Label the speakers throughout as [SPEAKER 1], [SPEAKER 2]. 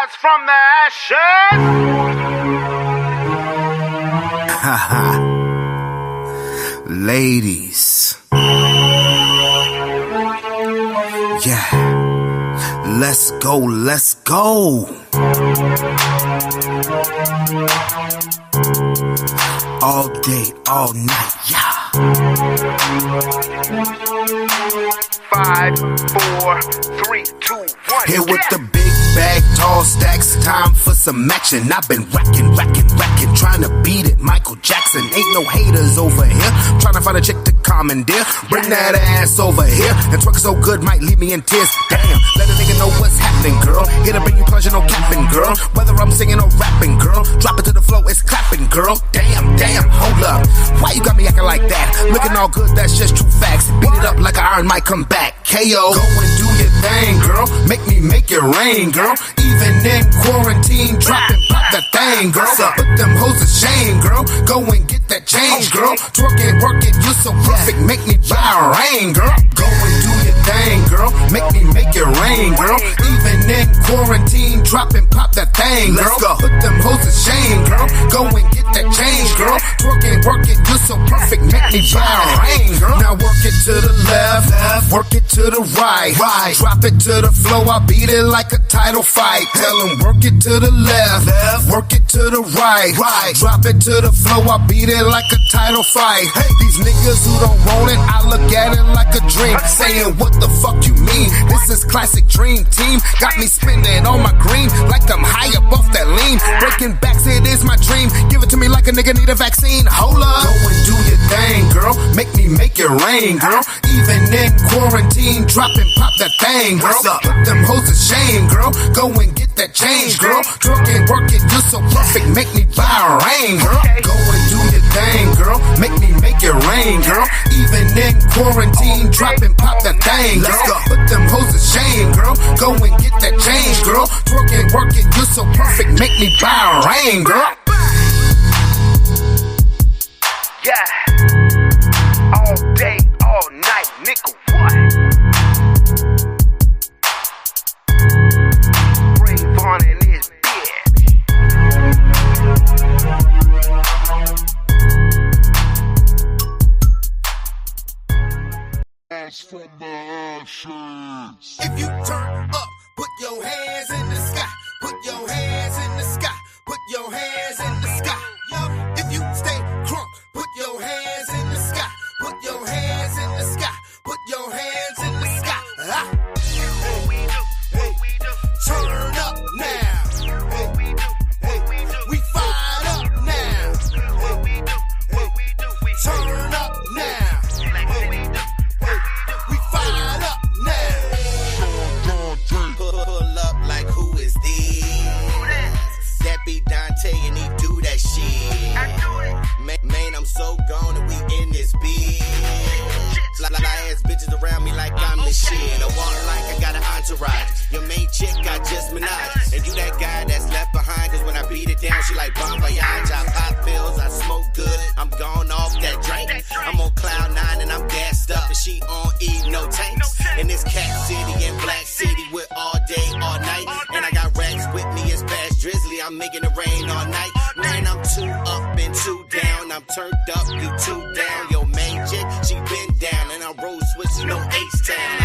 [SPEAKER 1] rise from the ashes.
[SPEAKER 2] Ladies. Yeah. Let's go, let's go. All day, all night, yeah.
[SPEAKER 1] 5, 4, 3, 2, 1.
[SPEAKER 2] Here with the big bag, tall stacks, time for some action. I've been racking, trying to beat it, Michael Jackson. Ain't no haters over here, trying to find a chick to commandeer. Bring that ass over here, and twerking so good might leave me in tears. Damn, let a nigga know what's happening, girl. Here to bring you pleasure, no capping, girl. Whether I'm singing or rapping, girl, drop it to the flow, it's clapping, girl. Damn, hold up, why you got me acting like that? Looking all good, that's just true facts. Beat it up like an iron might come back. KO, go and do your thing, girl. Make me make it rain, girl. Even in quarantine, drop and pop that thing, girl. Put them hoes to shame, girl. Go and get that change, girl. Twerk it, work it, you're so perfect. Make me buy a rain, girl. Go and do your thing, girl. Make me make it rain, girl. Even in quarantine, drop and pop that thing, girl. Put them hoes to shame, girl. Go and get that change, girl. Twerk it, work it, you're so perfect. Make me buy a rain, girl. Now work it to the left, work it to the right. Drop it to the flow, I beat it like a title fight. Tell them work it to the left, work it to the right. Drop it to the flow, I beat it like a title fight. These niggas who don't want it, I look at it like a dream. Saying what the fuck you mean? This is classic dream team. Got me spending on my green like I'm high up off that lean. Breaking backs, it is my dream. Give it to me like a nigga need a vaccine. Hold up, go and do your thing, girl. Make me make it rain, girl. Even in quarantine, drop and pop that thing, girl. Put them hoes to shame, girl. Go and get that change, girl. Twerk it, work it, you're so perfect. Make me buy a rain, girl. Go and do your thing, girl. Make me make it rain, girl. Even in quarantine, drop and pop that thing, girl. Put them hoes to shame, girl. Go and get that change, girl. Twerk it, work it, you're so perfect. Make me buy a rain, girl.
[SPEAKER 1] Yeah. All day, all night, nigga, what? Brave on in this bitch.
[SPEAKER 3] As from the ashes.
[SPEAKER 2] If you turn up, put your hands in the sky. Put your hands in the sky. Put your hands in the sky. If you stay crunk, put your hands in the sky. Put your hands in the sky. Put your hands in the sky.
[SPEAKER 1] What we do, what we do.
[SPEAKER 2] Turn up now.
[SPEAKER 1] What we do, what we do.
[SPEAKER 2] We fired up now.
[SPEAKER 1] What we do, what we do. We
[SPEAKER 2] Turn up now.
[SPEAKER 1] what we do, what we do.
[SPEAKER 2] We fired up now.
[SPEAKER 4] Pull up like who is this? That be Dante and he do that shit.
[SPEAKER 1] I do it.
[SPEAKER 4] Man, I'm so gone and we in this bitch. Like ass bitches around me like I'm the shit. I walk like I got an entourage. Your main chick got just Minaj. And you that guy that's left behind. Cause when I beat it down, she like bon voyage. I pop pills, I smoke good. I'm gone off that drink. I'm on cloud 9 and I'm gassed up. And she on E, no tanks. In this Cat City and Black City with all day, all night. And I got racks with me, it's past drizzly. I'm making it rain all night. Man, I'm 2 up and 2 down. I'm turned up, you 2 down. Your main chick, she been down. And I roll switch, no H-Town.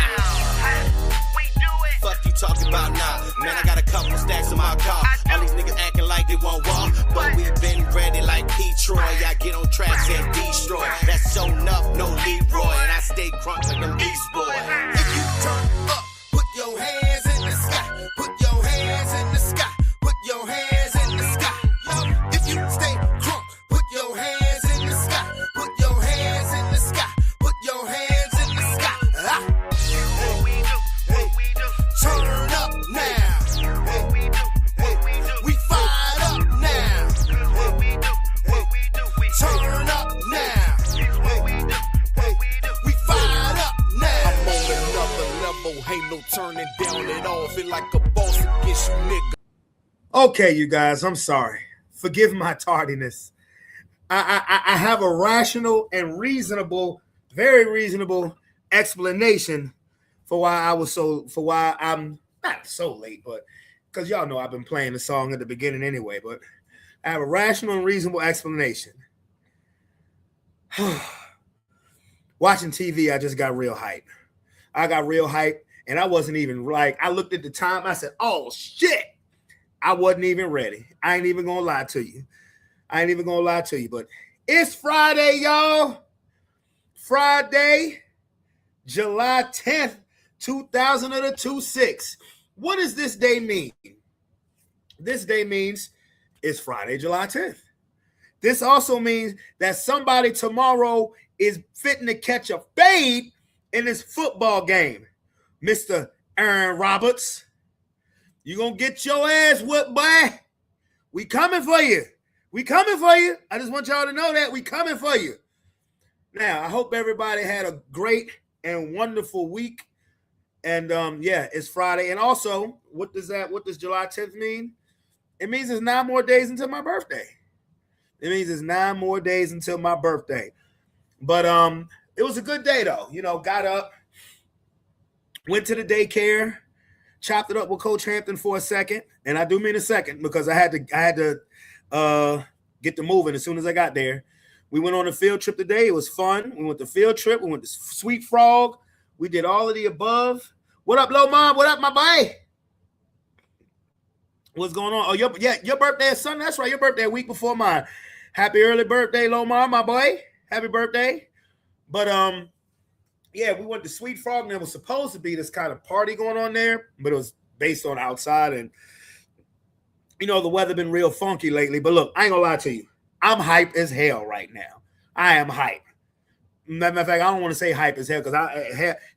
[SPEAKER 1] We do it.
[SPEAKER 4] Fuck you talking about now. Man, I got a couple stacks in my car. All these niggas acting like they won't walk. But we been ready like P-Troy. I get on tracks and destroy. That's so enough, no Leroy. And I stay crunk like them East Boy.
[SPEAKER 2] If you turn up, put your hands in the sky. Put your hands in the sky. Put your hands in the sky. If you stay crunk, put your hands in the sky. Put your hands in the sky. Put your hands in the sky.
[SPEAKER 1] What we do, what we do.
[SPEAKER 2] Turn up now.
[SPEAKER 1] What we do, what we do.
[SPEAKER 2] We fired up now.
[SPEAKER 1] What we do, what we do. We
[SPEAKER 2] Turn up now.
[SPEAKER 1] what we do, what we do.
[SPEAKER 2] We fired up now.
[SPEAKER 5] I'm on another level, ain't no turning down at all. Feel like a boss against you, nigga.
[SPEAKER 6] Okay, you guys, I'm sorry. Forgive my tardiness. I have a rational and reasonable, very reasonable explanation for why I'm not so late, but because y'all know I've been playing the song at the beginning anyway, but I have a rational and reasonable explanation. Watching TV, I just got real hype. I got real hype, and I wasn't even like, I looked at the time, I said, oh shit. I wasn't even ready. I ain't even gonna lie to you. But it's Friday, y'all. Friday, July 10th, 2026. What does this day mean? This day means it's Friday, July 10th. This also means that somebody tomorrow is fitting to catch a fade in this football game. Mr. Aaron Roberts, you gonna get your ass whooped, boy. We coming for you. I just want y'all to know that we coming for you. Now, I hope everybody had a great and wonderful week. And yeah, it's Friday. And also, what does July 10th mean? It means it's 9 more days until my birthday. But it was a good day though. You know, got up, went to the daycare, chopped it up with Coach Hampton for a second. And I do mean a second because I had to get to moving as soon as I got there. We went on a field trip today. It was fun. We went to field trip. We went to Sweet Frog. We did all of the above. What up, Lil Mom? What up, my boy? What's going on? Oh, your birthday is Sunday. That's right. Your birthday a week before mine. Happy early birthday, Lil Mom, my boy. Happy birthday. But yeah, we went to Sweet Frog, and there was supposed to be this kind of party going on there, but it was based on outside, and you know the weather been real funky lately. But look, I ain't gonna lie to you. I'm hype as hell right now. I am hype. Matter of fact, I don't want to say hype as hell because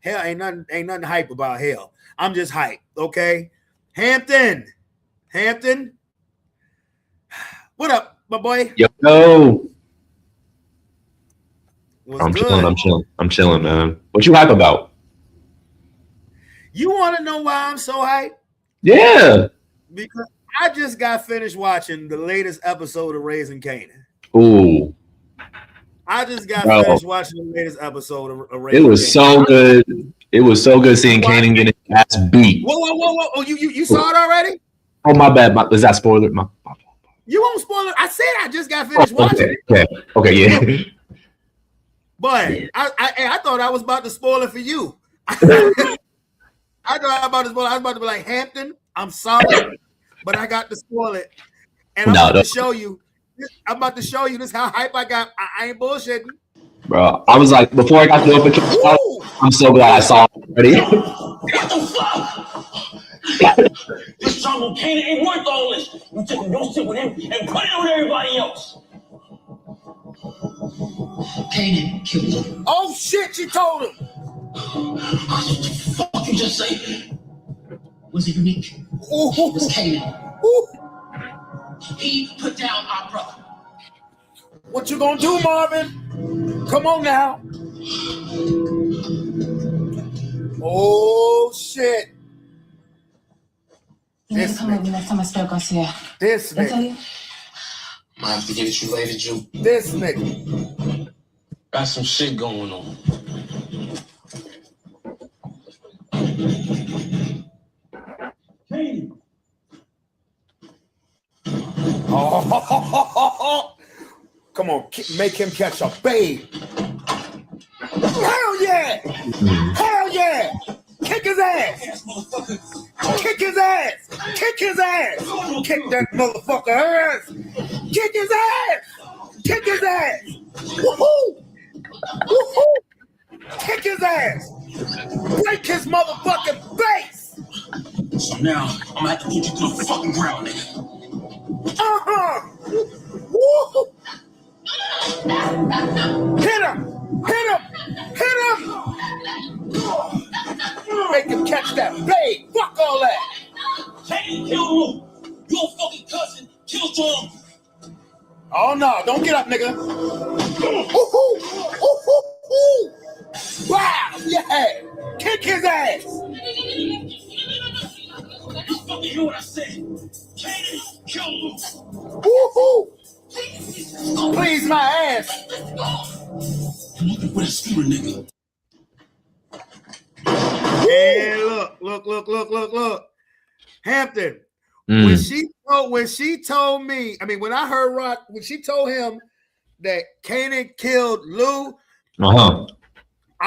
[SPEAKER 6] hell ain't nothing hype about hell. I'm just hype, okay? Hampton. What up, my boy?
[SPEAKER 7] Yo.
[SPEAKER 6] I'm
[SPEAKER 7] chilling, man. What you hype about?
[SPEAKER 6] You want to know why I'm so hype?
[SPEAKER 7] Yeah.
[SPEAKER 6] Because I just got finished watching the latest episode of Raising Kanan.
[SPEAKER 7] Ooh.
[SPEAKER 6] I just got finished watching the latest episode of Raising
[SPEAKER 7] Kanan. It was
[SPEAKER 6] Kanan.
[SPEAKER 7] so good. It was so good seeing Kanan get his ass beat.
[SPEAKER 6] Whoa. Oh, you saw it already?
[SPEAKER 7] Oh, my bad. Is that spoiler?
[SPEAKER 6] You won't spoil it. I said I just got finished watching
[SPEAKER 7] it. Okay, yeah.
[SPEAKER 6] But yeah. I thought I was about to spoil it for you. I thought I was about to spoil it. I was about to be like, Hampton, I'm sorry, but I got to spoil it. And I'm about to show you. I'm about to show you this how hype I got. I ain't bullshitting.
[SPEAKER 7] Bro, I was like, before I got to open, I'm so glad I saw it already.
[SPEAKER 8] What the fuck? This jungle Kanan ain't worth all this. You took your shit with him and put it on everybody else. Kanan killed him.
[SPEAKER 6] Oh shit, you told him.
[SPEAKER 8] What the fuck you just say? Was it unique?
[SPEAKER 6] Ooh.
[SPEAKER 8] It was Kanan.
[SPEAKER 6] Ooh.
[SPEAKER 8] He put down our brother.
[SPEAKER 6] What you gonna do, Marvin? Come on now. Oh shit.
[SPEAKER 9] You need to come over next time I start Garcia.
[SPEAKER 6] This nigga.
[SPEAKER 8] Might have to get at you later, Jew.
[SPEAKER 6] This nigga.
[SPEAKER 8] Got some shit going on. Hey.
[SPEAKER 6] Oh, come on, make him catch a babe. Hell yeah! Hell yeah! Kick his ass! Kick his ass! Kick his ass! Kick that motherfucker ass! Kick his ass! Kick his ass! Woohoo! Woohoo! Kick his ass! Break his motherfucking face!
[SPEAKER 8] So now I'm gonna have to put you to the fucking ground, nigga.
[SPEAKER 6] Woo! Hit him! Hit him! Hit him! Make him catch that blade. Fuck all that.
[SPEAKER 8] Kanan killed Lou. Your fucking cousin killed John.
[SPEAKER 6] Oh no! Don't get up, nigga. Ooh, ooh, ooh, ooh. Wow! Yeah! Kick his ass!
[SPEAKER 8] You fucking hear what I said? Kanan killed Lou.
[SPEAKER 6] Woohoo! Please my ass.
[SPEAKER 8] I'm looking for that scooter, nigga.
[SPEAKER 6] And look. Hampton, When she told me, I mean, when I heard Rock, when she told him that Kanan killed Lou, I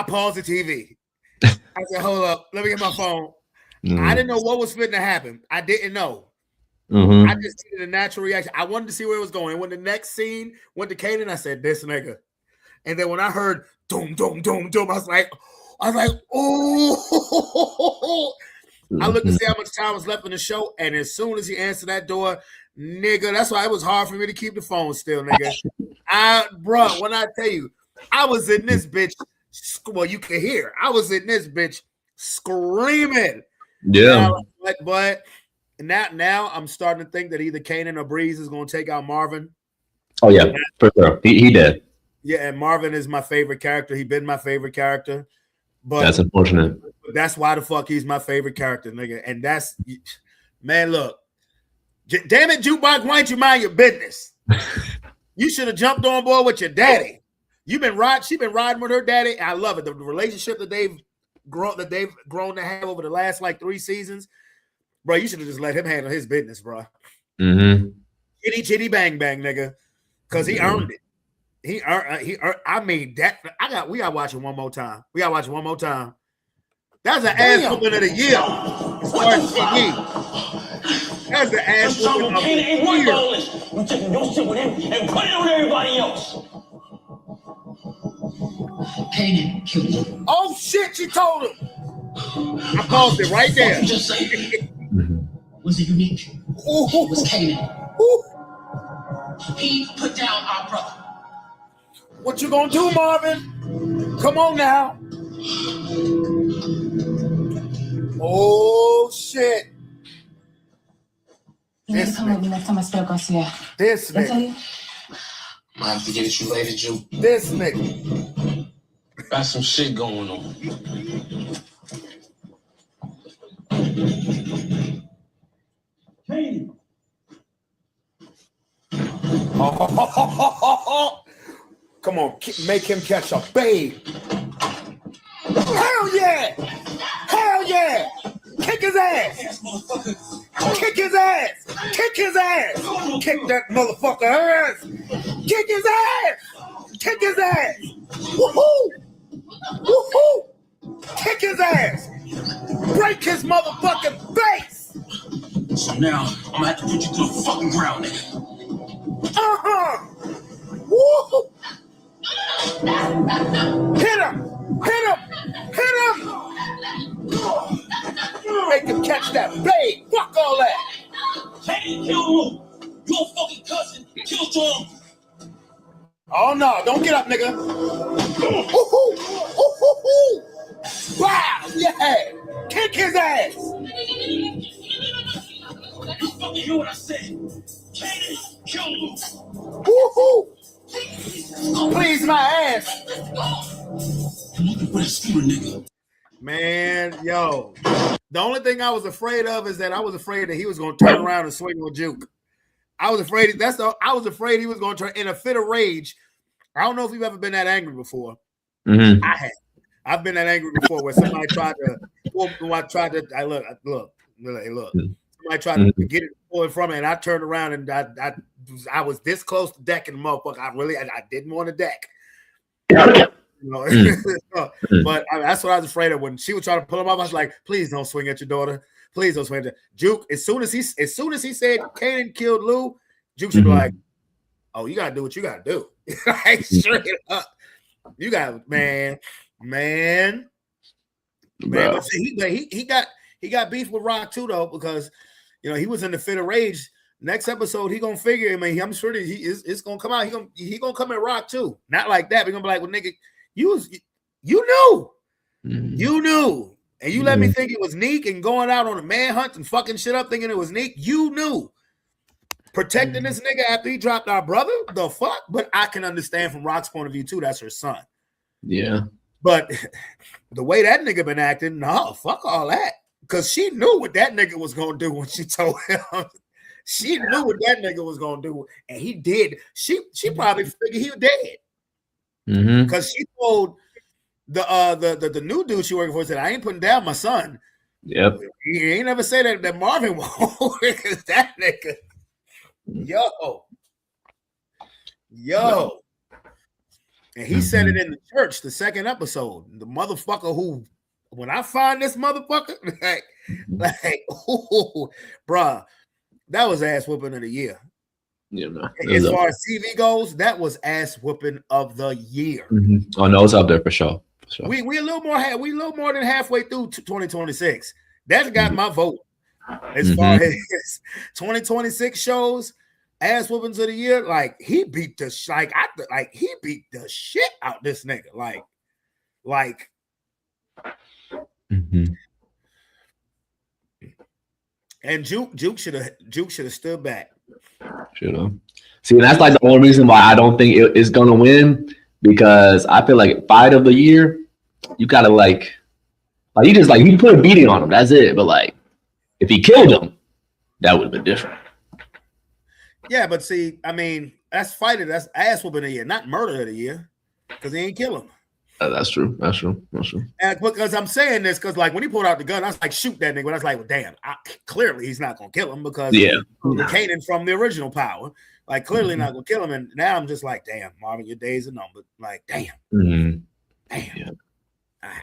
[SPEAKER 6] paused the TV. I said, hold up, let me get my phone. I didn't know what was fitting to happen. I didn't know. I just needed a natural reaction. I wanted to see where it was going. When the next scene went to Kanan, I said, this nigga. And then when I heard doom, doom, doom, doom, I was like, oh. I looked to see how much time was left in the show, and as soon as he answered that door, nigga, that's why it was hard for me to keep the phone still, nigga. Bro, when I tell you, I was in this bitch, well, you can hear, I was in this bitch screaming.
[SPEAKER 7] Yeah.
[SPEAKER 6] But now I'm starting to think that either Kanan or Breeze is going to take out Marvin.
[SPEAKER 7] Oh, yeah, for sure. He did.
[SPEAKER 6] Yeah, and Marvin is my favorite character. He's been my favorite character. But
[SPEAKER 7] that's unfortunate.
[SPEAKER 6] That's why the fuck he's my favorite character, nigga. And that's, man, look. Damn it, Jukebox, why don't you mind your business? You should have jumped on board with your daddy. She been riding with her daddy. I love it. The relationship that they've grown to have over the last like 3 seasons. Bro, you should have just let him handle his business, bro. Chitty chitty bang bang, nigga. Because he earned it. He earned. I mean, we gotta watch it one more time. That's an ass whooping of the year. As far as TV. That's the ass whooping of the year.
[SPEAKER 8] You taking your shit with him and put it on everybody else.
[SPEAKER 9] Kanan killed him.
[SPEAKER 6] Oh shit, she told him. I paused it right there.
[SPEAKER 9] Just say was it unique? It was Kanan. He put down our brother.
[SPEAKER 6] What you gonna do, Marvin? Come on now. Oh shit.
[SPEAKER 9] You need to come with me next time I spoke us here.
[SPEAKER 6] This nigga.
[SPEAKER 4] Might have to get at you later, Juke.
[SPEAKER 6] This nigga.
[SPEAKER 8] Got some shit going on. Hey.
[SPEAKER 6] Come on, make him catch a babe. Hell yeah! Hell yeah! Kick his ass! Kick his ass! Kick his ass! Kick that motherfucker ass! Kick his ass! Kick his ass! Woohoo! Woohoo! Kick his ass! Break his motherfucking face!
[SPEAKER 8] So now I'm gonna have to put you to the fucking ground, nigga.
[SPEAKER 6] Woo! Hit him! Hit him! Hit him! Make him catch that blade. Fuck all that.
[SPEAKER 8] Kanan killed Lou. Your fucking cousin killed your uncle.
[SPEAKER 6] Oh no! Don't get up, nigga. Ooh-hoo! Ooh-hoo-hoo! Wow! Yeah! Kick his ass!
[SPEAKER 8] You fucking hear what I said? Kanan killed Lou.
[SPEAKER 6] Woohoo! Please my ass.
[SPEAKER 8] I'm looking for that scooter, nigga.
[SPEAKER 6] Man, yo. The only thing I was afraid of is that I was afraid that he was going to turn around and swing with Juke. I was afraid he was going to turn in a fit of rage. I don't know if you've ever been that angry before. I have. I've been that angry before where somebody tried to. Somebody tried to get it pulled from it, and I turned around and I was this close to decking the motherfucker. I didn't want to deck. You know? But that's what I was afraid of when she was trying to pull him up. I was like, please don't swing at your daughter. Please don't swing at her. Juke. As soon as he said Kanan killed Lou, Juke should be like, oh, you gotta do what you gotta do. Like, straight up. You got man. But see, he got beef with Rock too, though, because he was in the fit of rage. Next episode, he gonna figure. I mean, I'm sure that it's gonna come out. He gonna come at Rock too. Not like that. We're gonna be like, well, nigga, you knew, and you let me think it was Neek and going out on a manhunt and fucking shit up, thinking it was Neek. You knew protecting this nigga after he dropped our brother. The fuck? But I can understand from Rock's point of view too. That's her son. Yeah. But the way that nigga been acting, no, fuck all that. Because she knew what that nigga was gonna do when she told him. She knew what that nigga was gonna do, and he did. She probably figured he was dead. Because she told the new dude she working for, said, I ain't putting down my son.
[SPEAKER 7] Yep.
[SPEAKER 6] He ain't never say that Marvin won't. That nigga, yo. And he said it in the church, the second episode. The motherfucker who, when I find this motherfucker, bruh, that was ass whooping of the year.
[SPEAKER 7] Yeah, no.
[SPEAKER 6] As far as TV goes, that was ass whooping of the year.
[SPEAKER 7] Oh no, it's up there for sure. For sure.
[SPEAKER 6] We a little more than halfway through 2026. That's got my vote. As far as 2026 shows, ass whoopings of the year, like he beat the he beat the shit out this nigga. Like and Juke should have stood back.
[SPEAKER 7] Should have. See, and that's like the only reason why I don't think it is gonna win, because I feel like fight of the year, you gotta like you just like you put a beating on him. That's it. But like if he killed him, that would have been different.
[SPEAKER 6] Yeah, but see, I mean, that's ass whooping of the year, not murder of the year, because he ain't kill him.
[SPEAKER 7] That's true.
[SPEAKER 6] And because I'm saying this, because like when he pulled out the gun, I was like, shoot that nigga. But I was like, well, damn, clearly he's not gonna kill him because Kanan from the original Power, like clearly not gonna kill him. And now I'm just like, damn, Marvin, your days are numbered. Like, damn. Yeah.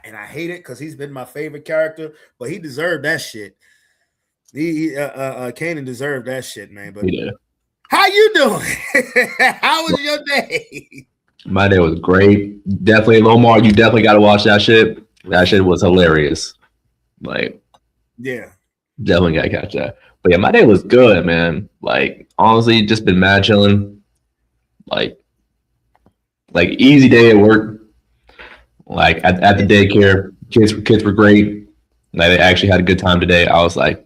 [SPEAKER 6] And I hate it because he's been my favorite character, but he deserved that shit. Kanan deserved that shit, man. But how you doing? How was your day?
[SPEAKER 7] My day was great. Definitely, Lomar, you definitely got to watch that shit. That shit was hilarious. Like,
[SPEAKER 6] yeah,
[SPEAKER 7] definitely got to catch that. But yeah, my day was good, man. Like, honestly, just been mad chilling. Like easy day at work. Like at the daycare, kids were great. Like they actually had a good time today. I was like,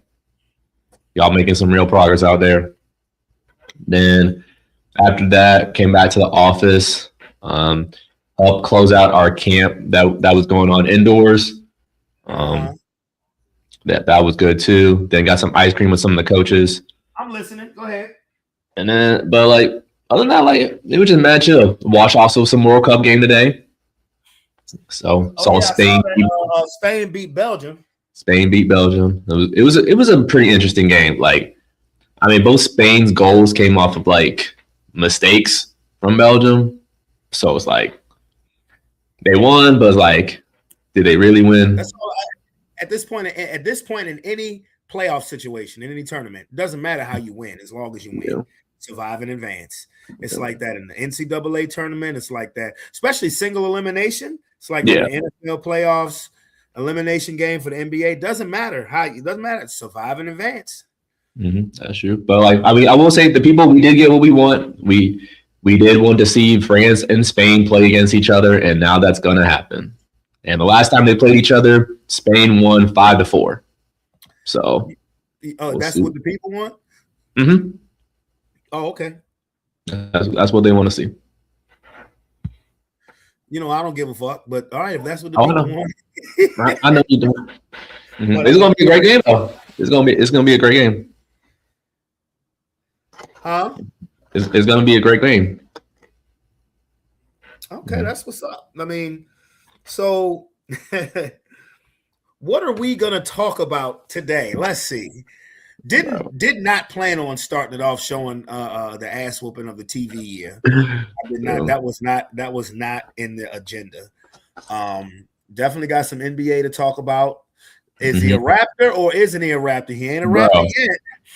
[SPEAKER 7] y'all making some real progress out there. Then after that, came back to the office. Helped close out our camp that was going on indoors. That was good too. Then got some ice cream with some of the coaches.
[SPEAKER 6] I'm listening. Go ahead.
[SPEAKER 7] And then, but like other than that, like it was just mad chill. Watched also some World Cup game today. So saw Spain.
[SPEAKER 6] Spain beat Belgium.
[SPEAKER 7] Spain beat Belgium. It was a pretty interesting game. Like, I mean, both Spain's goals came off of like mistakes from Belgium. So it's like they won, but it's like, did they really win?
[SPEAKER 6] That's all at this point in any playoff situation, in any tournament, it doesn't matter how you win as long as you win.
[SPEAKER 7] Yeah.
[SPEAKER 6] Survive and advance. It's like that in the NCAA tournament. It's like that, especially single elimination. It's like the NFL playoffs, elimination game for the NBA. Doesn't matter how you. Doesn't matter. Survive and advance.
[SPEAKER 7] That's true. But like, I mean, I will say the people, we did get what we want. We did want to see France and Spain play against each other, and now that's going to happen. And the last time they played each other, Spain won 5-4. So,
[SPEAKER 6] that's what the people want. Oh, okay.
[SPEAKER 7] That's what they want to see.
[SPEAKER 6] You know, I don't give a fuck, but all right, if that's what the people want.
[SPEAKER 7] I know you don't. It's gonna be a great game, though. It's gonna be a great game.
[SPEAKER 6] Huh?
[SPEAKER 7] It's gonna be a great game.
[SPEAKER 6] Okay, that's what's up. I mean, so what are we gonna talk about today? Let's see. Did not plan on starting it off showing the ass whooping of the TV year. I did not. That was not in the agenda. Definitely got some NBA to talk about. Is he a Raptor or isn't he a Raptor? He ain't a Raptor yet.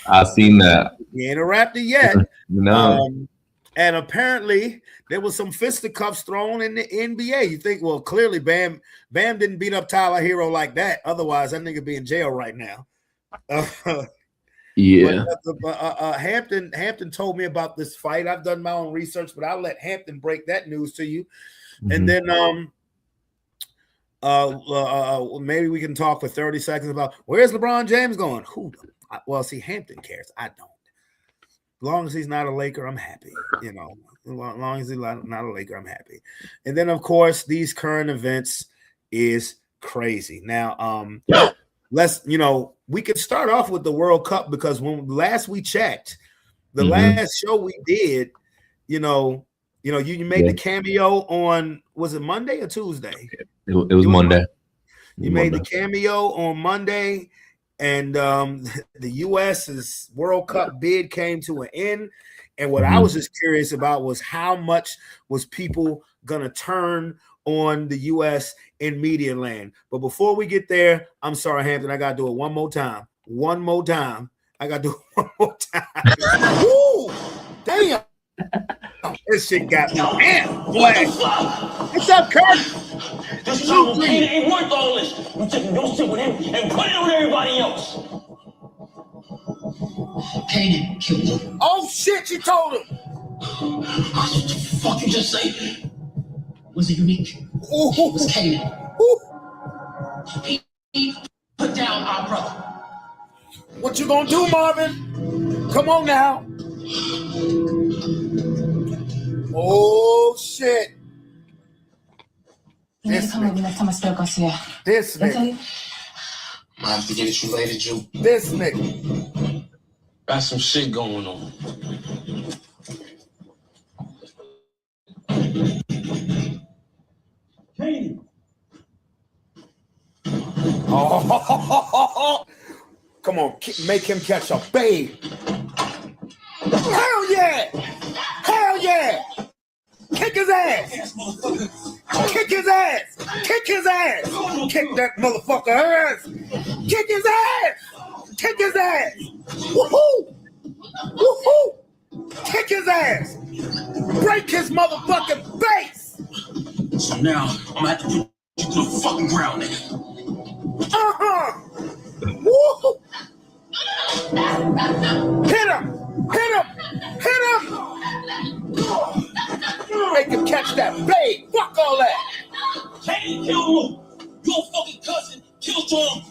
[SPEAKER 7] I've seen that.
[SPEAKER 6] He ain't a Raptor yet.
[SPEAKER 7] No.
[SPEAKER 6] And apparently there was some fisticuffs thrown in the NBA. You think, well, clearly Bam didn't beat up Tyler Hero like that. Otherwise, that nigga be in jail right now.
[SPEAKER 7] Yeah.
[SPEAKER 6] But, Hampton told me about this fight. I've done my own research, but I'll let Hampton break that news to you. And then maybe we can talk for 30 seconds about where's LeBron James going? Well, see, Hampton cares. I don't. As long as he's not a Laker, I'm happy. You know, as long as he's not a Laker, I'm happy. And then, of course, these current events is crazy. Now, we could start off with the World Cup because when last we checked, the last show we did, you made the cameo on, was it Monday or Tuesday?
[SPEAKER 7] It was Monday.
[SPEAKER 6] You made the cameo on Monday, and the U.S.'s World Cup bid came to an end. And what I was just curious about was how much was people gonna turn on the U.S. in media land. But before we get there, I'm sorry, Hampton, I gotta do it one more time. One more time. I gotta do it one more time. Woo! Damn. This shit got me amped, boy. What's up, Kurt?
[SPEAKER 8] This time Kanan ain't worth all this. You taking your shit with him and put it on everybody else.
[SPEAKER 9] Kanan killed him.
[SPEAKER 6] Oh shit, you told him.
[SPEAKER 9] What the fuck you just say? Was it unique?
[SPEAKER 6] Ooh.
[SPEAKER 9] It was Kanan.
[SPEAKER 6] Ooh.
[SPEAKER 9] He put down our brother.
[SPEAKER 6] What you gonna do, Marvin? Come on now. Oh shit.
[SPEAKER 10] You need to come with me next time I still go see her.
[SPEAKER 6] This nigga.
[SPEAKER 9] I have to get at you later, Jew.
[SPEAKER 6] This nigga.
[SPEAKER 8] Got some shit going on. Kanan.
[SPEAKER 6] Oh, come on, make him catch a babe. Hell yeah! Hell yeah! Kick his ass! Kick his ass! Kick his ass! Kick that motherfucker ass! Kick his ass! Kick his ass! Woohoo! Woohoo! Kick his ass! Break his motherfucking face!
[SPEAKER 9] So now I'm gonna have to put you to the fucking ground, nigga.
[SPEAKER 6] Woo! Hit him! Hit him! Hit him! Make him catch that babe. Fuck all that.
[SPEAKER 8] Kanan killed Luke. Your fucking cousin killed Tom.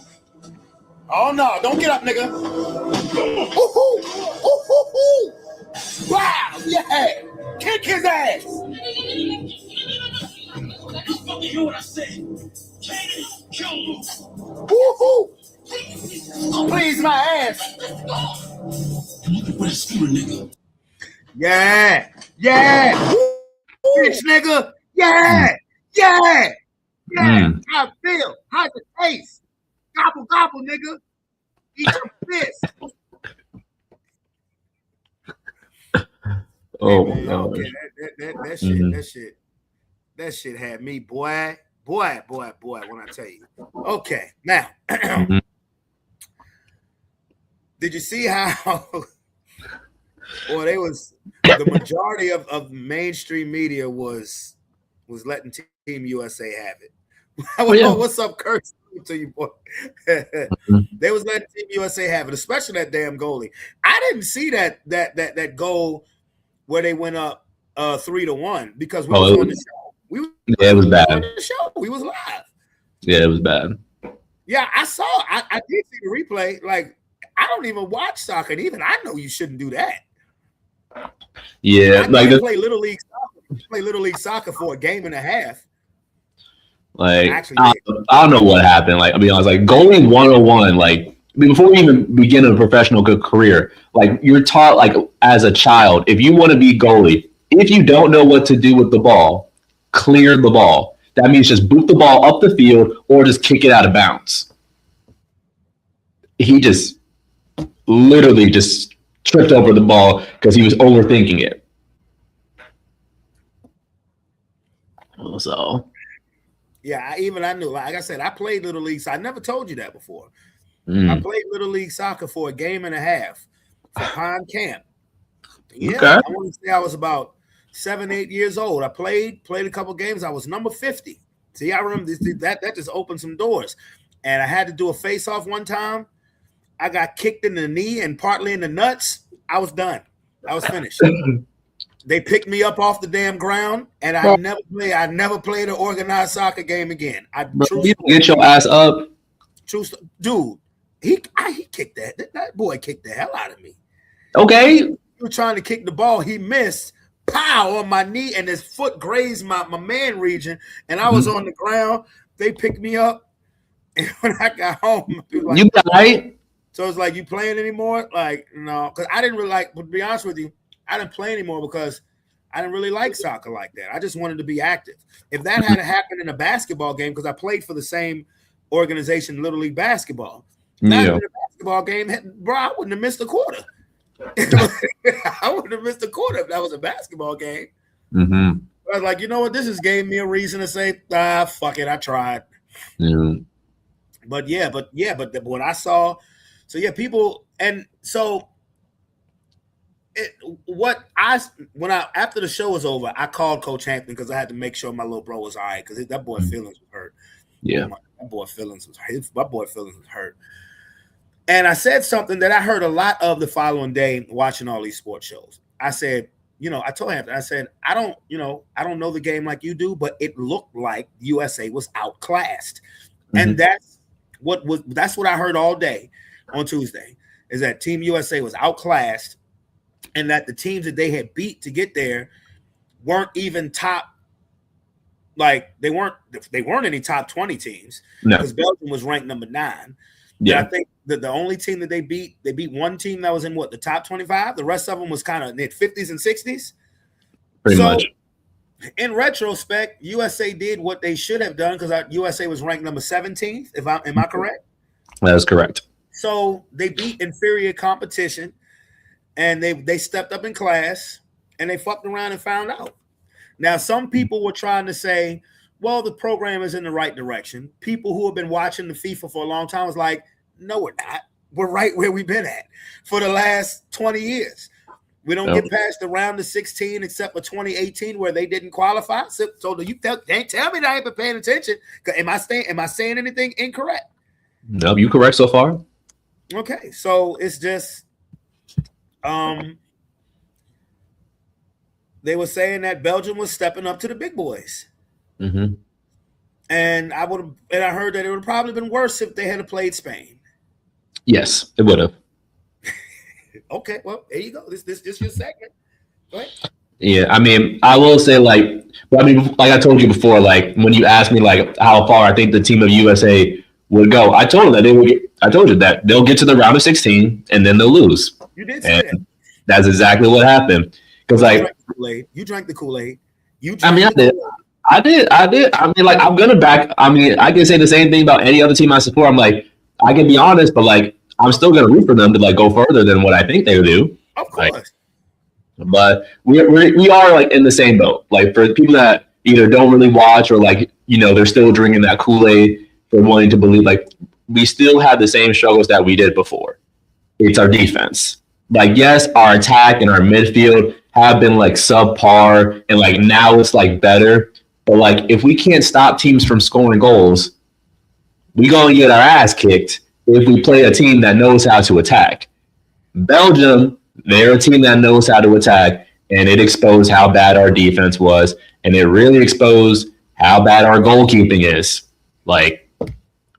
[SPEAKER 6] Oh no! Don't get up, nigga. Ooh-hoo. Ooh-hoo-hoo. Wow! Yeah! Kick his ass!
[SPEAKER 8] You fucking hear what I said? Kanan killed Luke.
[SPEAKER 6] Woo-hoo! Please my ass.
[SPEAKER 9] With a scooter, nigga.
[SPEAKER 6] Yeah. Yeah. Bitch, nigga. Yeah. Yeah. Yeah. How it feel? How's it taste? Gobble, gobble, nigga. Eat some fist.
[SPEAKER 7] Oh,
[SPEAKER 6] man,
[SPEAKER 7] no.
[SPEAKER 6] okay. That shit had me, boy, when I tell you. Okay, now, did you see how, or they was, the majority of mainstream media was letting Team USA have it. What's up, Kurt? To you, boy. They was letting Team USA have it, especially that damn goalie. I didn't see that goal where they went up 3-1 because we was on the show.
[SPEAKER 7] It was bad.
[SPEAKER 6] On the show. We was live.
[SPEAKER 7] Yeah, it was bad.
[SPEAKER 6] Yeah, I saw. I did see the replay. Like, I don't even watch soccer, and even I know you shouldn't do that.
[SPEAKER 7] Yeah,
[SPEAKER 6] I play little league soccer. Play little league soccer for a game and a half.
[SPEAKER 7] Like, I don't know what happened. Like, I'll be honest, like goalie 101, like before you even begin a professional good career, like you're taught like as a child, if you want to be goalie, if you don't know what to do with the ball, clear the ball. That means just boot the ball up the field or just kick it out of bounds. He just literally just tripped over the ball because he was overthinking it. So
[SPEAKER 6] yeah, I knew. Like I said, I played little league. So I never told you that before. I played little league soccer for a game and a half for Pine Camp. Yeah, okay. I want to say I was about 7-8 years old. I played a couple games. I was number 50. See, I remember that just opened some doors. And I had to do a face-off one time. I got kicked in the knee and partly in the nuts. I was done. I was finished. They picked me up off the damn ground, and I never played an organized soccer game again.
[SPEAKER 7] You get your ass up.
[SPEAKER 6] Dude, he kicked that boy kicked the hell out of me.
[SPEAKER 7] Okay.
[SPEAKER 6] He was trying to kick the ball. He missed. Pow on my knee, and his foot grazed my man region, and I was on the ground. They picked me up, and when I got home, like,
[SPEAKER 7] you right?
[SPEAKER 6] So it's like, you playing anymore? Like, no, because I didn't really like. To be honest with you, I didn't play anymore because I didn't really like soccer like that. I just wanted to be active. If that had happened in a basketball game, because I played for the same organization, Little League basketball. Not
[SPEAKER 7] Yeah.
[SPEAKER 6] in a basketball game, bro. I wouldn't have missed a quarter. I wouldn't have missed a quarter if that was a basketball game.
[SPEAKER 7] Mm-hmm.
[SPEAKER 6] I was like, you know what? This has gave me a reason to say, fuck it, I tried.
[SPEAKER 7] Yeah.
[SPEAKER 6] But when I saw, so yeah, people, and so after the show was over, I called Coach Hampton because I had to make sure my little bro was all right because that boy feelings was hurt.
[SPEAKER 7] Yeah,
[SPEAKER 6] my boy feelings was hurt. And I said something that I heard a lot of the following day watching all these sports shows. I said, I told Hampton, I said, I don't know the game like you do, but it looked like USA was outclassed. Mm-hmm. And that's what I heard all day on Tuesday, is that Team USA was outclassed and that the teams that they had beat to get there weren't even top, like they weren't any top 20 teams because Belgium was ranked number 9. Yeah, and I think that the only team that they beat one team that was in the top 25. The rest of them was kind of in the 50s and 60s.
[SPEAKER 7] Pretty much.
[SPEAKER 6] In retrospect, USA did what they should have done because USA was ranked number 17th. Am I correct?
[SPEAKER 7] That is correct.
[SPEAKER 6] So they beat inferior competition, and they stepped up in class, and they fucked around and found out. Now, some people were trying to say, well, the program is in the right direction. People who have been watching the FIFA for a long time was like, no, we're not. We're right where we've been at for the last 20 years. We don't get past the round of 16 except for 2018 where they didn't qualify. So you can't tell me that I ain't been paying attention. Am I saying anything incorrect?
[SPEAKER 7] No, you correct so far.
[SPEAKER 6] Okay, so it's just they were saying that Belgium was stepping up to the big boys.
[SPEAKER 7] Mm-hmm.
[SPEAKER 6] And I heard that it would have probably been worse if they had played Spain.
[SPEAKER 7] Yes, it would have.
[SPEAKER 6] Okay, well, there you go. This your second. Go ahead.
[SPEAKER 7] Yeah, I mean, I will say, like I told you before, like when you asked me like how far I think the team of USA would go, I told you that they'll get to the round of 16 and then they'll lose.
[SPEAKER 6] You did say that.
[SPEAKER 7] That's exactly what happened. Because
[SPEAKER 6] you drank the Kool-Aid.
[SPEAKER 7] I did. I mean, like I'm gonna back. I mean, I can say the same thing about any other team I support. I'm like, I can be honest, but like I'm still gonna root for them to like go further than what I think they would do.
[SPEAKER 6] Of course.
[SPEAKER 7] Like, but we are like in the same boat. Like for people that either don't really watch or like they're still drinking that Kool-Aid for wanting to believe, like we still have the same struggles that we did before. It's our defense. Like yes, our attack and our midfield have been like subpar, and like now it's like better. But like if we can't stop teams from scoring goals, we're gonna get our ass kicked if we play a team that knows how to attack. Belgium, they're a team that knows how to attack, and it exposed how bad our defense was, and it really exposed how bad our goalkeeping is. Like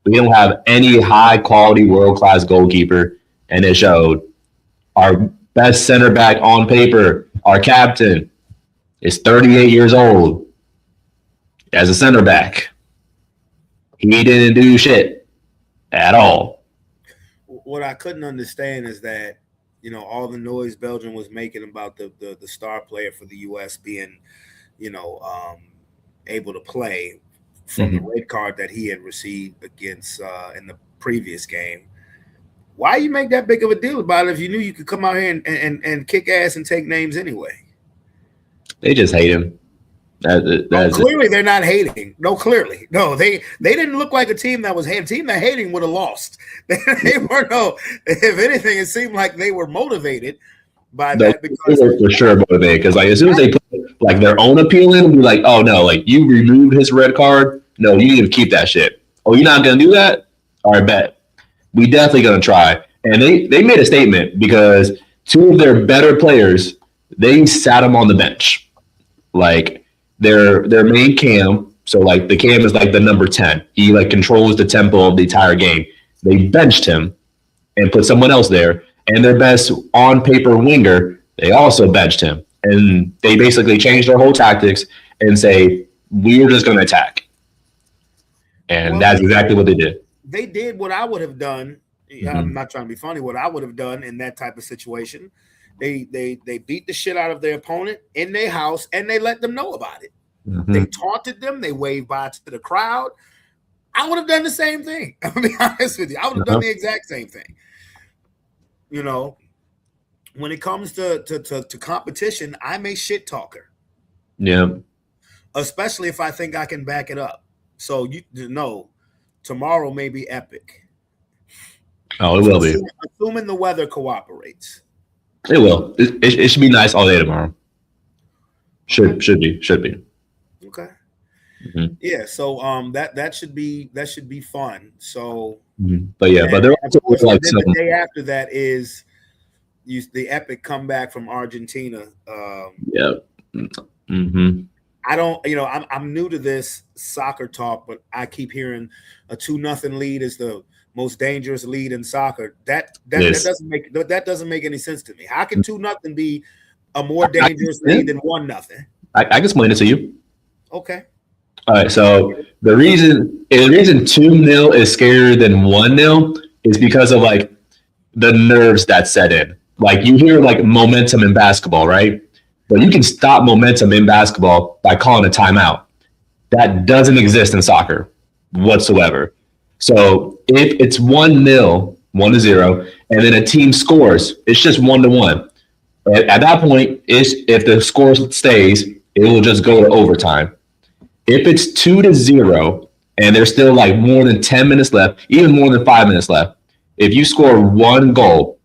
[SPEAKER 7] we don't have any high quality world class goalkeeper, and it showed. Our best center back on paper, our captain, is 38 years old. As a center back, he didn't do shit at all.
[SPEAKER 6] What I couldn't understand is that, all the noise Belgium was making about the star player for the U.S. being, able to play from the red card that he had received against in the previous game. Why you make that big of a deal about it if you knew you could come out here and kick ass and take names anyway? They
[SPEAKER 7] just hate him.
[SPEAKER 6] Clearly, they're not hating. No, clearly. No, they didn't look like a team that was hating. A team that hating would have lost. They were if anything, it seemed like they were motivated by that. Because
[SPEAKER 7] they were for sure motivated. Because like as soon as they put like their own appeal in, be like, oh no, like you removed his red card. No, you need to keep that shit. Oh, you're not gonna do that? All right, bet. We definitely gonna try. And they made a statement because 2 of their better players, they sat them on the bench. Like their main cam, so like the cam is like the number 10. He like controls the tempo of the entire game. They benched him and put someone else there. And their best on paper winger, they also benched him. And they basically changed their whole tactics and say, we're just gonna attack. And that's exactly what they did.
[SPEAKER 6] They did what I would have done. I'm not trying to be funny. What I would have done in that type of situation, they beat the shit out of their opponent in their house, and they let them know about it. They taunted them. They waved by to the crowd. I would have done the same thing. I'm gonna be honest with you. I would have done the exact same thing. You know, when it comes to competition, I'm a shit talker.
[SPEAKER 7] Yeah.
[SPEAKER 6] Especially if I think I can back it up. So you know, tomorrow may be epic.
[SPEAKER 7] Oh, it will be.
[SPEAKER 6] Assuming the weather cooperates.
[SPEAKER 7] It will. It should be nice all day tomorrow. Should be.
[SPEAKER 6] Okay.
[SPEAKER 7] Mm-hmm.
[SPEAKER 6] Yeah. So that should be fun. So.
[SPEAKER 7] Mm-hmm. But yeah, but there also
[SPEAKER 6] course,
[SPEAKER 7] like
[SPEAKER 6] the day after that is the epic comeback from Argentina.
[SPEAKER 7] Yeah. Mm-hmm.
[SPEAKER 6] I don't, you know, I'm new to this soccer talk, but I keep hearing a 2-0 lead is the most dangerous lead in soccer. That doesn't make any sense to me. How can 2-0 be a more dangerous lead than 1-0?
[SPEAKER 7] I can explain it to you.
[SPEAKER 6] Okay.
[SPEAKER 7] All right. So the reason 2-0 is scarier than 1-0 is because of like the nerves that set in. Like you hear like momentum in basketball, right? But you can stop momentum in basketball by calling a timeout. That doesn't exist in soccer whatsoever. So if it's 1-0, 1-0, and then a team scores, it's just 1-1. At that point, if the score stays, it will just go to overtime. If it's 2-0 and there's still like more than 10 minutes left, even more than 5 minutes left, if you score one goal,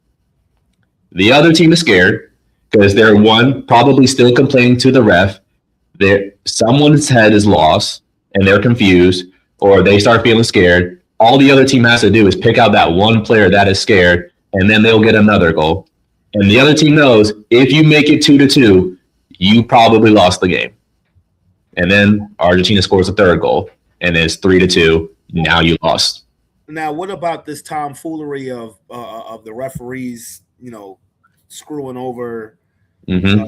[SPEAKER 7] the other team is scared because they're probably still complaining to the ref. Someone's head is lost and they're confused, or they start feeling scared. All the other team has to do is pick out that one player that is scared, and then they'll get another goal. And the other team knows if you make it 2-2, you probably lost the game. And then Argentina scores a third goal, and it's 3-2. Now you lost.
[SPEAKER 6] Now, what about this tomfoolery of the referees? You know, screwing over.
[SPEAKER 7] Mm-hmm.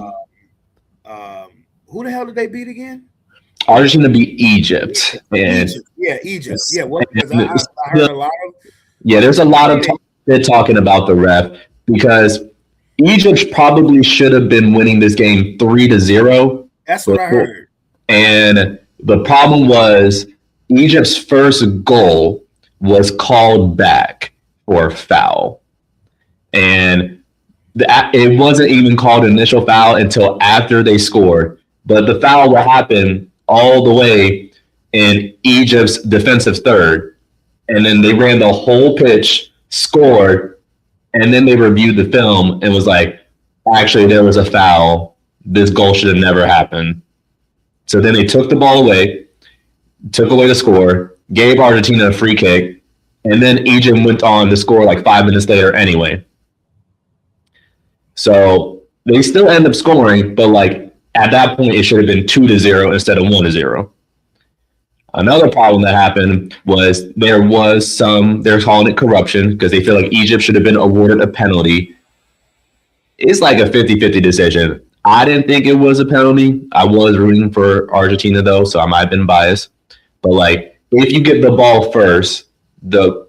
[SPEAKER 6] Who the hell did they beat again?
[SPEAKER 7] Argentina beat Egypt.
[SPEAKER 6] Egypt. Yeah. What? I heard a lot of.
[SPEAKER 7] Yeah, there's a lot of talking about the ref because Egypt probably should have been winning this game 3-0.
[SPEAKER 6] That's what I heard.
[SPEAKER 7] And the problem was Egypt's first goal was called back for foul. And it wasn't even called an initial foul until after they scored. But the foul will happen all the way in Egypt's defensive third. And then they ran the whole pitch, scored, and then they reviewed the film and was like, actually, there was a foul. This goal should have never happened. So then they took the ball away, took away the score, gave Argentina a free kick, and then Egypt went on to score like 5 minutes later anyway. So they still end up scoring, but like at that point, it should have been 2-0 instead of 1-0. Another problem that happened was they're calling it corruption because they feel like Egypt should have been awarded a penalty. It's like a 50-50 decision. I didn't think it was a penalty. I was rooting for Argentina though, so I might have been biased. But like, if you get the ball first, the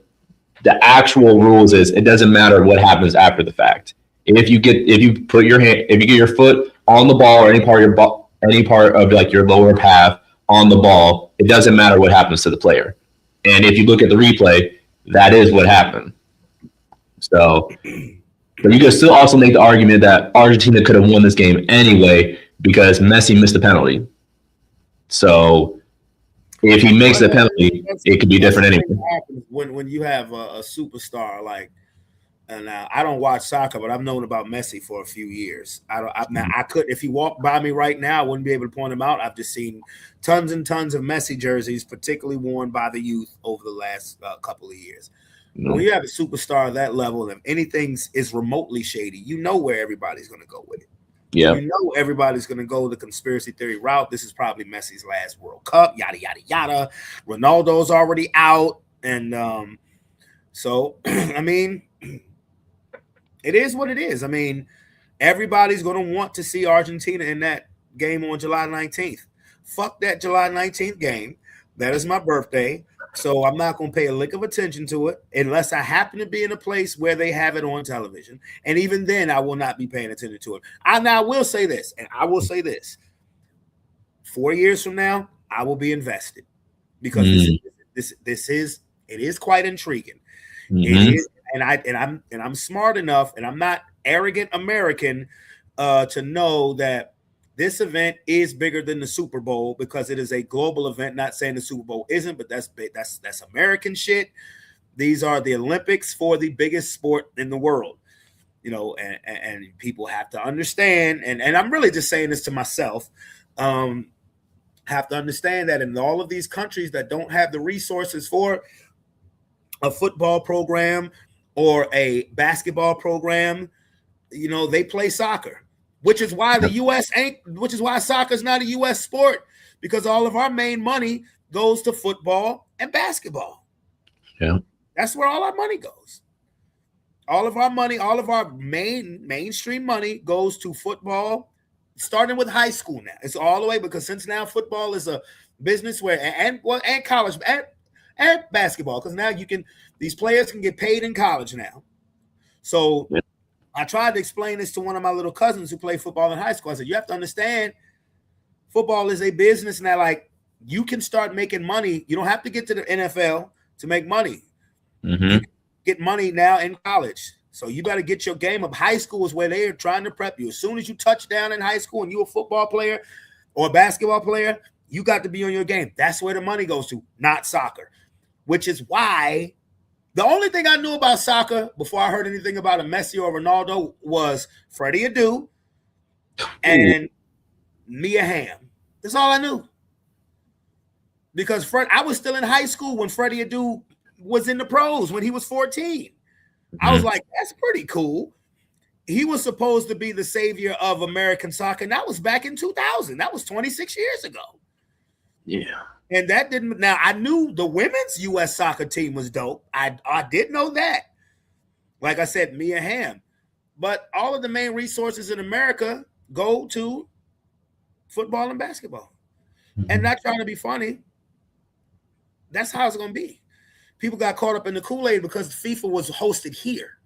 [SPEAKER 7] actual rules is it doesn't matter what happens after the fact. If you get your foot on the ball or any part of like your lower half on the ball, it doesn't matter what happens to the player. And if you look at the replay, that is what happened. So, but you can still also make the argument that Argentina could have won this game anyway because Messi missed the penalty. So if he makes the penalty, it could be different anyway.
[SPEAKER 6] When you have a superstar like, and I don't watch soccer, but I've known about Messi for a few years. I could, if he walked by me right now, I wouldn't be able to point him out. I've just seen tons and tons of Messi jerseys, particularly worn by the youth over the last couple of years. When you have a superstar of that level, and if anything is remotely shady, you know where everybody's going to go with it.
[SPEAKER 7] Yeah,
[SPEAKER 6] you know everybody's going to go the conspiracy theory route. This is probably Messi's last World Cup. Yada yada yada. Ronaldo's already out, and so I mean. It is what it is. I mean, everybody's going to want to see Argentina in that game on July 19th. Fuck that July 19th game. That is my birthday. So I'm not going to pay a lick of attention to it unless I happen to be in a place where they have it on television. And even then, I will not be paying attention to it. I will say this, and I will say this. 4 years from now, I will be invested because It is quite intriguing.
[SPEAKER 7] Mm-hmm.
[SPEAKER 6] It is, and I'm smart enough, and I'm not arrogant American to know that this event is bigger than the Super Bowl because it is a global event. Not saying the Super Bowl isn't, but that's American shit. These are the Olympics for the biggest sport in the world, and people have to understand. And I'm really just saying this to myself. Have to understand that in all of these countries that don't have the resources for a football program or a basketball program, they play soccer, which is why which is why soccer is not a U.S. sport, because all of our main money goes to football and basketball.
[SPEAKER 7] Yeah.
[SPEAKER 6] That's where all our money goes. All of our money, all of our mainstream money goes to football, starting with high school now. It's all the way, because since now football is a business where and college and basketball, because now these players can get paid in college now. So I tried to explain this to one of my little cousins who played football in high school. I said, you have to understand, football is a business now. Like, you can start making money. You don't have to get to the NFL to make money.
[SPEAKER 7] Mm-hmm.
[SPEAKER 6] You can get money now in college. So you better get your game up. High school is where they are trying to prep you. As soon as you touch down in high school and you're a football player or a basketball player, you got to be on your game. That's where the money goes to, not soccer, which is why the only thing I knew about soccer before I heard anything about a Messi or Ronaldo was Freddie Adu and Mia Hamm. That's all I knew. Because I was still in high school when Freddie Adu was in the pros when he was 14. I was like, that's pretty cool. He was supposed to be the savior of American soccer. And that was back in 2000. That was 26 years ago.
[SPEAKER 7] Yeah.
[SPEAKER 6] And that didn't. Now, I knew the women's U.S. soccer team was dope. I did know that. Like I said, Mia Hamm. But all of the main resources in America go to football and basketball. Mm-hmm. And not trying to be funny, that's how it's going to be. People got caught up in the Kool-Aid because FIFA was hosted here.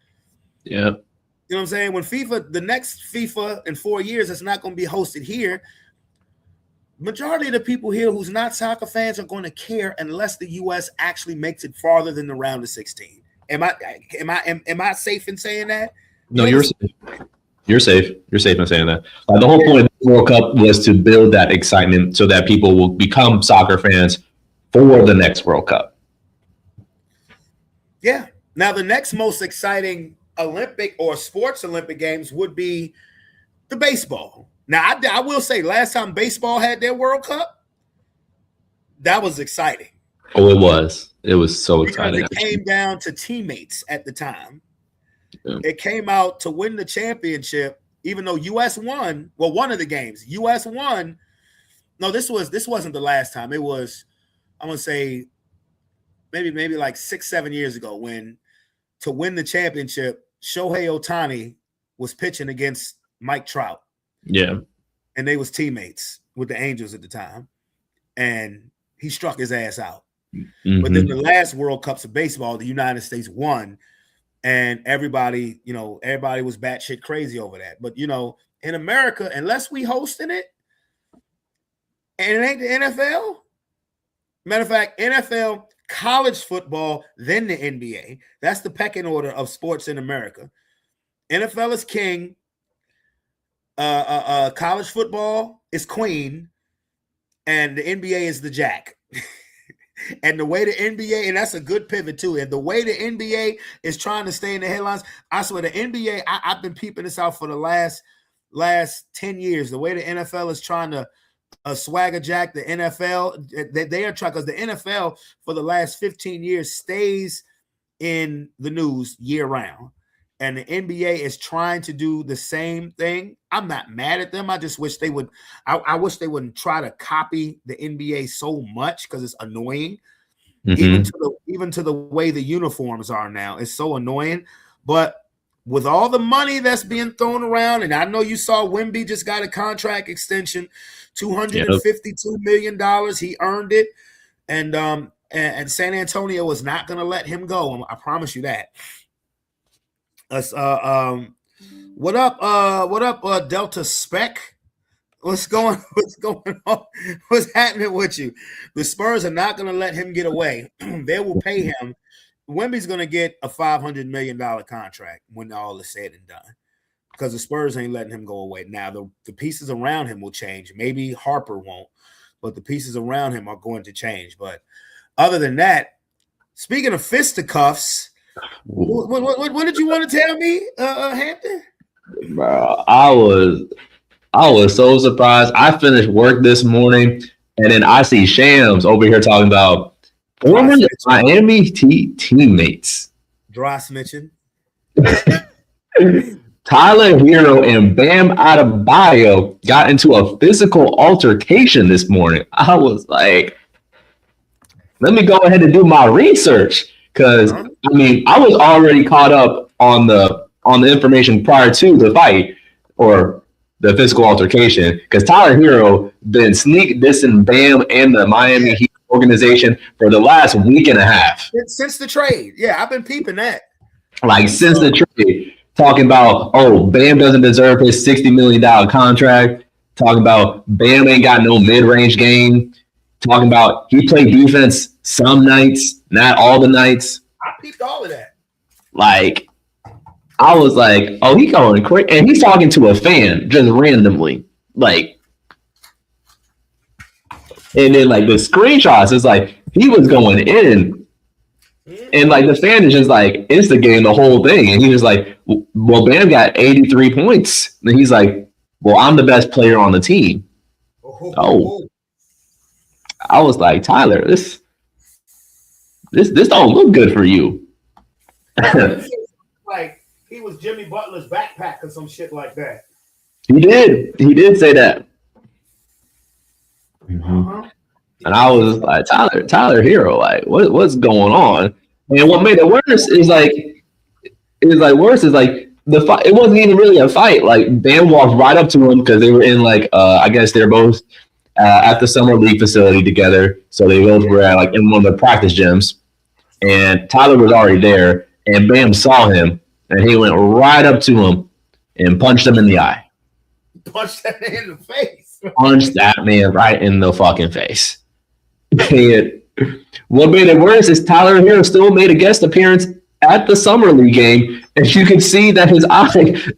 [SPEAKER 7] Yeah.
[SPEAKER 6] You know what I'm saying? When the next FIFA in 4 years, it's not going to be hosted here. Majority of the people here who's not soccer fans are going to care unless the U.S. actually makes it farther than the round of 16. Am I safe in saying that?
[SPEAKER 7] No, you're safe. You're safe. You're safe in saying that. The whole point of the World Cup was to build that excitement so that people will become soccer fans for the next World Cup.
[SPEAKER 6] Yeah. Now, the next most exciting Olympic or sports Olympic games would be the baseball. Now, I will say, last time baseball had their World Cup, that was exciting.
[SPEAKER 7] Oh, it was. It was so exciting.
[SPEAKER 6] It came down to teammates at the time.
[SPEAKER 7] Yeah.
[SPEAKER 6] It came out to win the championship, even though U.S. won. Well, one of the games, U.S. won. No, this wasn't the last time. It was, I'm gonna say, maybe like 6-7 years ago, when to win the championship, Shohei Ohtani was pitching against Mike Trout.
[SPEAKER 7] Yeah.
[SPEAKER 6] And they was teammates with the Angels at the time. And he struck his ass out. Mm-hmm. But then the last World Cups of baseball, the United States won. And everybody was batshit crazy over that. But, in America, unless we hosting it, and it ain't the NFL. Matter of fact, NFL, college football, then the NBA. That's the pecking order of sports in America. NFL is king. College football is queen, and the NBA is the jack. And the way the NBA, and that's a good pivot too, and the way the NBA is trying to stay in the headlines, I swear the NBA, I've been peeping this out for the last 10 years. The way the NFL is trying to swagger jack the NFL, they are trying, because the NFL for the last 15 years stays in the news year round. And the NBA is trying to do the same thing. I'm not mad at them. I just wish they would. I wish they wouldn't try to copy the NBA so much, because it's annoying. Mm-hmm. Even to the way the uniforms are now, it's so annoying. But with all the money that's being thrown around, and I know you saw Wemby just got a contract extension, $252 million. He earned it, and San Antonio is not going to let him go. I promise you that. What up, Delta Spec? What's going on? What's happening with you? The Spurs are not going to let him get away. They will pay him. Wemby's going to get a $500 million contract when all is said and done, because the Spurs ain't letting him go away. Now, the pieces around him will change. Maybe Harper won't, but the pieces around him are going to change. But other than that, speaking of fisticuffs, what did you want to tell me, Hampton?
[SPEAKER 7] Bro, I was so surprised. I finished work this morning, and then I see Shams over here talking about former Miami teammates.
[SPEAKER 6] Dry snitching.
[SPEAKER 7] Tyler Hero and Bam Adebayo got into a physical altercation this morning. I was like, let me go ahead and do my research, because I mean, I was already caught up on the information prior to the fight or the physical altercation, because Tyler Hero been sneak dissing Bam and the Miami Heat organization for the last week and a half.
[SPEAKER 6] Since the trade. Yeah, I've been peeping that.
[SPEAKER 7] Like, since the trade, talking about, oh, Bam doesn't deserve his $60 million contract. Talking about Bam ain't got no mid-range game. Talking about he played defense some nights, not all the nights.
[SPEAKER 6] I peeped all of that.
[SPEAKER 7] Like, I was like, oh, he going quick. And he's talking to a fan just randomly. Like, and then like the screenshots is like he was going in. And like the fan is just like instigating the whole thing. And he was like, well, Bam got 83 points. And he's like, well, I'm the best player on the team. Oh. I was like, Tyler, this don't look good for you.
[SPEAKER 6] Like he was Jimmy Butler's backpack or some shit like that.
[SPEAKER 7] He did say that. And I was like, Tyler Hero, like, what's going on? And what made it worse is like the fight. It wasn't even really a fight. Like, Bam walked right up to him because they were in like I guess they're both at the summer league facility together. So they both were at, like, in one of the practice gyms. And Tyler was already there, and Bam saw him, and he went right up to him and punched him in the eye.
[SPEAKER 6] Punched that man in the face.
[SPEAKER 7] Punched that man right in the fucking face. And what made it worse is Tyler Hero still made a guest appearance at the summer league game, and you can see that his eye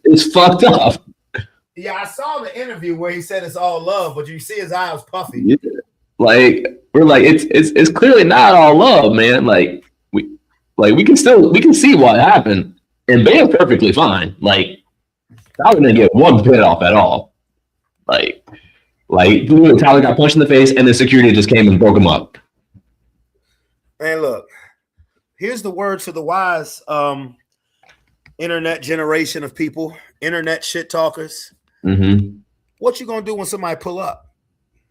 [SPEAKER 7] is fucked up.
[SPEAKER 6] Yeah, I saw the interview where he said it's all love, but you see his eye was puffy.
[SPEAKER 7] Yeah. Like, we're like, it's clearly not all love, man. Like we can see what happened, and Bam's perfectly fine. Like, Tyler didn't get one bit off at all. Like Tyler got punched in the face, and the security just came and broke him up.
[SPEAKER 6] Man, look, here's the word to the wise internet generation of people, internet shit talkers.
[SPEAKER 7] Mm-hmm.
[SPEAKER 6] What you gonna do when somebody pull up?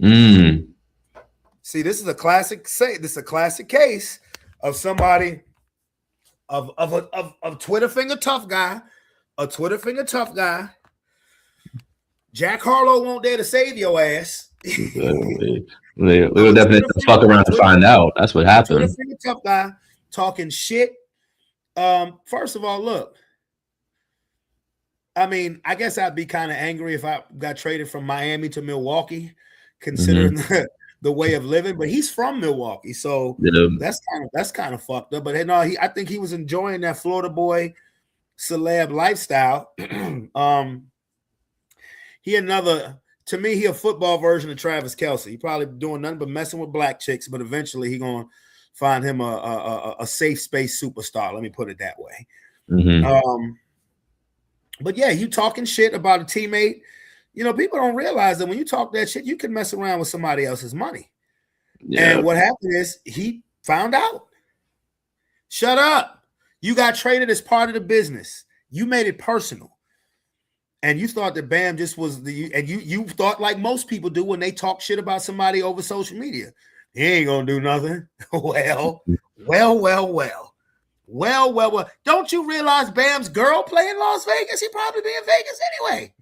[SPEAKER 6] See, this is a classic. This is a classic case of somebody of Twitter finger tough guy, a Twitter finger tough guy. Jack Harlow won't dare to save your ass.
[SPEAKER 7] They will definitely fuck around and find out. That's what happened.
[SPEAKER 6] Twitter finger tough guy talking shit. First of all, look. I mean, I guess I'd be kind of angry if I got traded from Miami to Milwaukee, considering the way of living. But he's from Milwaukee, so that's kind of fucked up. But no, I think he was enjoying that Florida boy celeb lifestyle. He a football version of Travis Kelce. He probably doing nothing but messing with black chicks, but eventually he gonna find him a safe space superstar. Let me put it that way. But yeah, you talking shit about a teammate. You know, people don't realize that when you talk that shit, you can mess around with somebody else's money. Yeah. And what happened is he found out. Shut up. You got traded as part of the business. You made it personal. And you thought that Bam just was you thought like most people do when they talk shit about somebody over social media. He ain't gonna do nothing. Well. Don't you realize Bam's girl play in Las Vegas? He probably be in Vegas anyway.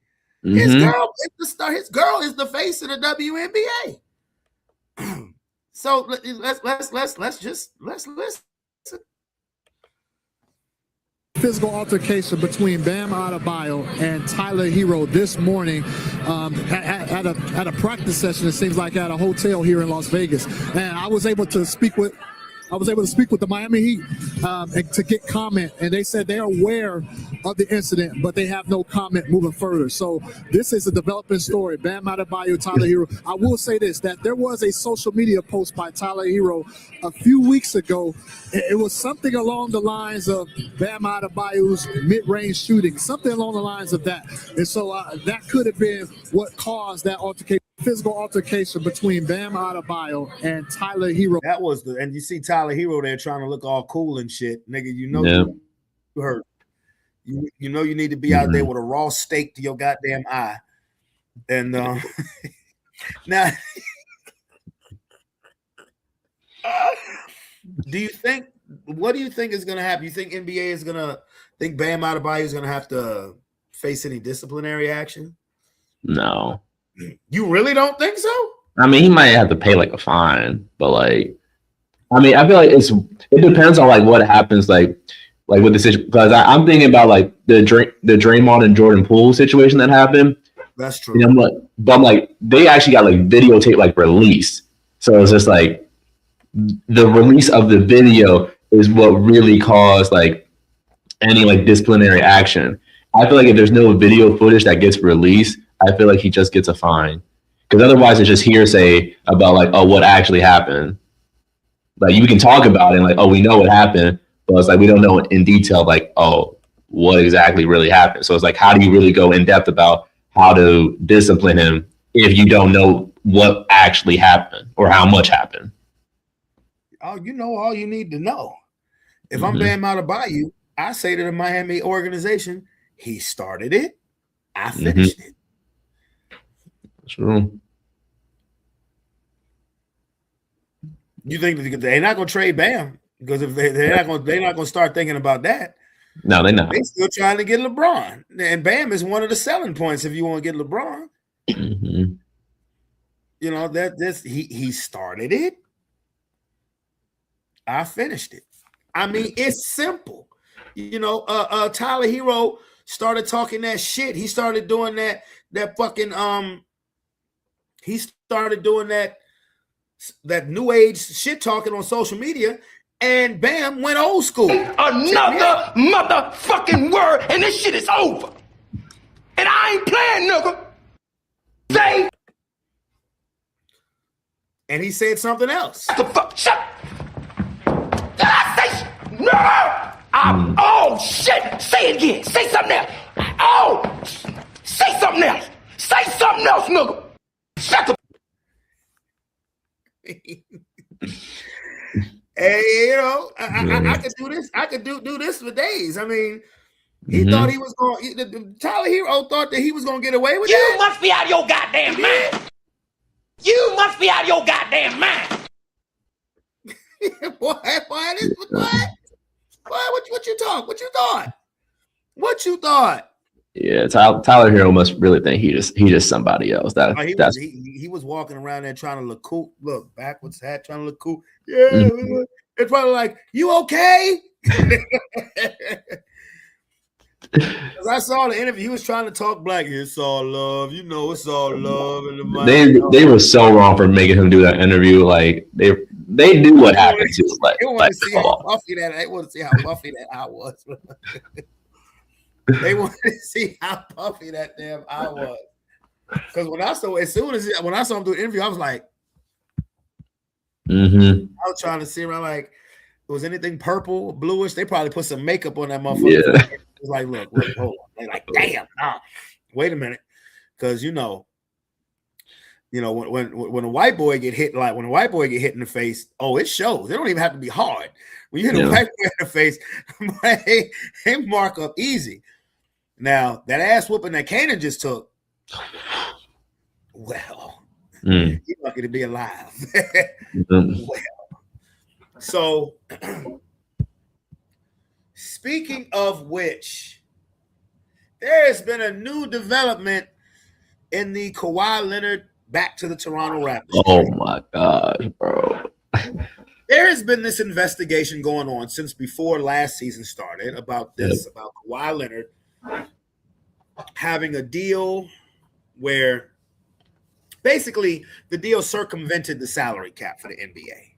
[SPEAKER 6] His girl is the star. His girl is the face of the WNBA. So let's listen.
[SPEAKER 11] Physical altercation between Bam Adebayo and Tyler Hero this morning at a practice session. It seems like at a hotel here in Las Vegas, and I was able to speak with the Miami Heat to get comment, and they said they're aware of the incident, but they have no comment moving further. So this is a developing story. Bam Adebayo, Tyler Hero. I will say this, that there was a social media post by Tyler Hero a few weeks ago. It was something along the lines of Bam Adebayo's mid-range shooting, something along the lines of that. And so that could have been what caused that altercation. Physical altercation between Bam Adebayo and Tyler Hero.
[SPEAKER 6] That was and you see Tyler Hero there trying to look all cool and shit, nigga. You know you hurt. You know you need to be out there with a raw steak to your goddamn eye. And now, what do you think is going to happen? You think NBA is going to think Bam Adebayo is going to have to face any disciplinary action?
[SPEAKER 7] No.
[SPEAKER 6] You really don't think so?
[SPEAKER 7] I mean, he might have to pay like a fine, but like, I mean, I feel like it depends on like what happens, like with the situation. Because I'm thinking about like the Draymond and Jordan Poole situation that happened.
[SPEAKER 6] That's true.
[SPEAKER 7] You know, I'm like, they actually got like videotape like released, so it's just like the release of the video is what really caused like any like disciplinary action. I feel like if there's no video footage that gets released, I feel like he just gets a fine, because otherwise it's just hearsay about like, oh, what actually happened. Like you can talk about it and like, oh, we know what happened, but it's like we don't know in detail like, oh, what exactly really happened. So it's like, how do you really go in depth about how to discipline him if you don't know what actually happened or how much happened?
[SPEAKER 6] Oh, you know all you need to know. If I'm Bam Adebayo, I say to the Miami organization, he started it, I finished it.
[SPEAKER 7] True.
[SPEAKER 6] You think they're not going to trade Bam? Because if they're not going to start thinking about that.
[SPEAKER 7] No, they're not.
[SPEAKER 6] They're still trying to get LeBron, and Bam is one of the selling points if you want to get LeBron. You know he started it, I finished it. I mean, it's simple. You know, Tyler Hero started talking that shit. He started doing that fucking he started doing that new age shit talking on social media, and Bam went old school.
[SPEAKER 1] Another motherfucking word, and this shit is over. And I ain't playing, nigga. Say.
[SPEAKER 6] And he said something else.
[SPEAKER 1] The fuck? Shut. Did I say? No. Oh shit. Say it again. Say something else. Oh. Say something else. Say something else, nigga. Shut the.
[SPEAKER 6] Hey, you know, I could do this. I could do this for days. I mean, he thought he was going. Tyler Hero thought that he was going to get away with it.
[SPEAKER 1] You must be out of your goddamn mind. You must be out of your goddamn mind.
[SPEAKER 6] Boy, what you thought? What you thought? What you thought?
[SPEAKER 7] Yeah, Tyler Hero must really think he just somebody else.
[SPEAKER 6] He was walking around there trying to look cool, look backwards hat, trying to look cool. Yeah, it's probably like, you okay? Because I saw the interview, he was trying to talk black. It's all love, you know. It's all love.
[SPEAKER 7] They were so wrong for making him do that interview. Like they knew what happened to him. Like,
[SPEAKER 6] they want to see how buffy that I was. They wanted to see how puffy that damn eye was. Because when I saw him do the interview, I was like, I was trying to see around like, was anything purple, bluish? They probably put some makeup on that motherfucker. Yeah. It was like, look, hold on. They're like, damn, nah. Wait a minute. Because you know, when a white boy get hit, like when a white boy get hit in the face, oh, it shows. It don't even have to be hard. When you hit a white boy in the face, they mark up easy. Now, that ass whooping that Kanan just took, well, he's lucky to be alive. Well, so, speaking of which, there has been a new development in the Kawhi Leonard back to the Toronto Raptors.
[SPEAKER 7] Oh, my gosh, bro.
[SPEAKER 6] There has been this investigation going on since before last season started about Kawhi Leonard having a deal where basically the deal circumvented the salary cap for the NBA.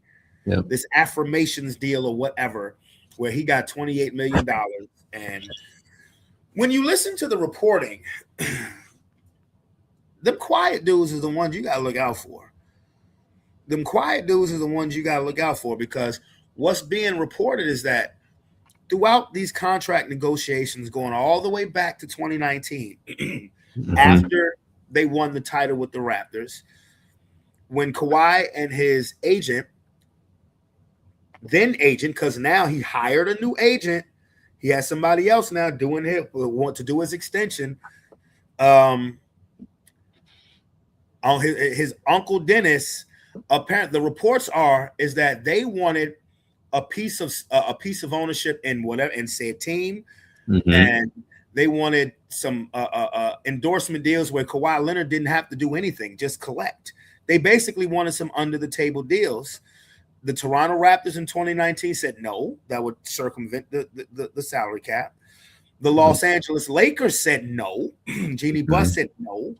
[SPEAKER 7] Yep.
[SPEAKER 6] This affirmations deal or whatever, where he got $28 million. And when you listen to the reporting, them quiet dudes is the ones you got to look out for. Them quiet dudes are the ones you got to look out for, because what's being reported is that throughout these contract negotiations going all the way back to 2019, after they won the title with the Raptors, when Kawhi and his agent, because now he hired a new agent, he has somebody else now doing it, want to do his extension. On his uncle Dennis, apparently the reports is that they wanted a piece of ownership in whatever in said team, and they wanted some endorsement deals where Kawhi Leonard didn't have to do anything, just collect. They basically wanted some under the table deals. The Toronto Raptors in 2019 said no, that would circumvent the salary cap. The Los Angeles Lakers said no. Jeannie Buss said no.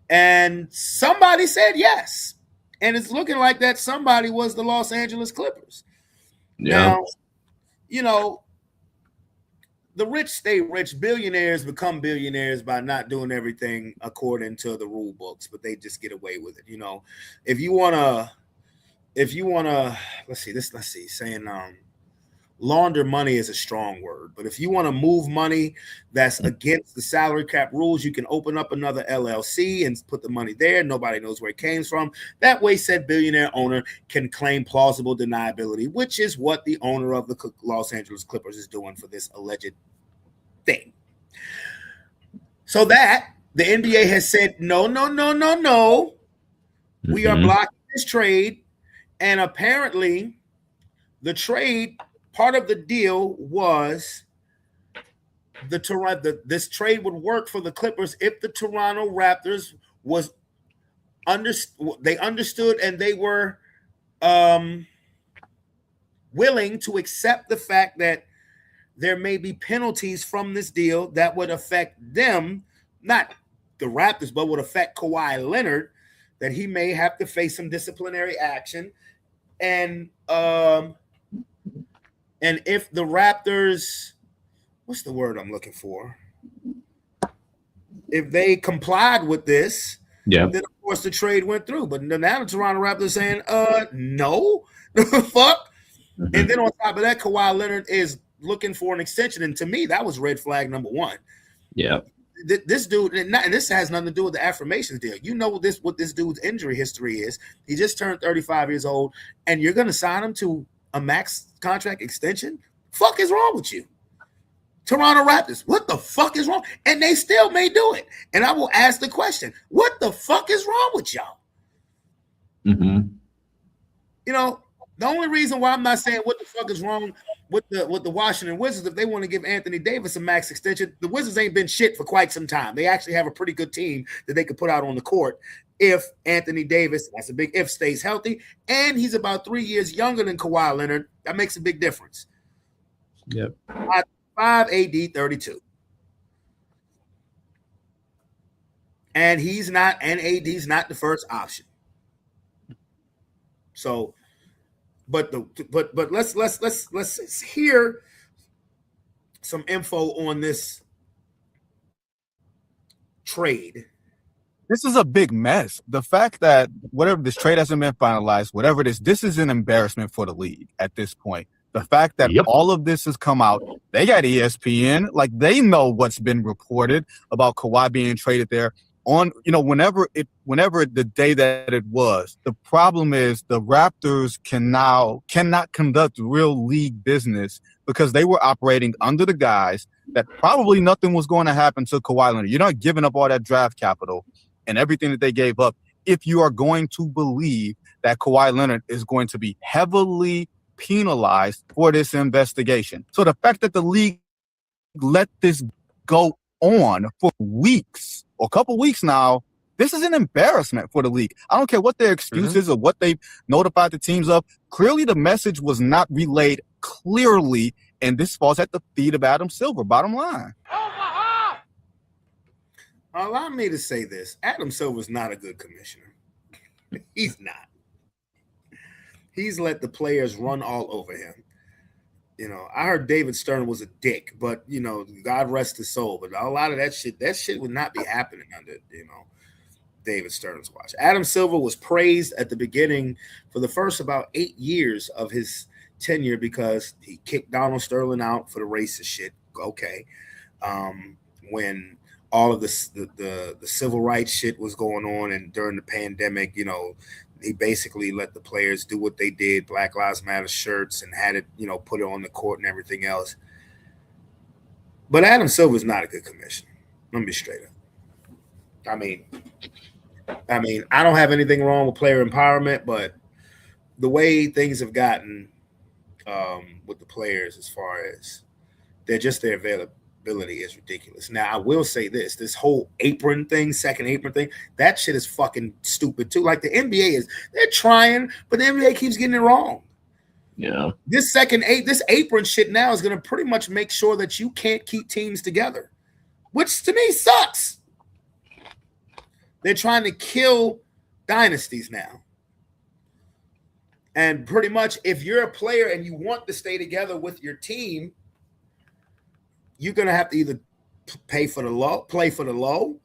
[SPEAKER 6] And somebody said yes. And it's looking like that somebody was the Los Angeles Clippers.
[SPEAKER 7] Yeah.
[SPEAKER 6] Now, the rich stay rich. Billionaires become billionaires by not doing everything according to the rule books, but they just get away with it. If you wanna, launder money is a strong word, but if you want to move money that's against the salary cap rules, you can open up another LLC and put the money there. Nobody knows where it came from. That way, said billionaire owner can claim plausible deniability, which is what the owner of the Los Angeles Clippers is doing for this alleged thing. So that the NBA has said, no. We are blocking this trade. And apparently the trade, part of the deal was this trade would work for the Clippers if the Toronto Raptors they understood and they were willing to accept the fact that there may be penalties from this deal that would affect them, not the Raptors, but would affect Kawhi Leonard, that he may have to face some disciplinary action. And if the Raptors, what's the word I'm looking for? If they complied with this, then of course the trade went through. But now the Toronto Raptors saying, no, fuck. And then on top of that, Kawhi Leonard is looking for an extension. And to me, that was red flag number one.
[SPEAKER 7] Yeah.
[SPEAKER 6] This dude, and this has nothing to do with the affirmations deal. What this dude's injury history is. He just turned 35 years old, and you're going to sign him to a max contract extension? Fuck is wrong with you? Toronto Raptors, what the fuck is wrong? And they still may do it. And I will ask the question, what the fuck is wrong with y'all? The only reason why I'm not saying what the fuck is wrong with the Washington Wizards, if they want to give Anthony Davis a max extension, the Wizards ain't been shit for quite some time. They actually have a pretty good team that they could put out on the court if Anthony Davis, that's a big if, stays healthy, and he's about 3 years younger than Kawhi Leonard. That makes a big difference.
[SPEAKER 7] Yep.
[SPEAKER 6] 5 AD 32. And AD's not the first option. So But let's hear some info on this trade.
[SPEAKER 12] This is a big mess. The fact that whatever this trade hasn't been finalized, whatever it is, this is an embarrassment for the league at this point. The fact that all of this has come out, they got ESPN, like they know what's been reported about Kawhi being traded there. On, whenever the day that it was, the problem is the Raptors cannot conduct real league business because they were operating under the guise that probably nothing was going to happen to Kawhi Leonard. You're not giving up all that draft capital and everything that they gave up if you are going to believe that Kawhi Leonard is going to be heavily penalized for this investigation. So the fact that the league let this go on for weeks, or a couple weeks now, This is an embarrassment for the league. I don't care what their excuse is or what they notified the teams of. Clearly, the message was not relayed clearly, and this falls at the feet of Adam Silver, bottom line.
[SPEAKER 6] Allow me to say this. Adam Silver's not a good commissioner. He's not. He's let the players run all over him. I heard David Stern was a dick, but, God rest his soul. But a lot of that shit would not be happening under, David Stern's watch. Adam Silver was praised at the beginning for the first about 8 years of his tenure because he kicked Donald Sterling out for the racist shit. Okay. When all of the civil rights shit was going on and during the pandemic, he basically let the players do what they did, Black Lives Matter shirts, and had it, put it on the court and everything else. But Adam Silver's not a good commissioner. Let me be straight up. I mean, I don't have anything wrong with player empowerment, but the way things have gotten with the players as far as their availability is ridiculous. Now, I will say this whole apron thing, second apron thing, that shit is fucking stupid too. Like the NBA they're trying, but the NBA keeps getting it wrong.
[SPEAKER 7] Yeah.
[SPEAKER 6] This apron shit now is going to pretty much make sure that you can't keep teams together, which to me sucks. They're trying to kill dynasties now. And pretty much if you're a player and you want to stay together with your team, you're going to have to either play for the low,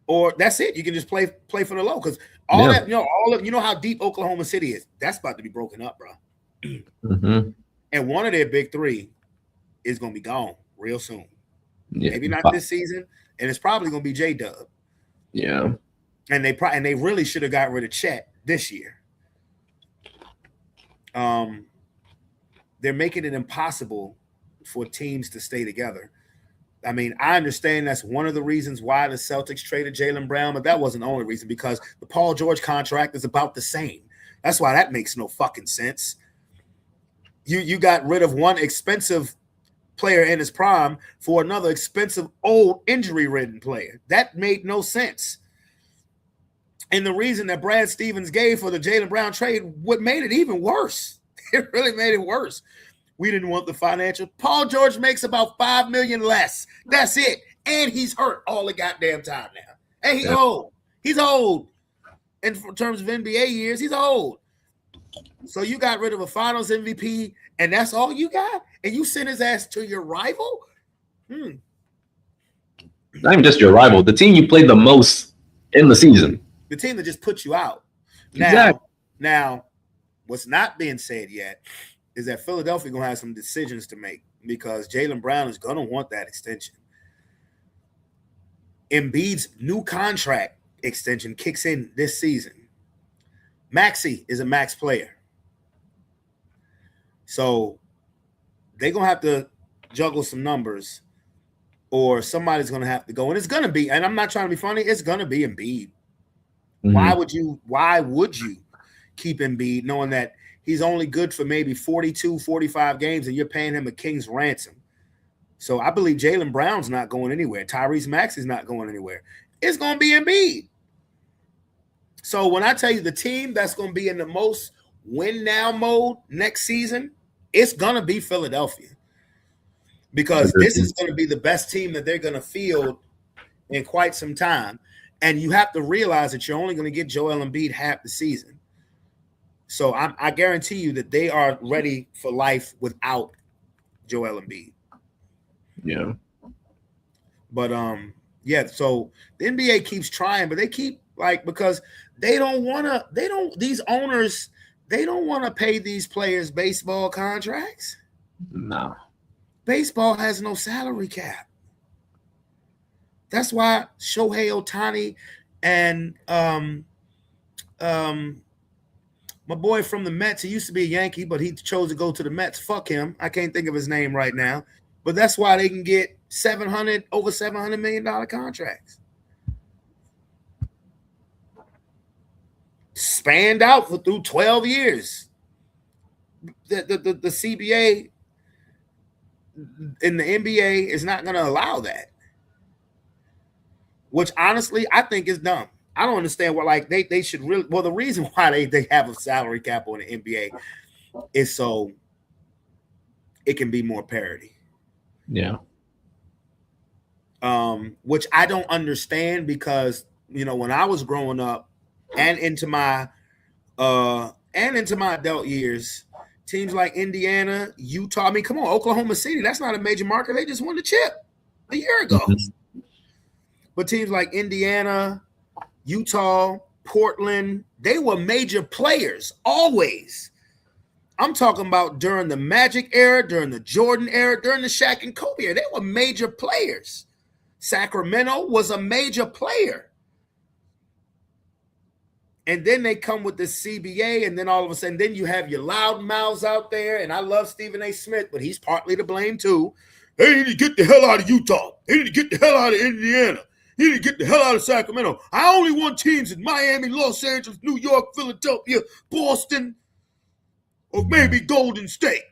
[SPEAKER 6] or that's it. You can just play for the low because how deep Oklahoma City is. That's about to be broken up, bro.
[SPEAKER 7] Mm-hmm.
[SPEAKER 6] And one of their big three is going to be gone real soon.
[SPEAKER 7] Yeah.
[SPEAKER 6] Maybe not this season, and it's probably going to be J-Dub.
[SPEAKER 7] Yeah.
[SPEAKER 6] And they really should have got rid of Chet this year. They're making it impossible for teams to stay together. I mean, I understand that's one of the reasons why the Celtics traded Jaylen Brown, but that wasn't the only reason because the Paul George contract is about the same. That's why that makes no fucking sense. You got rid of one expensive player in his prime for another expensive, old, injury-ridden player. That made no sense. And the reason that Brad Stevens gave for the Jaylen Brown trade, what made it even worse. It really made it worse. We didn't want the financial. Paul George makes about $5 million less. That's it. And he's hurt all the goddamn time now. And he's old. He's old. And in terms of NBA years, he's old. So you got rid of a finals MVP, and that's all you got? And you sent his ass to your rival?
[SPEAKER 7] Not even just your rival. The team you played the most in the season.
[SPEAKER 6] The team that just put you out. Now, what's not being said yet is that Philadelphia going to have some decisions to make because Jaylen Brown is going to want that extension. Embiid's new contract extension kicks in this season. Maxey is a max player. So they're going to have to juggle some numbers or somebody's going to have to go. And it's going to be, and I'm not trying to be funny, it's going to be Embiid. Mm-hmm. Why would you keep Embiid knowing that he's only good for maybe 42, 45 games and you're paying him a king's ransom? So I believe Jaylen Brown's not going anywhere. Tyrese Maxey's not going anywhere. It's going to be Embiid. So when I tell you the team that's going to be in the most win now mode next season, it's going to be Philadelphia. Because this is going to be the best team that they're going to field in quite some time. And you have to realize that you're only going to get Joel Embiid half the season. So I guarantee you that they are ready for life without Joel Embiid.
[SPEAKER 7] Yeah.
[SPEAKER 6] But so the NBA keeps trying, but they keep because these owners, they don't want to pay these players baseball contracts.
[SPEAKER 7] No.
[SPEAKER 6] Baseball has no salary cap. That's why Shohei Ohtani and my boy from the Mets, he used to be a Yankee, but he chose to go to the Mets. Fuck him. I can't think of his name right now. But that's why they can get over $700 million contracts. Spanned out through 12 years. The CBA in the NBA is not going to allow that. which honestly I think is dumb. I don't understand what like they should really. Well, the reason why they have a salary cap on the NBA is so it can be more parity.
[SPEAKER 7] Yeah.
[SPEAKER 6] Which I don't understand because when I was growing up and into my adult years, teams like Indiana, Utah. I mean, come on, Oklahoma City. That's not a major market. They just won the chip a year ago. Mm-hmm. But teams like Indiana, Utah, Portland, they were major players always. I'm talking about during the Magic era, during the Jordan era, during the Shaq and Kobe era. They were major players. Sacramento was a major player. And then they come with the CBA, and then all of a sudden, then you have your loud mouths out there. And I love Stephen A. Smith, but he's partly to blame too. They need to get the hell out of Utah. They need to get the hell out of Indiana. They need to get the hell out of Sacramento. I only want teams in Miami, Los Angeles, New York, Philadelphia, Boston, or maybe Golden State.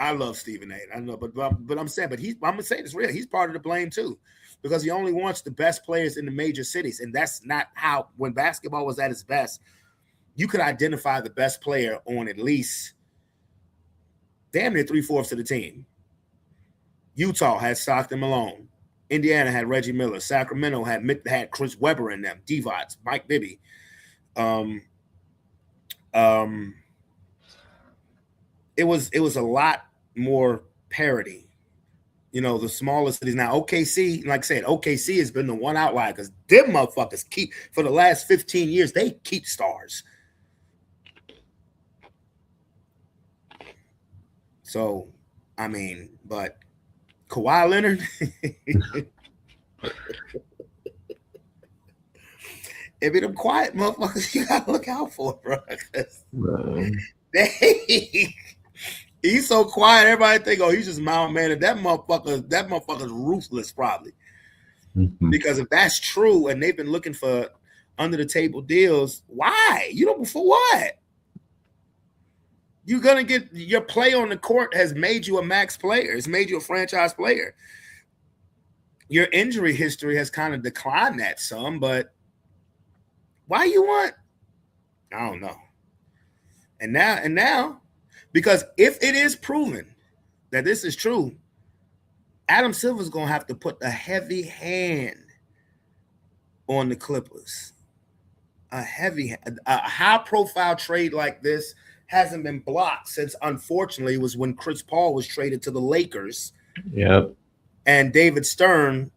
[SPEAKER 6] I love Stephen A. I know, but I'm saying, I'm gonna say this real. He's part of the blame too, because he only wants the best players in the major cities, and that's not how. When basketball was at its best, you could identify the best player on at least damn near 3/4 of the team. Utah had Stockton Malone. Indiana had Reggie Miller. Sacramento had Chris Webber in them. Divac, Mike Bibby. It was a lot more parity. The smaller cities. Now, OKC, like I said, OKC has been the one outlier because them motherfuckers keep, for the last 15 years, they keep stars. So, I mean, but Kawhi Leonard, if it them quiet motherfuckers, you gotta look out for, bro. He's so quiet, everybody think, oh, he's just mild mannered. That motherfucker's ruthless, probably. Mm-hmm. Because if that's true, and they've been looking for under the table deals, why? For what? You're gonna get your play on the court has made you a max player. It's made you a franchise player. Your injury history has kind of declined that some, but why you want? I don't know. And now, because if it is proven that this is true, Adam Silver's going to have to put a heavy hand on the Clippers. A high-profile trade like this hasn't been blocked since, unfortunately, it was when Chris Paul was traded to the Lakers.
[SPEAKER 7] Yep.
[SPEAKER 6] And David Stern,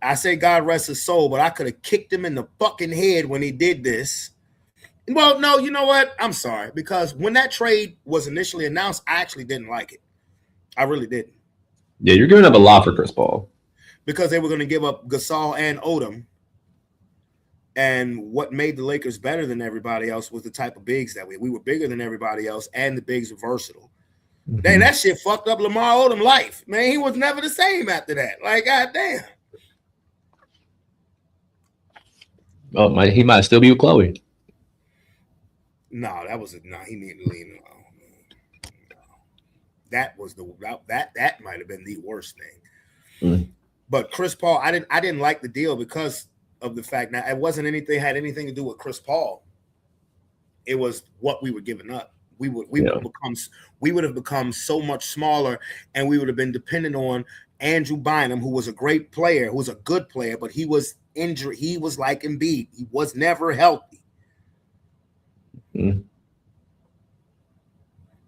[SPEAKER 6] I say God rest his soul, but I could have kicked him in the fucking head when he did this. Well, no, you know what? I'm sorry. Because when that trade was initially announced, I actually didn't like it. I really didn't.
[SPEAKER 7] Yeah, you're giving up a lot for Chris Paul.
[SPEAKER 6] Because they were going to give up Gasol and Odom. And what made the Lakers better than everybody else was the type of bigs that we were bigger than everybody else, and the bigs were versatile. Mm-hmm. Dang, that shit fucked up Lamar Odom's life. Man, he was never the same after that. Like, goddamn.
[SPEAKER 7] Oh, he might still be with Chloe.
[SPEAKER 6] No, he needed to leave him alone. No. That might have been the worst thing. Mm. But Chris Paul, I didn't like the deal because of the fact that it wasn't had anything to do with Chris Paul. It was what we were giving up. We would have become so much smaller, and we would have been dependent on Andrew Bynum, who was a great player, who was a good player, but he was injured. He was like Embiid. He was never healthy. Mm.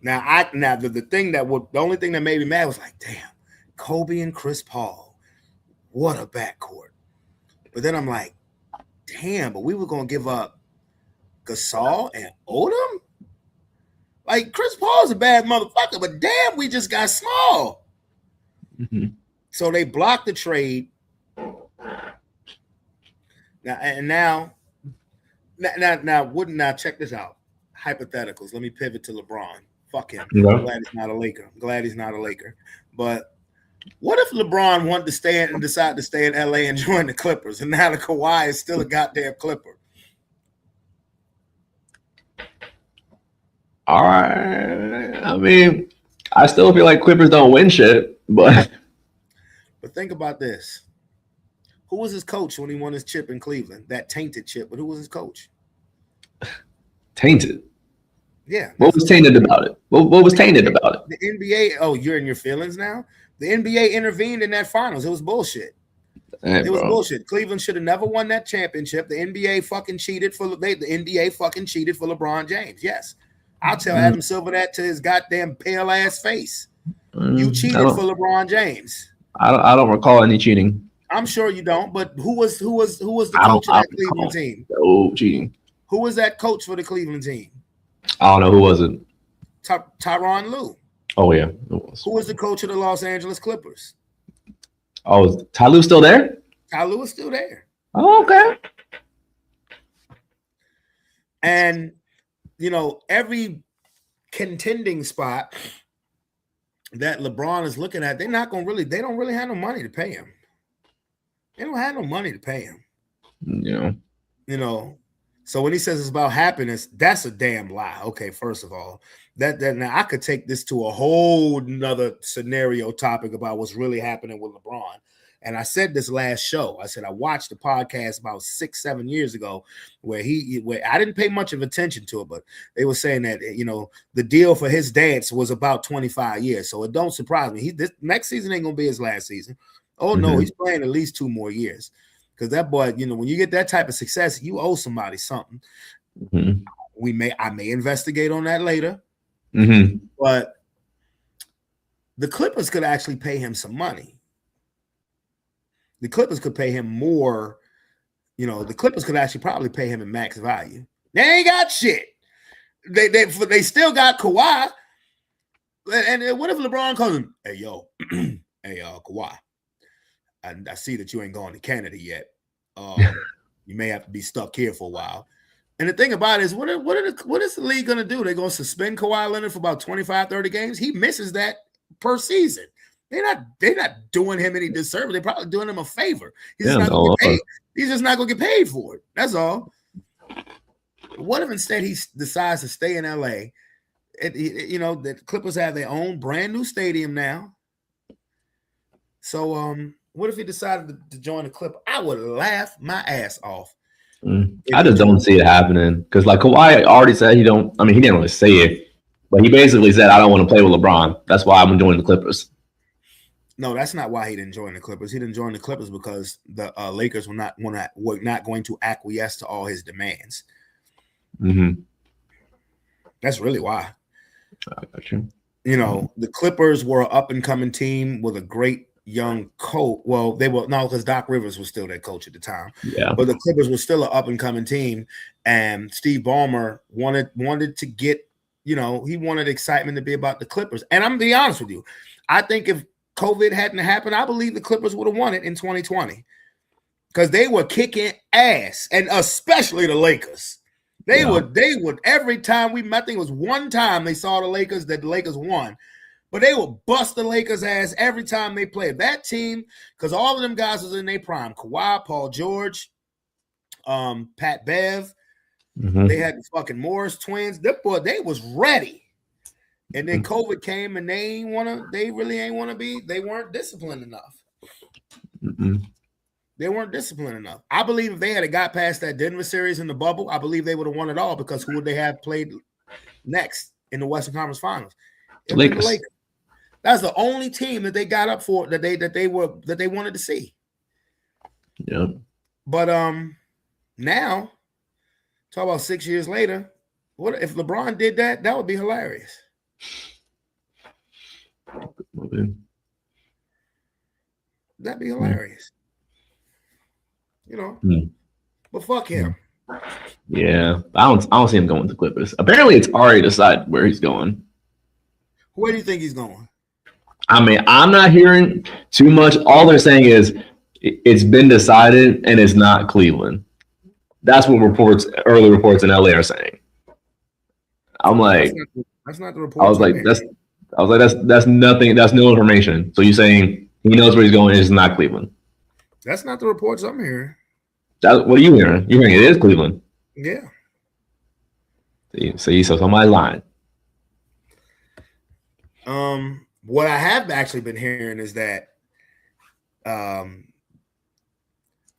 [SPEAKER 6] The only thing that made me mad was like, damn, Kobe and Chris Paul, what a backcourt. But then I'm like, damn, but we were gonna give up Gasol and Odom? Like, Chris Paul's a bad motherfucker, but damn, we just got small. Mm-hmm. So they blocked the trade. Now, check this out. Hypotheticals. Let me pivot to LeBron. Fuck him. Yeah. I'm glad he's not a Laker. But what if LeBron wanted to stay and decided to stay in LA and join the Clippers, and now the Kawhi is still a goddamn Clipper?
[SPEAKER 7] All right. I mean, I still feel like Clippers don't win shit, but
[SPEAKER 6] think about this. Who was his coach when he won his chip in Cleveland? That tainted chip, but who was his coach?
[SPEAKER 7] Tainted.
[SPEAKER 6] Yeah.
[SPEAKER 7] What was tainted about it? What was tainted about it?
[SPEAKER 6] The NBA. Oh, you're in your feelings now. The NBA intervened in that finals. It was bullshit.
[SPEAKER 7] Hey,
[SPEAKER 6] it was bullshit. Cleveland should have never won that championship. The NBA fucking cheated for the NBA fucking cheated for LeBron James. Yes, I'll tell Adam Silver that to his goddamn pale ass face. You cheated for LeBron James.
[SPEAKER 7] I don't recall any cheating.
[SPEAKER 6] I'm sure you don't. But who was the coach of that Cleveland team?
[SPEAKER 7] Oh, cheating.
[SPEAKER 6] Who was that coach for the Cleveland team?
[SPEAKER 7] I don't know. Who was it?
[SPEAKER 6] Tyronn Lue.
[SPEAKER 7] Oh yeah, it was.
[SPEAKER 6] Who was the coach of the Los Angeles Clippers?
[SPEAKER 7] Oh, is Ty Lue still there?
[SPEAKER 6] Ty Lue is still there.
[SPEAKER 7] Oh, okay.
[SPEAKER 6] And every contending spot that LeBron is looking at, they don't really have no money to pay him. They don't have no money to pay him.
[SPEAKER 7] Yeah.
[SPEAKER 6] So when he says it's about happiness, that's a damn lie. Okay, first of all, that now I could take this to a whole nother scenario topic about what's really happening with LeBron. And I said this last show. I said I watched a podcast about 6-7 years ago where I didn't pay much of attention to it, but they were saying that the deal for his dance was about 25 years. So it don't surprise me. This next season ain't gonna be his last season. Oh no, he's playing at least 2 more years. Because that boy, when you get that type of success, you owe somebody something. I may investigate on that later. But the Clippers could actually pay him some money. The Clippers could pay him more. The Clippers could actually probably pay him in max value. They ain't got shit. They still got Kawhi. And what if LeBron calls him, hey, yo, hey, Kawhi, I see that you ain't going to Canada yet. You may have to be stuck here for a while. And the thing about it is, what is the league going to do? They're going to suspend Kawhi Leonard for about 25, 30 games. He misses that per season. They're not doing him any disservice. They're probably doing him a favor. He's just not going to get paid. He's just not going to get paid for it. That's all. What if instead he decides to stay in LA? The Clippers have their own brand new stadium now. So what if he decided to join the Clippers? I would laugh my ass off.
[SPEAKER 7] I just don't see it happening because, like, Kawhi already said he don't. I mean, he didn't really say it, but he basically said, "I don't want to play with LeBron. That's why I'm joining the Clippers."
[SPEAKER 6] No, that's not why he didn't join the Clippers. He didn't join the Clippers because the Lakers were not going to acquiesce to all his demands. That's really why.
[SPEAKER 7] I got you.
[SPEAKER 6] The Clippers were an up and coming team with a great young coach. Well, they were because Doc Rivers was still their coach at the time.
[SPEAKER 7] Yeah.
[SPEAKER 6] But the Clippers were still an up and coming team, and Steve Ballmer wanted to get, he wanted excitement to be about the Clippers. And I'm gonna be honest with you, I think if COVID hadn't happened, I believe the Clippers would have won it in 2020 because they were kicking ass, and especially the Lakers. They would every time we met. I think it was one time they saw the Lakers that the Lakers won. But they would bust the Lakers' ass every time they played. That team, because all of them guys was in their prime. Kawhi, Paul George, Pat Bev. They had the fucking Morris twins. They was ready. And then COVID came and they really ain't want to be. They weren't disciplined enough. They weren't disciplined enough. I believe if they had got past that Denver series in the bubble, I believe they would have won it all because who would they have played next in the Western Conference Finals?
[SPEAKER 7] Lakers.
[SPEAKER 6] That's the only team that they got up for that they wanted to see.
[SPEAKER 7] Yeah.
[SPEAKER 6] But now, talk about 6 years later, what if LeBron did that? That would be hilarious. That'd be hilarious. But fuck him.
[SPEAKER 7] Yeah. I don't see him going to Clippers. Apparently it's already decided where he's going.
[SPEAKER 6] Where do you think he's going?
[SPEAKER 7] I mean, I'm not hearing too much. All they're saying is it's been decided and it's not Cleveland. That's what early reports in LA are saying. I'm like,
[SPEAKER 6] that's not the report.
[SPEAKER 7] I was like, that's nothing. That's no information. So you're saying he knows where he's going and it's not Cleveland.
[SPEAKER 6] That's not the reports I'm hearing.
[SPEAKER 7] What are you hearing? You're hearing it is Cleveland.
[SPEAKER 6] Yeah.
[SPEAKER 7] So somebody's lying.
[SPEAKER 6] What I have actually been hearing is that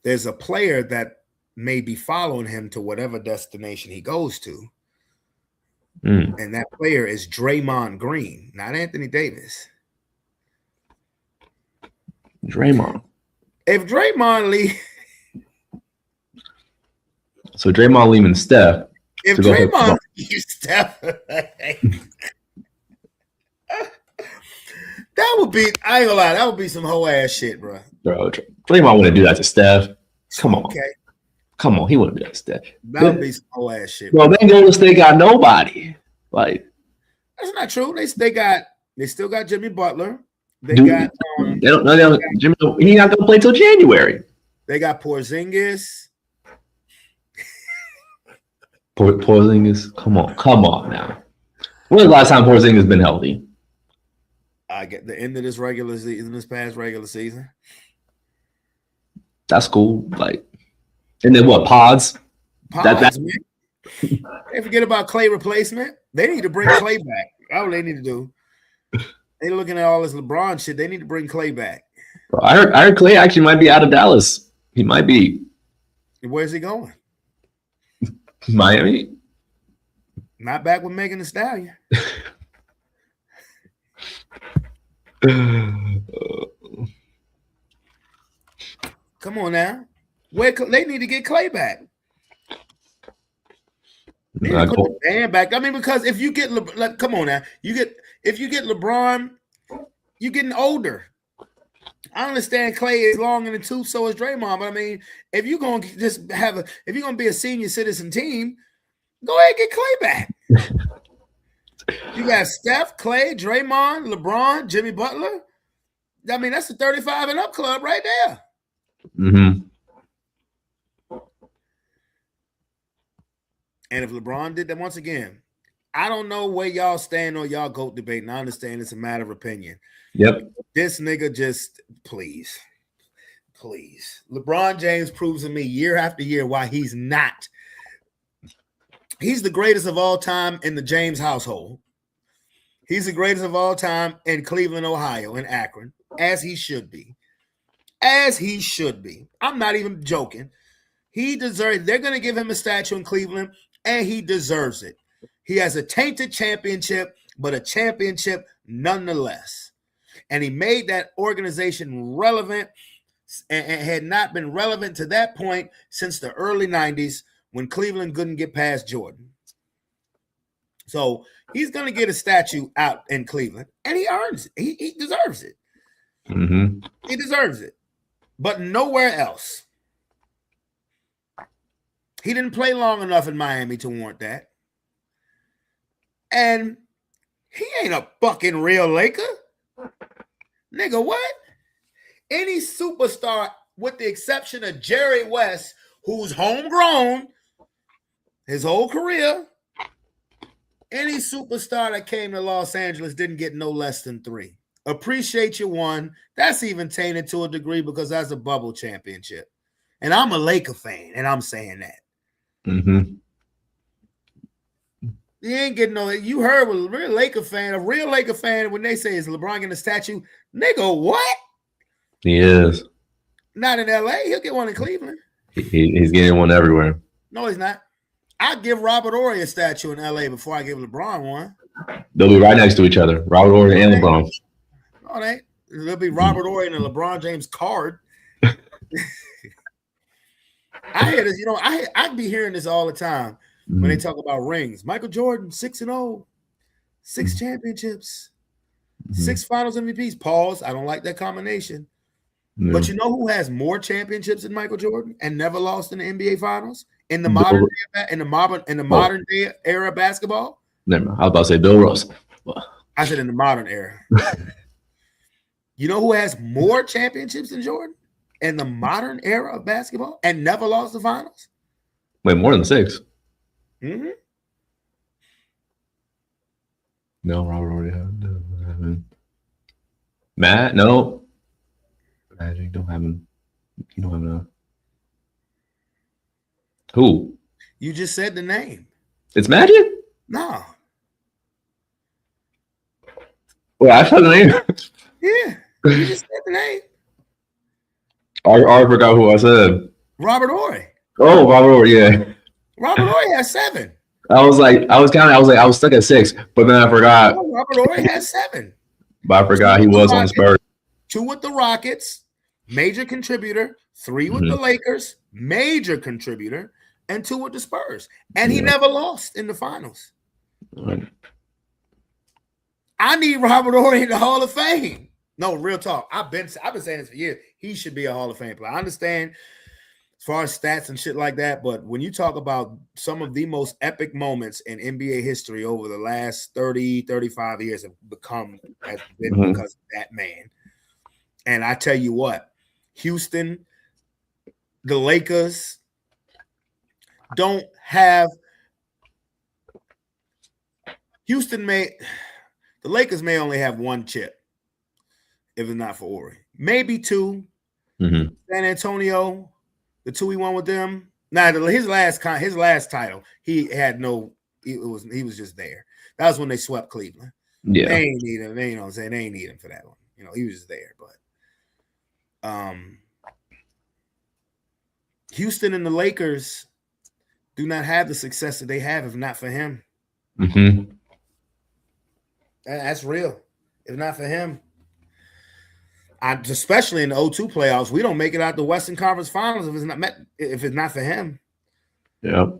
[SPEAKER 6] there's a player that may be following him to whatever destination he goes to. And that player is Draymond Green, not Anthony Davis.
[SPEAKER 7] Draymond.
[SPEAKER 6] If Draymond leave,
[SPEAKER 7] so Draymond leaving Steph.
[SPEAKER 6] If Draymond leaves Steph, that would be, I ain't gonna lie, that would be some whole ass shit, bro.
[SPEAKER 7] Bro, Draymond wouldn't do that to Steph. Come on.
[SPEAKER 6] Okay.
[SPEAKER 7] Come on, he wouldn't do that to Steph.
[SPEAKER 6] That would be some whole ass shit.
[SPEAKER 7] Bro, they Golden State got nobody. Like,
[SPEAKER 6] that's not true. They still got Jimmy Butler. They
[SPEAKER 7] dude,
[SPEAKER 6] got
[SPEAKER 7] Jimmy, he not gonna play till January.
[SPEAKER 6] They got Porzingis.
[SPEAKER 7] Porzingis, come on now. When's the last time Porzingis been healthy?
[SPEAKER 6] I get the end of this regular season, this past regular season.
[SPEAKER 7] That's cool. Like, and then what? Pods.
[SPEAKER 6] Man. They forget about Clay replacement. They need to bring Clay back. That's what they need to do. They're looking at all this LeBron shit. They need to bring Clay back.
[SPEAKER 7] Bro, I heard Clay actually might be out of Dallas. He might be.
[SPEAKER 6] Where's he going?
[SPEAKER 7] Miami.
[SPEAKER 6] Not back with Megan Thee Stallion. Come on now. They need to get Clay back. They need to put the band back. I mean, because if you get come on now, if you get LeBron, you're getting older. I understand Clay is long in the tooth, so is Draymond. But I mean, if you're gonna be a senior citizen team, go ahead and get Clay back. You got Steph, Clay, Draymond, LeBron, Jimmy Butler. I mean, that's the 35 and up club right there.
[SPEAKER 7] Mm-hmm.
[SPEAKER 6] And if LeBron did that once again, I don't know where y'all stand on y'all GOAT debate, and I understand it's a matter of opinion.
[SPEAKER 7] Yep.
[SPEAKER 6] This nigga just, please. LeBron James proves to me year after year why he's not. He's the greatest of all time in the James household. He's the greatest of all time in Cleveland, Ohio, in Akron, as he should be. As he should be. I'm not even joking. He deserves, they're going to give him a statue in Cleveland, and he deserves it. He has a tainted championship, but a championship nonetheless. And he made that organization relevant and had not been relevant to that point since the early 90s when Cleveland couldn't get past Jordan. So he's going to get a statue out in Cleveland, and he earns it. He deserves it.
[SPEAKER 7] Mm-hmm.
[SPEAKER 6] He deserves it. But nowhere else. He didn't play long enough in Miami to warrant that. And he ain't a fucking real Laker. Nigga, what? Any superstar, with the exception of Jerry West, who's homegrown his whole career, any superstar that came to Los Angeles didn't get no less than 3. Appreciate you one. That's even tainted to a degree because that's a bubble championship. And I'm a Laker fan, and I'm saying that.
[SPEAKER 7] Mm-hmm.
[SPEAKER 6] You ain't getting no. You heard with a real Laker fan, when they say is LeBron getting a statue, nigga, what?
[SPEAKER 7] He is.
[SPEAKER 6] Not in LA. He'll get one in Cleveland.
[SPEAKER 7] He's getting one everywhere.
[SPEAKER 6] No, he's not. I'd give Robert Horry a statue in LA before I give LeBron one.
[SPEAKER 7] They'll be right next to each other. Robert Horry and LeBron.
[SPEAKER 6] No, they ain't. There'll be Robert Horry and a LeBron James card. I hear this, I be hearing this all the time when they talk about rings. Michael Jordan, 6-0, 6 championships, 6 finals MVPs. Pause. I don't like that combination. No. But you know who has more championships than Michael Jordan and never lost in the NBA finals in the modern day era of basketball?
[SPEAKER 7] Never mind. I was about to say Bill Russell.
[SPEAKER 6] I said in the modern era. You know who has more championships than Jordan in the modern era of basketball and never lost the finals?
[SPEAKER 7] Wait, more than 6.
[SPEAKER 6] Mm-hmm.
[SPEAKER 7] No, Robert already had. Matt, no. Magic don't have him. You don't have enough. Who?
[SPEAKER 6] You just said the name.
[SPEAKER 7] It's Magic?
[SPEAKER 6] No.
[SPEAKER 7] Well, I said the name.
[SPEAKER 6] Yeah, you just said the name.
[SPEAKER 7] I forgot who I said.
[SPEAKER 6] Robert Ory.
[SPEAKER 7] Oh, Robert Ory, yeah.
[SPEAKER 6] Robert Ory has 7.
[SPEAKER 7] I was stuck at 6, but then I forgot.
[SPEAKER 6] Oh, Robert Ory has 7.
[SPEAKER 7] But I forgot he was on the Spurs.
[SPEAKER 6] 2 with the Rockets, major contributor. 3 with the Lakers, major contributor, and 2 with the Spurs. And he never lost in the finals.
[SPEAKER 7] Right.
[SPEAKER 6] I need Robert Ory in the Hall of Fame. No, real talk. I've been saying this for years. He should be a Hall of Fame player. I understand as far as stats and shit like that, but when you talk about some of the most epic moments in NBA history over the last 30, 35 years has been because of that man. And I tell you what, Houston, the Lakers don't have the Lakers may only have 1 chip if it's not for Ory. Maybe 2. San Antonio, the 2 he won with them. Now his last title, he was just there. That was when they swept Cleveland.
[SPEAKER 7] Yeah.
[SPEAKER 6] They ain't need him. They ain't need him for that one. He was just there. But Houston and the Lakers do not have the success that they have if not for him. That's real. If not for him. Especially in the 02 playoffs, we don't make it out the Western Conference Finals if it's not for him.
[SPEAKER 7] Yeah.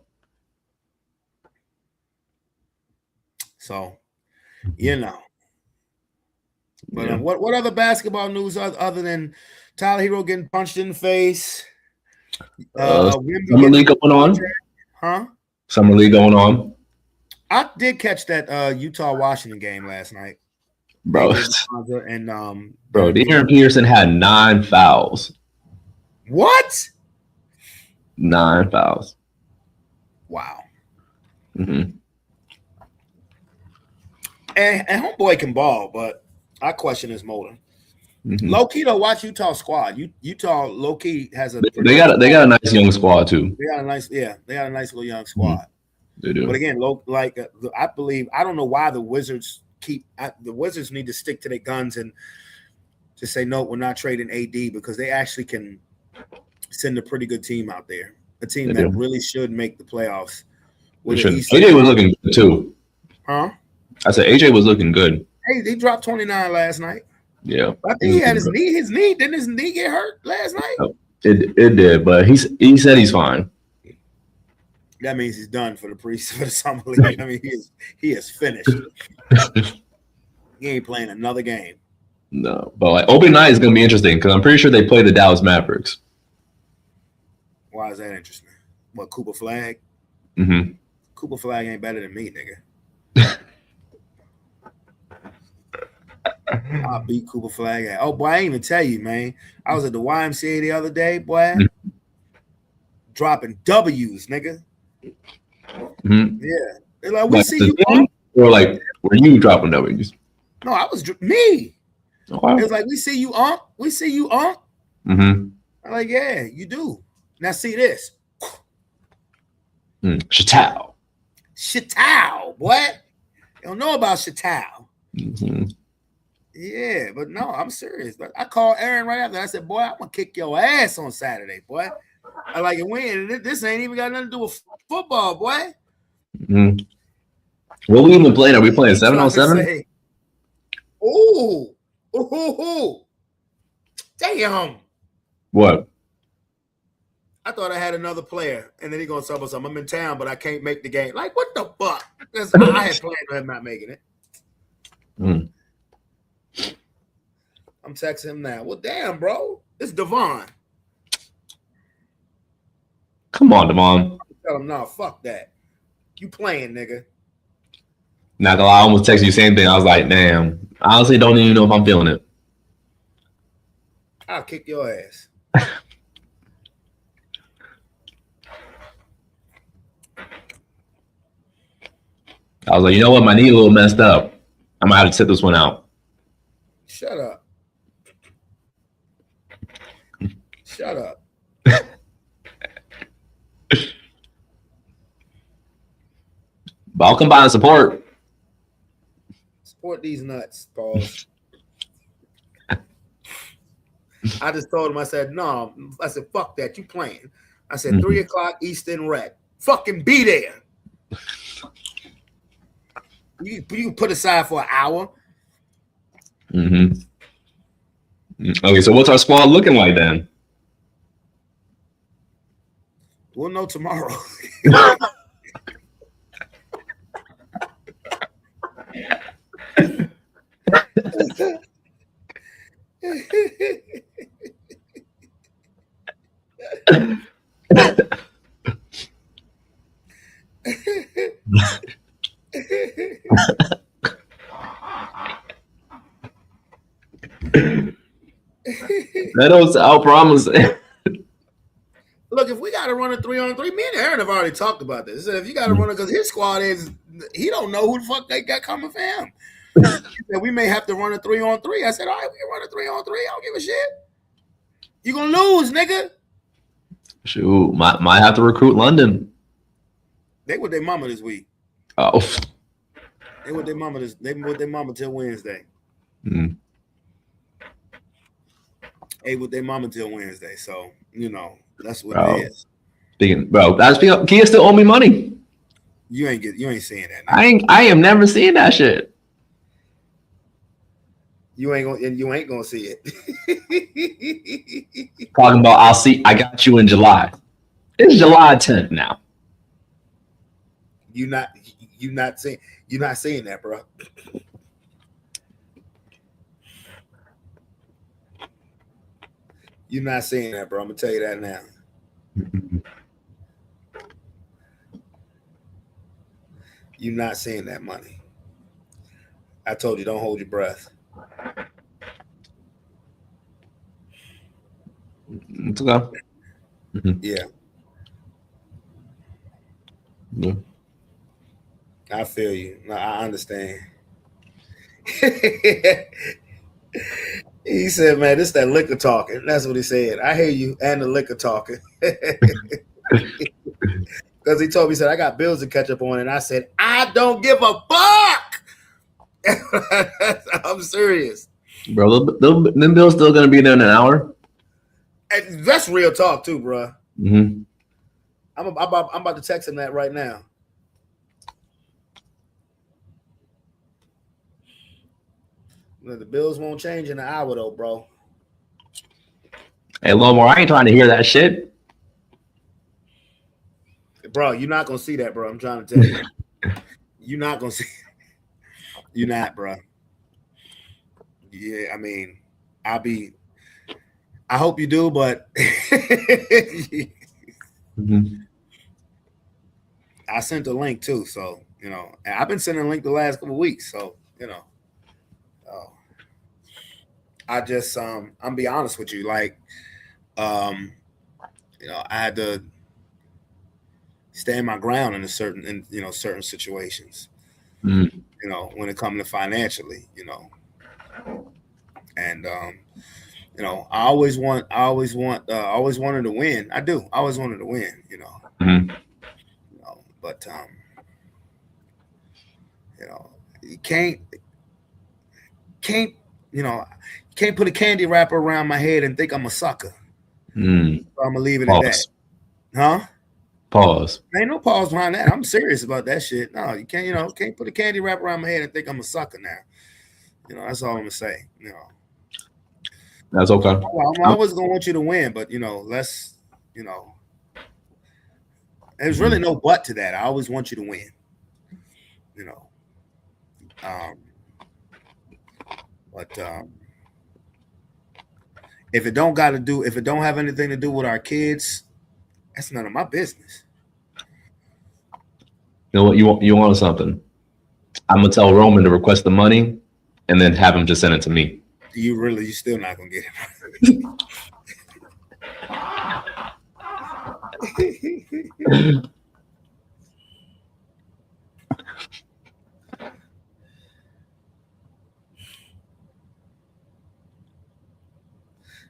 [SPEAKER 6] So, But what other basketball news other than Tyler Hero getting punched in the face?
[SPEAKER 7] Summer League going on?
[SPEAKER 6] Huh?
[SPEAKER 7] Summer League going on?
[SPEAKER 6] I did catch that Utah-Washington game last night.
[SPEAKER 7] Bro.
[SPEAKER 6] And
[SPEAKER 7] De'Aaron Peterson had 9 fouls.
[SPEAKER 6] What?
[SPEAKER 7] 9 fouls.
[SPEAKER 6] Wow. And homeboy can ball, but I question his motor. Low key though, watch Utah squad. Utah low key has a
[SPEAKER 7] they got a nice young squad too.
[SPEAKER 6] They got a nice little young squad.
[SPEAKER 7] They do.
[SPEAKER 6] But again, I believe I don't know why the Wizards need to stick to their guns and just say no, we're not trading AD because they actually can send a pretty good team out there, a team that really should make the playoffs.
[SPEAKER 7] AJ was looking good too.
[SPEAKER 6] Huh?
[SPEAKER 7] I said AJ was looking good.
[SPEAKER 6] Hey, he dropped 29 last night.
[SPEAKER 7] Yeah,
[SPEAKER 6] I think he had his knee. Didn't his knee get hurt last night?
[SPEAKER 7] No, it did, but he said he's fine.
[SPEAKER 6] That means he's done for the summer league. I mean, he is finished. He ain't playing another game.
[SPEAKER 7] No, but opening night is going to be interesting because I'm pretty sure they play the Dallas Mavericks.
[SPEAKER 6] Why is that interesting? What, Cooper Flag? Cooper Flag ain't better than me, nigga. I'll beat Cooper Flag at. Oh boy, I ain't even tell you, man. I was at the YMCA the other day, boy. Dropping W's, nigga. Yeah. They're like, we see you.
[SPEAKER 7] Or were you dropping W's?
[SPEAKER 6] No, I was me.
[SPEAKER 7] Oh, wow.
[SPEAKER 6] It was like, we see you, Unc. We see you, Unc. I'm like, yeah, you do. Now see this.
[SPEAKER 7] Chatow.
[SPEAKER 6] Chatow, boy. You don't know about Chatow. Yeah, but no, I'm serious. But I called Aaron right after. I said, boy, I'm going to kick your ass on Saturday, boy. I like it when this ain't even got nothing to do with football, boy.
[SPEAKER 7] What we even playing? Are we playing 7-on-7?
[SPEAKER 6] Ooh. Damn.
[SPEAKER 7] What?
[SPEAKER 6] I thought I had another player, and then he gonna tell me something. I'm in town, but I can't make the game. Like, what the fuck? I had planned on him not making it. I'm texting him now. Well, damn, bro. It's Devon.
[SPEAKER 7] Come on, Devon.
[SPEAKER 6] Tell him, no, fuck that. You playing, nigga.
[SPEAKER 7] Not gonna lie, I almost texted you the same thing. I was like, damn. I honestly don't even know if I'm feeling it.
[SPEAKER 6] I'll kick your ass.
[SPEAKER 7] I was like, you know what? My knee a little messed up. I might have to sit this one out.
[SPEAKER 6] Shut up. Shut up.
[SPEAKER 7] But I'll come by and support.
[SPEAKER 6] Support these nuts, Paul. I just told him, I said, no. I said, fuck that. You playing. I said 3 o'clock Eastern Rec. Fucking be there. You put aside for an hour.
[SPEAKER 7] Okay, so what's our squad looking like then?
[SPEAKER 6] We'll know tomorrow.
[SPEAKER 7] That don't sound promising.
[SPEAKER 6] Look, if we got to run a 3-on-3, me and Aaron have already talked about this. He said if you got to run it, because his squad he don't know who the fuck they got coming for him. He said we may have to run a 3-on-3. I said, all right, we can run a 3-on-3. I don't give a shit. You gonna lose, nigga.
[SPEAKER 7] Shoot, might have to recruit London.
[SPEAKER 6] They with their mama this week.
[SPEAKER 7] Oh.
[SPEAKER 6] They with their mama till Wednesday. They with their mama till Wednesday. So, that's what it is.
[SPEAKER 7] Kia still owe me money.
[SPEAKER 6] You ain't seeing that.
[SPEAKER 7] I am never seeing that shit.
[SPEAKER 6] You ain't gonna see it.
[SPEAKER 7] Talking about I got you in July. It's July 10th now.
[SPEAKER 6] You're not seeing that, bro. You're not seeing that, bro. I'm gonna tell you that now. You're not seeing that money. I told you, don't hold your breath.
[SPEAKER 7] It's okay.
[SPEAKER 6] Yeah. I feel you. No, I understand. He said, man, this that liquor talking. That's what he said. I hear you and the liquor talking. Because he told me, he said, I got bills to catch up on. And I said, I don't give a fuck. I'm serious.
[SPEAKER 7] Bro, them bills still going to be there in an hour?
[SPEAKER 6] And that's real talk too, bro.
[SPEAKER 7] I'm
[SPEAKER 6] about to text him that right now. The bills won't change in an hour though, bro.
[SPEAKER 7] Hey, Lomar, I ain't trying to hear that shit.
[SPEAKER 6] Bro, you're not gonna see that, bro. I'm trying to tell you. You're not gonna see it. You're not, bro. Yeah, I mean, I hope you do, but I sent a link too, so and I've been sending a link the last couple of weeks, so I just I'm be honest with you, like I had to stand my ground in certain situations. When it comes to financially, and I always wanted to win. I do. I always wanted to win, but you can't put a candy wrapper around my head and think I'm a sucker. So I'm gonna leave it at that. Huh?
[SPEAKER 7] Pause.
[SPEAKER 6] Ain't no pause behind that. I'm serious about that shit. No, you can't, can't put a candy wrapper around my head and think I'm a sucker now. That's all I'm gonna say.
[SPEAKER 7] That's okay.
[SPEAKER 6] I'm always gonna want you to win, but let's there's really no but to that. I always want you to win. But if it don't have anything to do with our kids, that's none of my business.
[SPEAKER 7] You know what? You want something? I'm gonna tell Roman to request the money, and then have him just send it to me.
[SPEAKER 6] You still not gonna get it.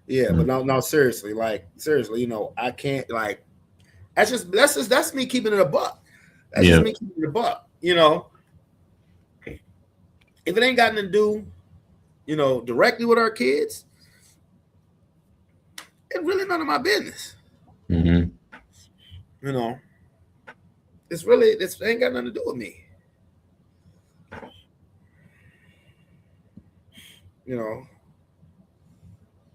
[SPEAKER 6] Yeah, but no, seriously, I can't that's me keeping it a buck. That's just me keeping it a buck. If it ain't got nothing to do, directly with our kids, it's really none of my business. You know, this ain't got nothing to do with me. You know,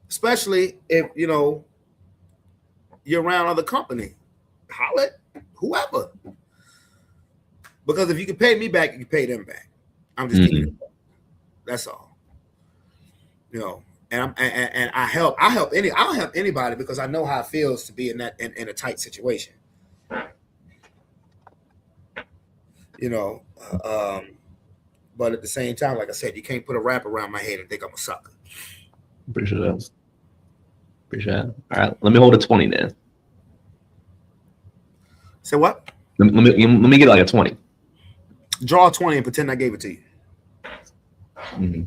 [SPEAKER 6] especially if you're around other company, holler at whoever. Because if you can pay me back, you can pay them back. I'm just keeping it. That's all. You know, and I'll help anybody because I know how it feels to be in a tight situation. You know, but at the same time, like I said, you can't put a wrap around my head and think I'm a sucker.
[SPEAKER 7] Appreciate that. Appreciate it. All right, let me hold a 20 then.
[SPEAKER 6] Say what?
[SPEAKER 7] Let me get like a 20.
[SPEAKER 6] Draw a 20 and pretend I gave it to you.
[SPEAKER 7] Mm-hmm.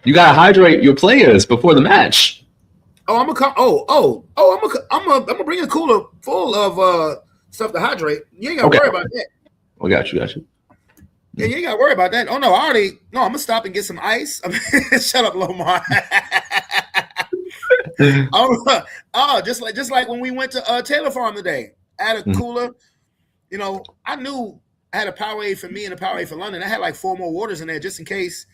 [SPEAKER 7] You gotta hydrate your players before the match.
[SPEAKER 6] Oh, I'm gonna come. I'm gonna bring a cooler full of stuff to hydrate. You ain't gotta worry about that.
[SPEAKER 7] Oh, got you.
[SPEAKER 6] Yeah, you ain't gotta worry about that. Oh no, I'm gonna stop and get some ice. Shut up, Lomar. Just like when we went to Taylor Farm today. I had a cooler. You know, I knew I had a Powerade for me and a Powerade for London. I had like 4 more waters in there just in case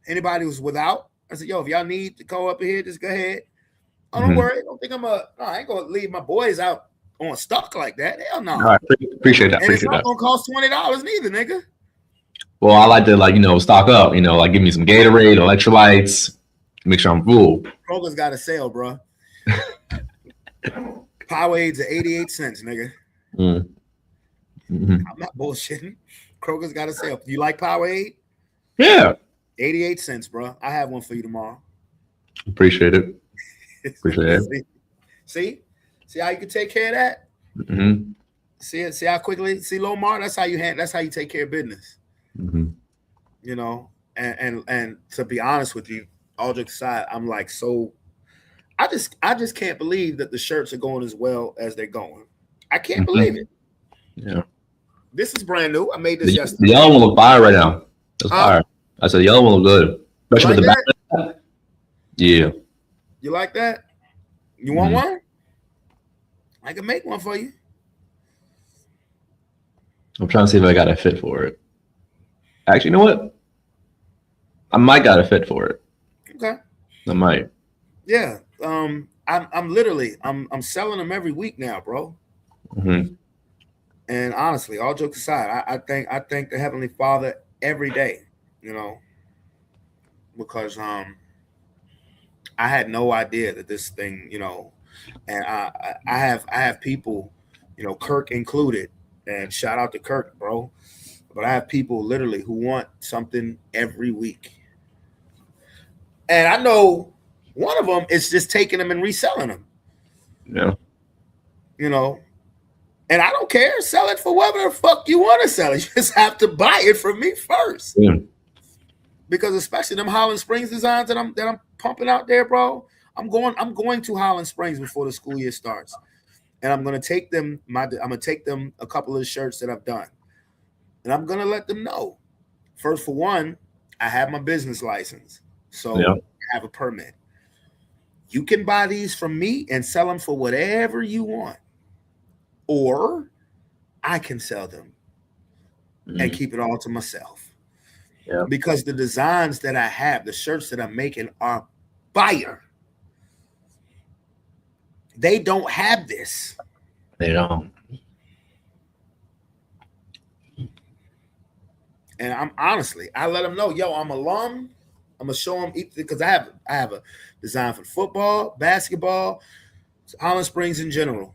[SPEAKER 6] anybody was without. I said, yo, if y'all need to go up here, just go ahead. Oh, don't worry. Don't think I ain't gonna leave my boys out on stock like that. Hell no.
[SPEAKER 7] All right, appreciate that.
[SPEAKER 6] And it's not gonna cost $20 neither, nigga.
[SPEAKER 7] Well, I like to stock up. Give me some Gatorade, electrolytes, make sure I'm full.
[SPEAKER 6] Kroger's got a sale, bro. Powerade's at 88 cents, nigga. I'm not bullshitting. Kroger's got a sale. You like Powerade?
[SPEAKER 7] Yeah.
[SPEAKER 6] 88 cents, bro. I have one for you tomorrow.
[SPEAKER 7] Appreciate it. Appreciate it.
[SPEAKER 6] See how you can take care of that?
[SPEAKER 7] Mm-hmm.
[SPEAKER 6] See how quickly? See, Lomar, that's how you take care of business.
[SPEAKER 7] Mm-hmm.
[SPEAKER 6] You know, and to be honest with you, all jokes aside, I'm like I just can't believe that the shirts are going as well as they're going. I can't believe it.
[SPEAKER 7] Yeah.
[SPEAKER 6] This is brand new. I made this yesterday.
[SPEAKER 7] The yellow one look fire right now. It's fire. I said the yellow one look good. Especially
[SPEAKER 6] like
[SPEAKER 7] with the back. Yeah.
[SPEAKER 6] You like that? You want one? I can make one for you.
[SPEAKER 7] I'm trying to see if I got a fit for it. Actually, you know what? I might got a fit for it.
[SPEAKER 6] Okay.
[SPEAKER 7] I might.
[SPEAKER 6] Yeah. I'm selling them every week now, bro.
[SPEAKER 7] Mm-hmm.
[SPEAKER 6] And honestly, all jokes aside, I thank the Heavenly Father every day, because I had no idea that this thing, and I have people, Kirk included, and shout out to Kirk, bro. But I have people literally who want something every week. And I know one of them is just taking them and reselling them.
[SPEAKER 7] Yeah.
[SPEAKER 6] And I don't care. Sell it for whatever the fuck you want to sell it. You just have to buy it from me first.
[SPEAKER 7] Yeah.
[SPEAKER 6] Because especially them Holland Springs designs that I'm pumping out there, bro. I'm going to Holland Springs before the school year starts. And I'm gonna take them a couple of the shirts that I've done. And I'm gonna let them know. First, for one, I have my business license. So I have a permit. You can buy these from me and sell them for whatever you want. Or I can sell them and keep it all to myself.
[SPEAKER 7] Yeah.
[SPEAKER 6] Because the designs that I have, the shirts that I'm making are fire. They don't have this.
[SPEAKER 7] They don't.
[SPEAKER 6] And I let them know, yo, I'm alum. I'm gonna show them because I have a design for football, basketball, Holland Springs in general.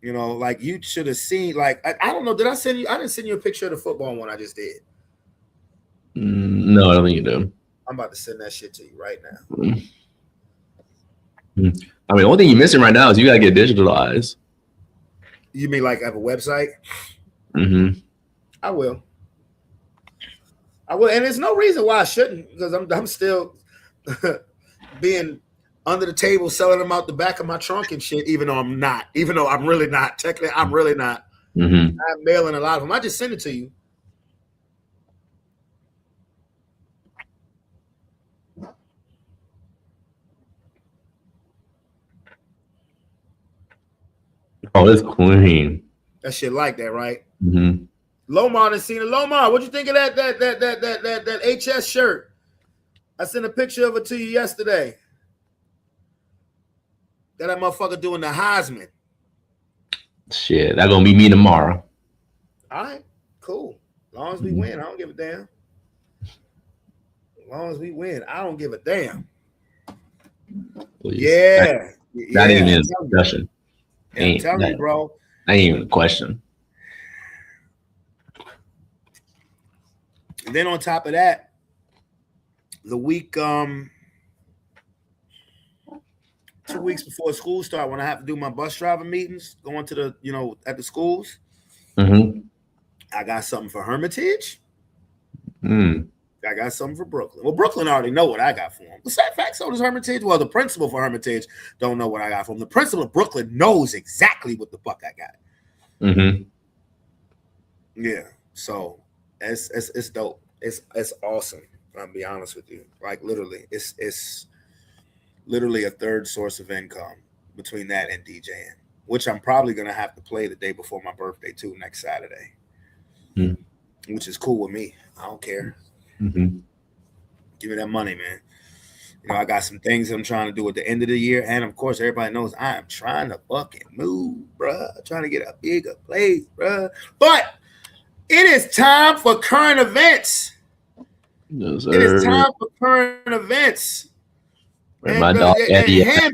[SPEAKER 6] Like you should have seen. Like I don't know. Did I send you? I didn't send you a picture of the football one I just did.
[SPEAKER 7] No, I don't think you do.
[SPEAKER 6] I'm about to send that shit to you right now.
[SPEAKER 7] I mean, the only thing you're missing right now is you gotta get digitalized.
[SPEAKER 6] You mean like have a website?
[SPEAKER 7] Mm-hmm.
[SPEAKER 6] I will, and there's no reason why I shouldn't, because I'm still being under the table selling them out the back of my trunk and shit. Even though I'm really not. Technically, I'm really not.
[SPEAKER 7] Mm-hmm.
[SPEAKER 6] I'm mailing a lot of them. I just send it to you.
[SPEAKER 7] Oh, it's clean.
[SPEAKER 6] That shit like that, right?
[SPEAKER 7] Mm-hmm.
[SPEAKER 6] Lomar done seen it. Lomar, what'd you think of that HS shirt? I sent a picture of it to you yesterday. That motherfucker doing the Heisman.
[SPEAKER 7] Shit, that gonna be me tomorrow.
[SPEAKER 6] All right, cool. As long as we win, I don't give a damn. As long as we win, I don't give a damn.
[SPEAKER 7] Please.
[SPEAKER 6] Yeah.
[SPEAKER 7] Not even in discussion.
[SPEAKER 6] I'm telling you, bro.
[SPEAKER 7] Ain't even a question.
[SPEAKER 6] And then on top of that, the week 2 weeks before school start, when I have to do my bus driver meetings, going to the at the schools, I got something for Hermitage. I got something for Brooklyn. Well, Brooklyn already know what I got for them. The sad fact, so does Hermitage. Well, the principal for Hermitage don't know what I got for him. The principal of Brooklyn knows exactly what the fuck I got. Yeah, so it's dope. It's awesome. I'll be honest with you. Like literally, it's literally a third source of income between that and DJing, which I'm probably gonna have to play the day before my birthday too, next Saturday, which is cool with me. I don't care. Give me that money, man. I got some things I'm trying to do at the end of the year, and of course, everybody knows I am trying to fucking move, bruh. Trying to get a bigger place, bruh. But it is time for current events.
[SPEAKER 7] Yes,
[SPEAKER 6] it is time for current events.
[SPEAKER 7] Where my dog Eddie at?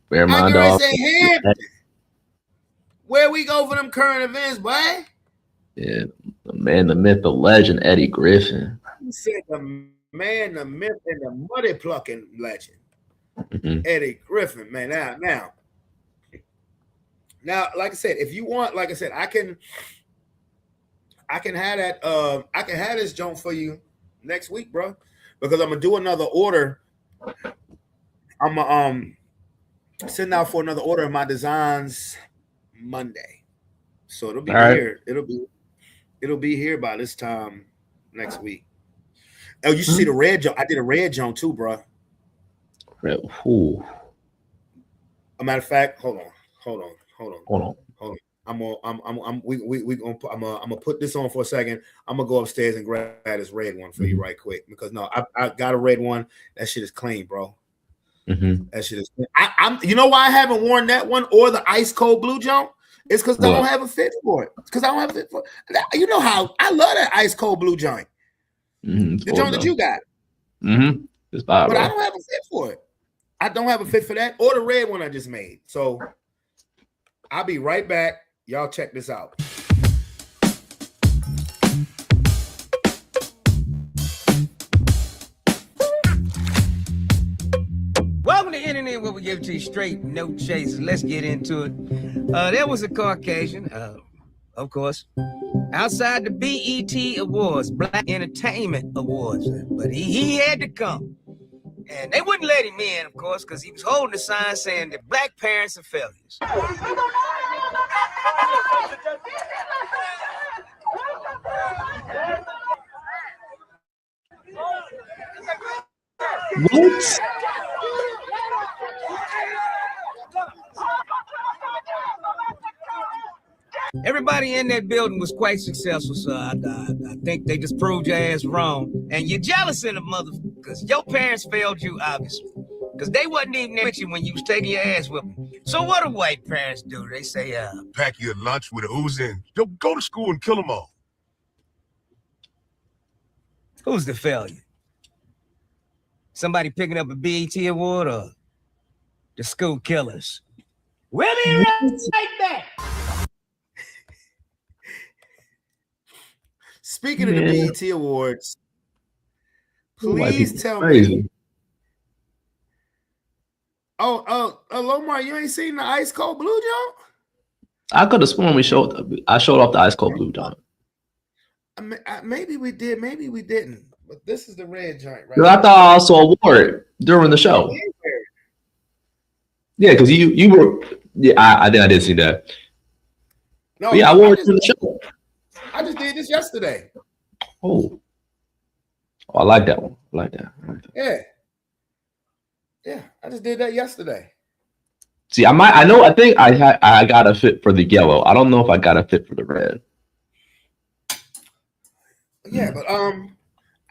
[SPEAKER 7] Where my dog?
[SPEAKER 6] Where we go for them current events, boy?
[SPEAKER 7] Yeah, the man, the myth, the legend, Eddie Griffin.
[SPEAKER 6] You said the man, the myth, and the muddy plucking legend, Eddie Griffin. Man, now, like I said, if you want, like I said, I can have that. I can have this joint for you next week, bro, because I'm gonna do another order. I'm gonna send out for another order of my designs Monday, so it'll be here. It'll be here by this time next week. Oh, you should see the red joint. I did a red joint too, bro.
[SPEAKER 7] Red. Ooh.
[SPEAKER 6] A matter of fact, hold on. I'm gonna put this on for a second. I'm gonna go upstairs and grab this red one for you right quick, because no, I got a red one. That shit is clean, bro. That shit is clean. I'm you know why I haven't worn that one or the ice cold blue jump? It's because I don't have a fit for it. Because I don't have a fit for it. You know how I love that ice cold blue joint. The joint that you got.
[SPEAKER 7] It's fine,
[SPEAKER 6] but
[SPEAKER 7] bro.
[SPEAKER 6] I don't have a fit for it. I don't have a fit for that or the red one I just made. So I'll be right back. Y'all check this out.
[SPEAKER 13] Welcome to the internet, where we give it to you straight, no chases. Let's get into it. There was a Caucasian, of course, outside the BET Awards, Black Entertainment Awards, but he had to come. And they wouldn't let him in, of course, because he was holding a sign saying that black parents are failures.
[SPEAKER 7] What?
[SPEAKER 13] Everybody in that building was quite successful, so I think they just proved your ass wrong. And you're jealous in the motherfucker, because your parents failed you, obviously. Because they wasn't even with you when you was taking your ass whipping. So what do white parents do? They say,
[SPEAKER 3] pack your lunch with a who's in. Go to school and kill them all.
[SPEAKER 13] Who's the failure? Somebody picking up a BET award or the school killers? We'll be right back.
[SPEAKER 6] Speaking of the BET Awards, please tell me. Oh, Lomar, you ain't seen the ice cold blue jump?
[SPEAKER 7] I could have sworn I showed off the ice cold blue jump.
[SPEAKER 6] Maybe we did, maybe we didn't. But this is the red joint, right?
[SPEAKER 7] I thought I also wore it during the show. Yeah, because you were. Yeah, I think I did see that.
[SPEAKER 6] No,
[SPEAKER 7] but yeah, I wore it to the show.
[SPEAKER 6] I just did this yesterday.
[SPEAKER 7] Oh, I like that one. I like that.
[SPEAKER 6] Yeah, I just did that yesterday.
[SPEAKER 7] See, I think I got a fit for the yellow. I don't know if I got a fit for the red.
[SPEAKER 6] Yeah, but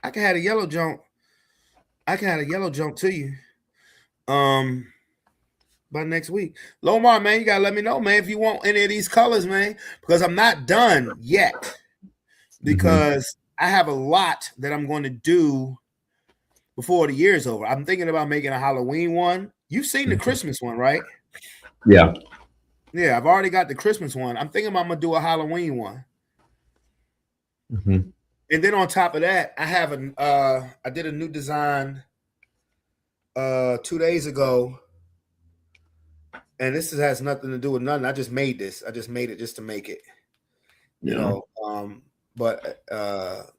[SPEAKER 6] I can have a yellow jump. I can have a yellow jump to you. By next week. Lomar, man, you gotta let me know, man, if you want any of these colors, man, because I'm not done yet. Because I have a lot that I'm going to do before the year's over. I'm thinking about making a Halloween one. You've seen the Christmas one, right?
[SPEAKER 7] Yeah.
[SPEAKER 6] Yeah, I've already got the Christmas one. I'm thinking I'm gonna do a Halloween one. And then on top of that, I have I did a new design 2 days ago. And this has nothing to do with nothing. I just made this. I just made it just to make it. You know, but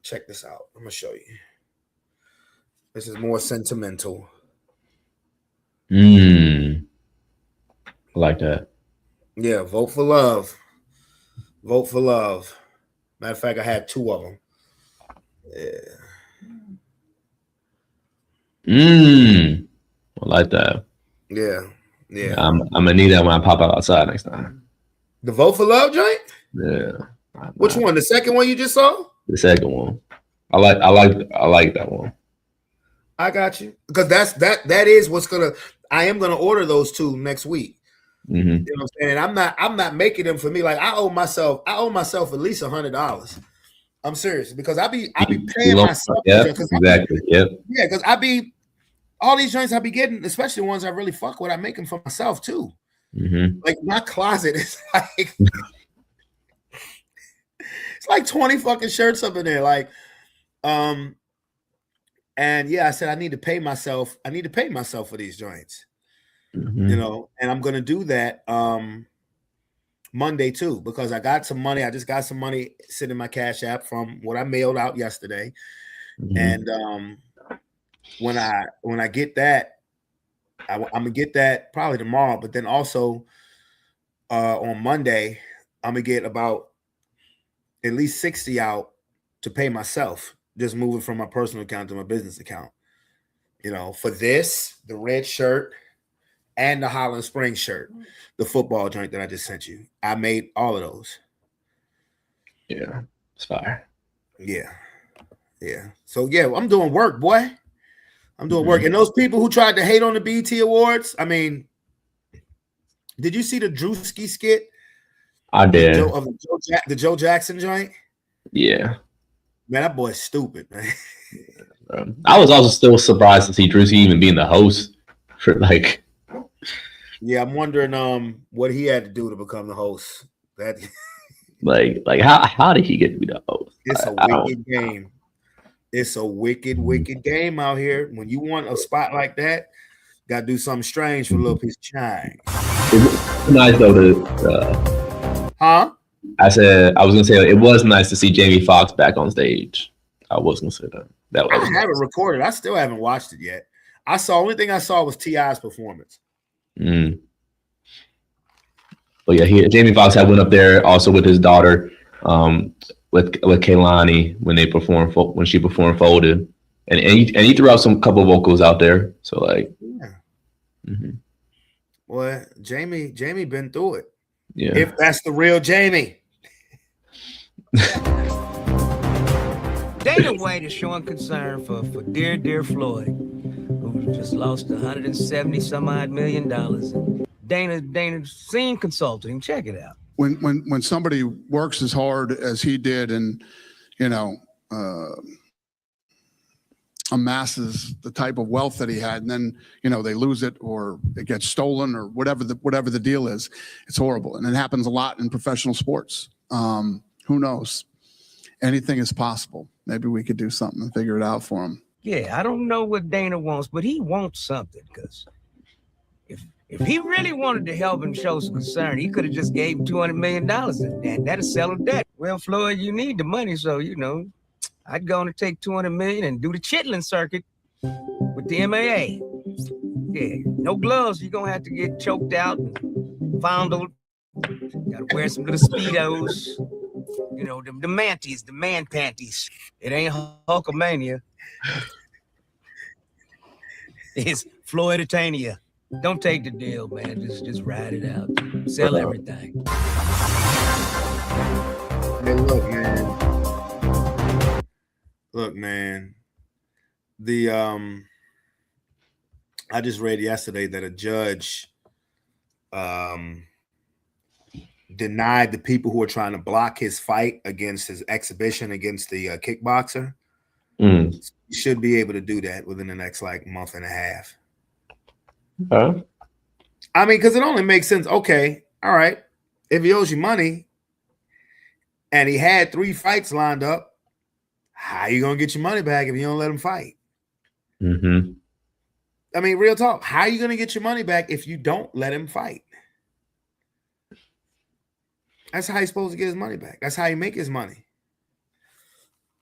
[SPEAKER 6] check this out. I'm gonna show you. This is more sentimental.
[SPEAKER 7] I like that.
[SPEAKER 6] Yeah, vote for love. Vote for love. Matter of fact, I had 2 of them.
[SPEAKER 7] Yeah. I like that.
[SPEAKER 6] Yeah. Yeah.
[SPEAKER 7] I'm gonna need that when I pop out outside next time.
[SPEAKER 6] The vote for love joint?
[SPEAKER 7] Yeah.
[SPEAKER 6] Which one? The second one you just saw?
[SPEAKER 7] The second one. I like that one.
[SPEAKER 6] I got you. Because that is what's gonna. I am gonna order those 2 next week. You know what I'm saying? And I'm not making them for me. Like I owe myself at least $100. I'm serious because I be paying myself.
[SPEAKER 7] Yeah, exactly. Yep.
[SPEAKER 6] Yeah, because all these joints I be getting, especially ones I really fuck with, I make them for myself too. Like my closet is like it's like 20 fucking shirts up in there. Like, and yeah, I said I need to pay myself. I need to pay myself for these joints. You know, and I'm gonna do that Monday too, because I got some money. I just got some money sitting in my Cash App from what I mailed out yesterday. And when I get that, I'm gonna get that probably tomorrow, but then also on Monday, I'm gonna get about at least 60 out to pay myself, just moving from my personal account to my business account. You know, for this, the red shirt and the Holland Springs shirt, the football joint that I just sent you. I made all of those.
[SPEAKER 7] Yeah, it's fire.
[SPEAKER 6] Yeah. Yeah. So yeah, I'm doing work, boy. I'm doing work. And those people who tried to hate on the BET Awards, I mean, did you see the Drewski skit?
[SPEAKER 7] I did.
[SPEAKER 6] The Joe Jackson joint?
[SPEAKER 7] Yeah.
[SPEAKER 6] Man, that boy's stupid, man.
[SPEAKER 7] I was also still surprised to see Drewski even being the host for like.
[SPEAKER 6] Yeah, I'm wondering what he had to do to become the host. That
[SPEAKER 7] like how did he get to be the host?
[SPEAKER 6] It's a wicked game. It's a wicked game out here. When you want a spot like that, gotta do something strange for a little piece of change.
[SPEAKER 7] It's nice though
[SPEAKER 6] Huh?
[SPEAKER 7] I was gonna say it was nice to see Jamie Foxx back on stage. I was gonna say that.
[SPEAKER 6] I have it recorded. I still haven't watched it yet. Only thing I saw was T.I.'s performance.
[SPEAKER 7] But yeah, Jamie Foxx had went up there also with his daughter, with Kehlani when she performed Folded, and he threw out some couple vocals out there. So like, yeah.
[SPEAKER 6] Well, Jamie been through it.
[SPEAKER 7] Yeah,
[SPEAKER 6] if that's the real Jamie.
[SPEAKER 13] Dana White is showing concern for dear Floyd, who just lost $170-some-odd million. Dana seen consulting. Check it out.
[SPEAKER 11] When somebody works as hard as he did and, you know, amasses the type of wealth that he had, and then, you know, they lose it or it gets stolen or whatever the deal is, it's horrible. And it happens a lot in professional sports. Who knows? Anything is possible. Maybe we could do something and figure it out for him.
[SPEAKER 13] Yeah, I don't know what Dana wants, but he wants something, because if he really wanted to help and show some concern, he could have just gave him $200 million and that'll settle debt. Well, Floyd, you need the money, so, you know, I'd go on to take $200 million and do the chitlin circuit with the MAA. Yeah, no gloves. You're going to have to get choked out and fondled. Got to wear some little Speedos. You know, the manties, the man panties. It ain't Hulkamania. It's Floyditania. Don't take the deal, man. Just ride it out. Sell everything.
[SPEAKER 6] Hey, look, man. The I just read yesterday that a judge denied the people who were trying to block his fight against his exhibition against the kickboxer. You should be able to do that within the next like month and a half. I mean, because it only makes sense. Okay, all right. If he owes you money and he had 3 fights lined up, how you gonna get your money back if you don't let him fight? I mean, real talk. How are you gonna get your money back if you don't let him fight? That's how he's supposed to get his money back. That's how he make his money.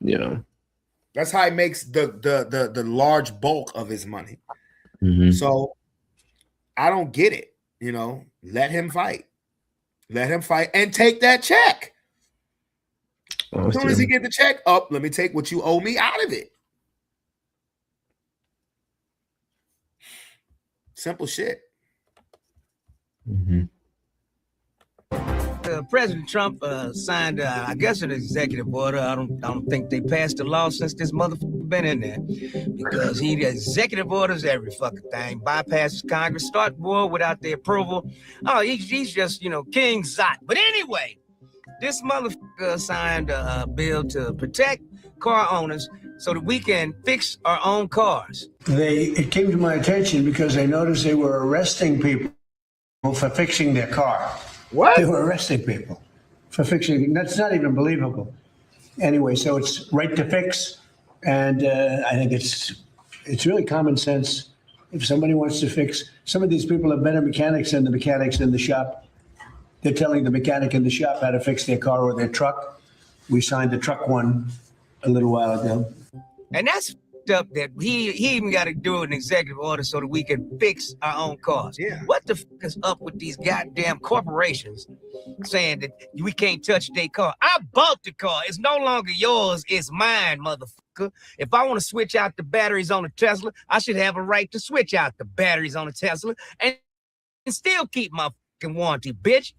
[SPEAKER 7] Yeah.
[SPEAKER 6] That's how he makes the large bulk of his money. So I don't get it. You know, let him fight. Let him fight and take that check. As soon as he get the check up, let me take what you owe me out of it. Simple shit.
[SPEAKER 13] President Trump signed, I guess, an executive order. I don't think they passed a law since this motherfucker been in there, because he executive orders every fucking thing, bypasses Congress, start war without their approval. Oh, he's just, King Zot. But anyway, this motherfucker signed a bill to protect car owners so that we can fix our own cars.
[SPEAKER 14] It came to my attention because I noticed they were arresting people for fixing their car.
[SPEAKER 6] What?
[SPEAKER 14] They were arresting people for fixing. That's not even believable. Anyway, so it's right to fix, and I think it's really common sense. If somebody wants to fix, some of these people are better mechanics than the mechanics in the shop. They're telling the mechanic in the shop how to fix their car or their truck. We signed the truck one a little while ago.
[SPEAKER 13] And that's up that he even got to do an executive order so that we can fix our own cars.
[SPEAKER 6] Yeah.
[SPEAKER 13] What the fuck is up with these goddamn corporations saying that we can't touch their car? I bought the car. It's no longer yours. It's mine, motherfucker. If I want to switch out the batteries on a Tesla, I should have a right to switch out the batteries on a Tesla and still keep my fucking warranty, bitch.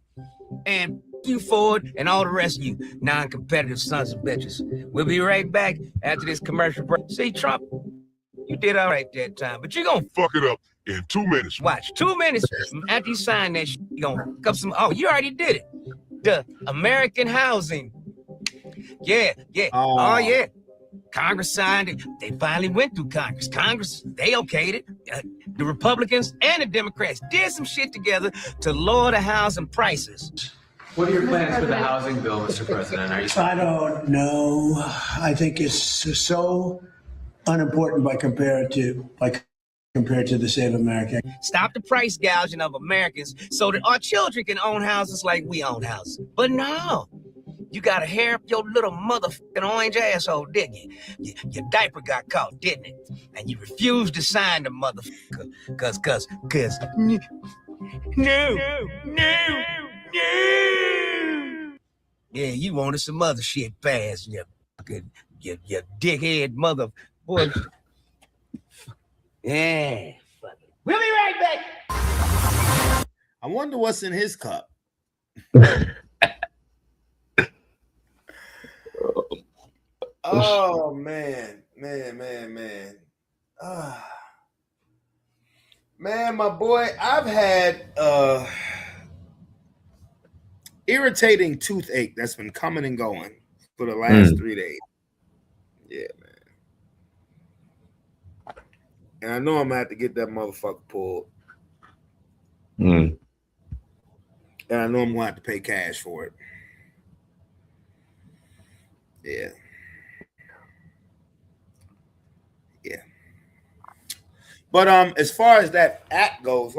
[SPEAKER 13] And you Ford and all the rest of you non-competitive sons of bitches. We'll be right back after this commercial break. See, Trump, you did all right that time, but you're gonna
[SPEAKER 3] fuck it up in 2 minutes.
[SPEAKER 13] Watch, 2 minutes after you sign that shit, you're gonna come some. Oh, you already did it. The American housing. Yeah. Oh yeah. Congress signed it. They finally went through Congress. Congress, they okayed it. The Republicans and the Democrats did some shit together to lower the housing prices.
[SPEAKER 15] What are your plans for the housing bill, Mr. President?
[SPEAKER 14] I don't know. I think it's so unimportant compared to the Save America.
[SPEAKER 13] Stop the price gouging of Americans so that our children can own houses like we own houses. But no, you got to hair up your little motherfucking orange asshole, didn't you? Your diaper got caught, didn't it? And you refused to sign the motherfucker cause no. Yeah, you wanted some other shit passed, you dickhead mother boy. Yeah, fuck it. We'll be right back.
[SPEAKER 6] I wonder what's in his cup. Oh man. Man, my boy, I've had irritating toothache that's been coming and going for the last 3 days. Yeah, man. And I know I'm gonna have to get that motherfucker pulled. And I know I'm gonna have to pay cash for it. Yeah. But as far as that act goes,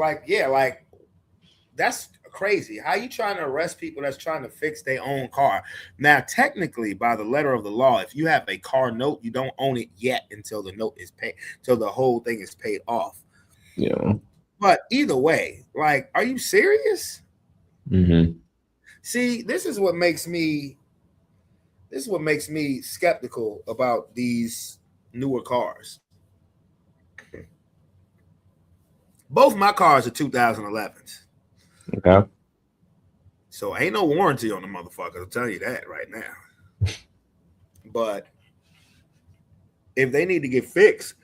[SPEAKER 6] that's crazy. How you trying to arrest people that's trying to fix their own car? Now, technically, by the letter of the law, if you have a car note, you don't own it yet until the note is paid, till the whole thing is paid off.
[SPEAKER 7] Yeah.
[SPEAKER 6] But either way, are you serious? See, this is what makes me skeptical about these newer cars. Both my cars are 2011s.
[SPEAKER 7] Okay.
[SPEAKER 6] So ain't no warranty on the motherfucker. I'll tell you that right now. But if they need to get fixed,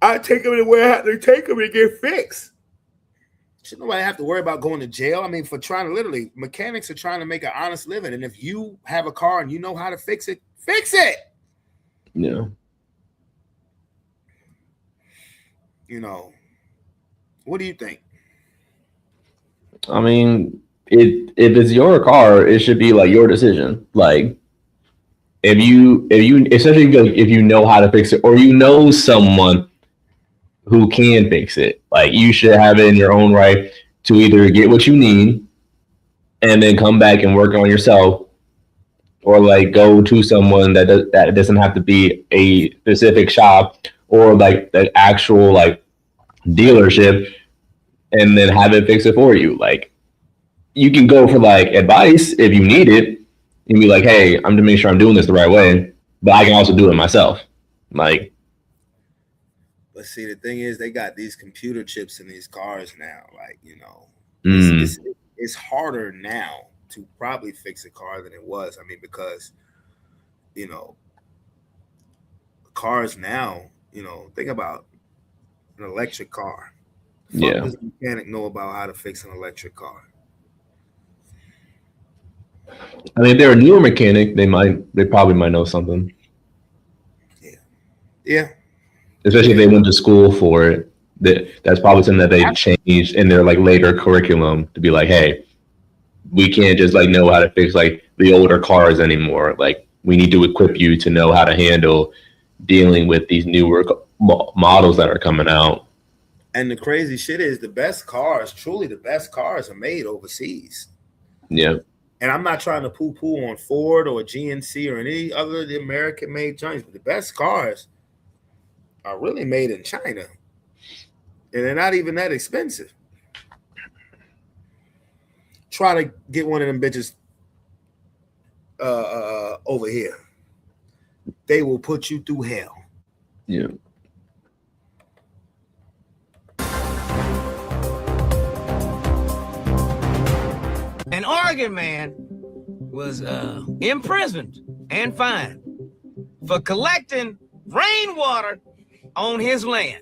[SPEAKER 6] I take them to where I have to take them to get fixed. Should nobody have to worry about going to jail? I mean, for trying to literally, mechanics are trying to make an honest living. And if you have a car and you know how to fix it, fix it.
[SPEAKER 7] Yeah.
[SPEAKER 6] You know, what do you think?
[SPEAKER 7] I mean, if it's your car, it should be like your decision. Like, if you especially if you know how to fix it, or you know someone who can fix it, like you should have it in your own right to either get what you need and then come back and work on yourself, or like go to someone that doesn't have to be a specific shop or like the actual like dealership, and then have it fix it for you. Like, you can go for like advice if you need it and be like, hey, I'm to make sure I'm doing this the right way, but I can also do it myself. Like,
[SPEAKER 6] but see, the thing is, they got these computer chips in these cars now. Like, you know, it's harder now to probably fix a car than it was. I mean, because, you know, cars now, you know, think about an electric car. Fuck does a mechanic know about how to fix an electric car?
[SPEAKER 7] I mean, if they're a newer mechanic, they probably might know something.
[SPEAKER 6] Yeah.
[SPEAKER 7] Especially if they went to school for it. That's probably something that they changed in their like later curriculum to be like, hey, we can't just like know how to fix like the older cars anymore. Like, we need to equip you to know how to handle dealing with these newer models that are coming out.
[SPEAKER 6] And the crazy shit is the best cars, truly the best cars, are made overseas.
[SPEAKER 7] Yeah.
[SPEAKER 6] And I'm not trying to poo-poo on Ford or GNC or any other of the American-made joints, but the best cars are really made in China. And they're not even that expensive. Try to get one of them bitches over here. They will put you through hell.
[SPEAKER 7] Yeah.
[SPEAKER 13] An Oregon man was imprisoned and fined for collecting rainwater on his land.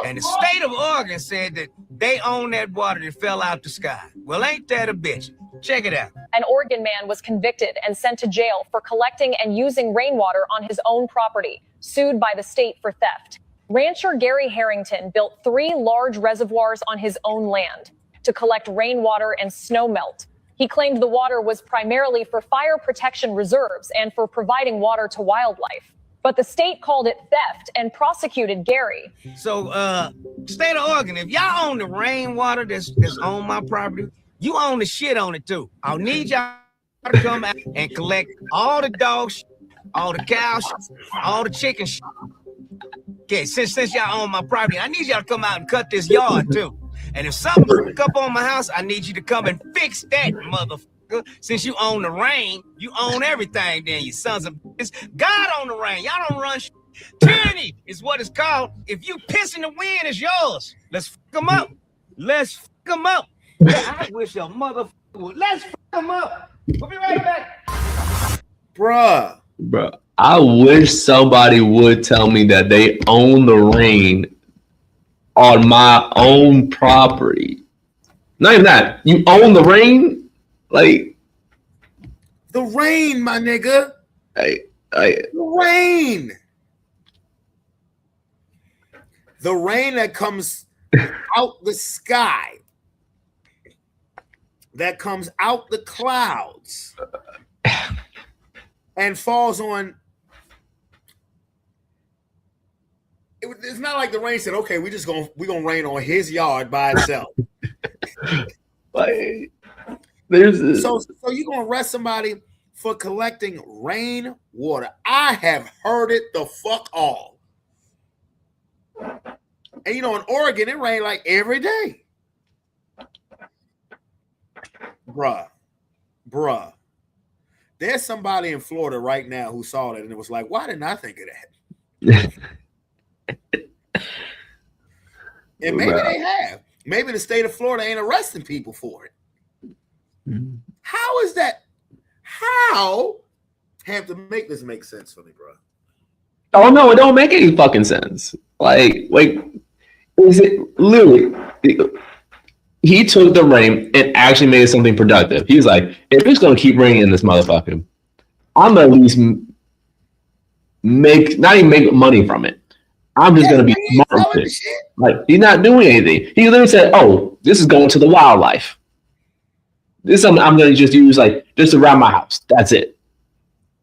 [SPEAKER 13] And the state of Oregon said that they own that water that fell out the sky. Well, ain't that a bitch? Check it out.
[SPEAKER 16] An Oregon man was convicted and sent to jail for collecting and using rainwater on his own property, sued by the state for theft. Rancher Gary Harrington built 3 large reservoirs on his own land to collect rainwater and snow melt. He claimed the water was primarily for fire protection reserves and for providing water to wildlife. But the state called it theft and prosecuted Gary.
[SPEAKER 13] So, state of Oregon, if y'all own the rainwater that's on my property, you own the shit on it too. I'll need y'all to come out and collect all the dog shit, all the cow shit, all the chicken shit. Okay, since y'all own my property, I need y'all to come out and cut this yard too. And if something fuck up on my house, I need you to come and fix that, motherfucker. Since you own the rain, you own everything then, you sons of bitches. God own the rain. Y'all don't run shit. Tyranny is what it's called. If you piss in the wind, it's yours. Let's fuck them up. Let's fuck them up. Yeah, I wish a motherfucker would. Let's fuck them up. We'll be right back.
[SPEAKER 6] Bruh.
[SPEAKER 7] I wish somebody would tell me that they own the rain on my own property. Not even that. You own the rain? Like,
[SPEAKER 6] the rain, my nigga. The rain. The rain that comes out the sky. That comes out the clouds. And falls on. It's not like the rain said, okay, we're gonna rain on his yard by itself.
[SPEAKER 7] Like,
[SPEAKER 6] so you're gonna arrest somebody for collecting rain water. I have heard it the fuck all. And you know, in Oregon, it rained like every day. Bruh. There's somebody in Florida right now who saw that and it was like, why didn't I think of that? And maybe they have. Maybe the state of Florida ain't arresting people for it.
[SPEAKER 7] Mm-hmm.
[SPEAKER 6] How is that? How? Have to make this make sense for me, bro.
[SPEAKER 7] Oh no, it don't make any fucking sense. Like, is it literally? He took the rain and actually made something productive. He was like, if it's gonna keep raining in this motherfucker, I'm gonna at least not even make money from it. I'm just gonna be smart with it. Like, he's not doing anything. He literally said, "Oh, this is going to the wildlife. This is something I'm gonna just use just around my house. That's it."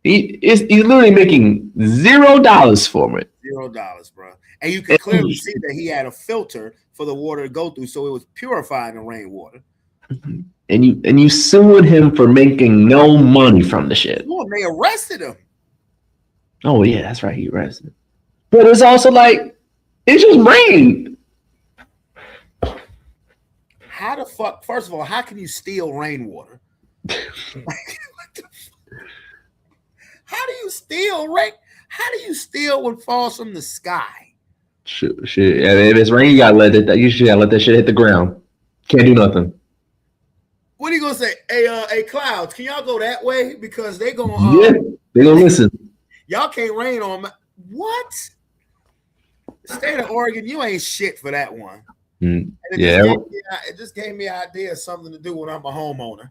[SPEAKER 7] He's literally making $0 for it.
[SPEAKER 6] $0, bro. And you can clearly see that he had a filter for the water to go through, so it was purifying the rainwater.
[SPEAKER 7] And you sued him for making no money from the shit.
[SPEAKER 6] Well, they arrested him.
[SPEAKER 7] Oh yeah, that's right. He arrested him. But it's also it's just rain.
[SPEAKER 6] How the fuck? First of all, how can you steal rainwater? How do you steal rain? How do you steal what falls from the sky?
[SPEAKER 7] Shit. If it's rain, you gotta let that shit hit the ground. Can't do nothing.
[SPEAKER 6] What are you gonna say? Hey, clouds, can y'all go that way? Because they gonna
[SPEAKER 7] they gonna listen.
[SPEAKER 6] Y'all can't rain on what? The state of Oregon, you ain't shit for that one.
[SPEAKER 7] Mm.
[SPEAKER 6] It just gave me an idea of something to do when I'm a homeowner.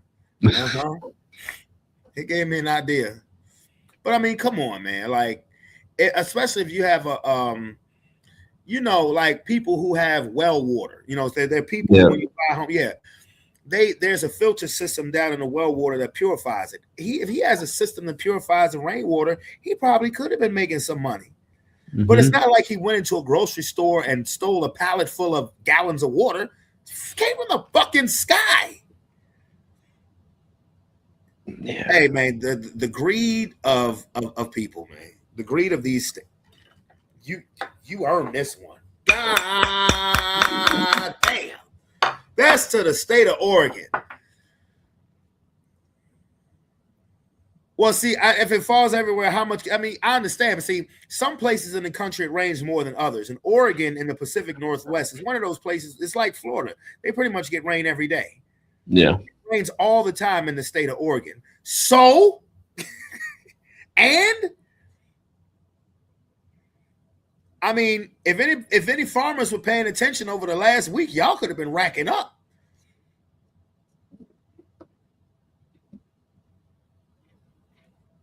[SPEAKER 6] It gave me an idea. But I mean, come on, man. Especially if you have people who have well water. They're people when you buy a home. Yeah, there's a filter system down in the well water that purifies it. If he has a system that purifies the rainwater, he probably could have been making some money. Mm-hmm. But it's not like he went into a grocery store and stole a pallet full of gallons of water. It came from the fucking sky. Yeah. Hey man, the greed of people, man. The greed of these you earned this one. God damn. That's to the state of Oregon. Well, see, if it falls everywhere, how much? I mean, I understand, but see, some places in the country it rains more than others. And Oregon in the Pacific Northwest is one of those places. It's like Florida; they pretty much get rain every day.
[SPEAKER 7] Yeah.
[SPEAKER 6] Rains all the time in the state of Oregon. So, and I mean, if any farmers were paying attention over the last week, y'all could have been racking up.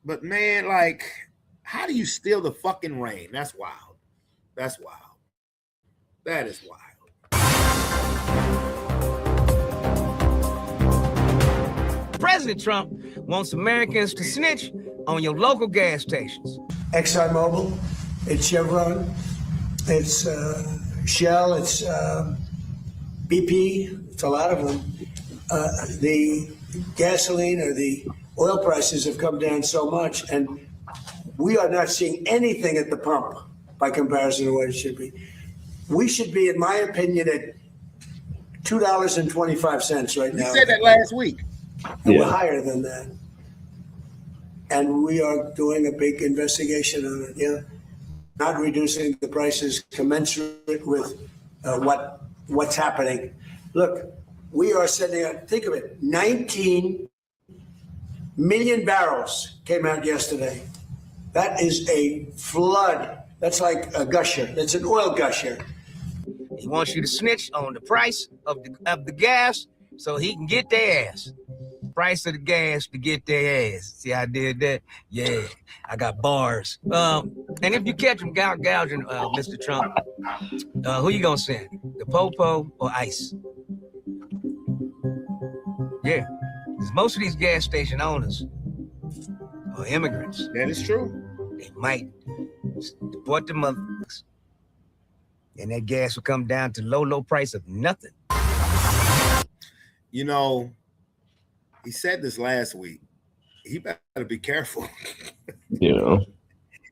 [SPEAKER 6] But man, how do you steal the fucking rain? That's wild. That's wild. That is wild.
[SPEAKER 13] President Trump wants Americans to snitch on your local gas stations.
[SPEAKER 14] ExxonMobil, it's Chevron, it's Shell, it's BP, it's a lot of them. The gasoline or the oil prices have come down so much, and we are not seeing anything at the pump by comparison to what it should be. We should be, in my opinion, at $2.25 right now.
[SPEAKER 6] You said that last week.
[SPEAKER 14] And we're higher than that. And we are doing a big investigation on it. Yeah, not reducing the prices commensurate with what's happening. Look, we are sending out, think of it, 19 million barrels came out yesterday. That is a flood. That's like a gusher. That's an oil gusher.
[SPEAKER 13] He wants you to snitch on the price of the gas so he can get their ass. Price of the gas to get their ass. See how I did that? Yeah, I got bars. And if you catch him gouging, Mr. Trump, who you gonna send? The Popo or ICE? Yeah, because most of these gas station owners are immigrants.
[SPEAKER 6] That is true.
[SPEAKER 13] They might deport the motherfuckers. And that gas will come down to low price of nothing.
[SPEAKER 6] You know, he said this last week. He better be careful.
[SPEAKER 7] Yeah.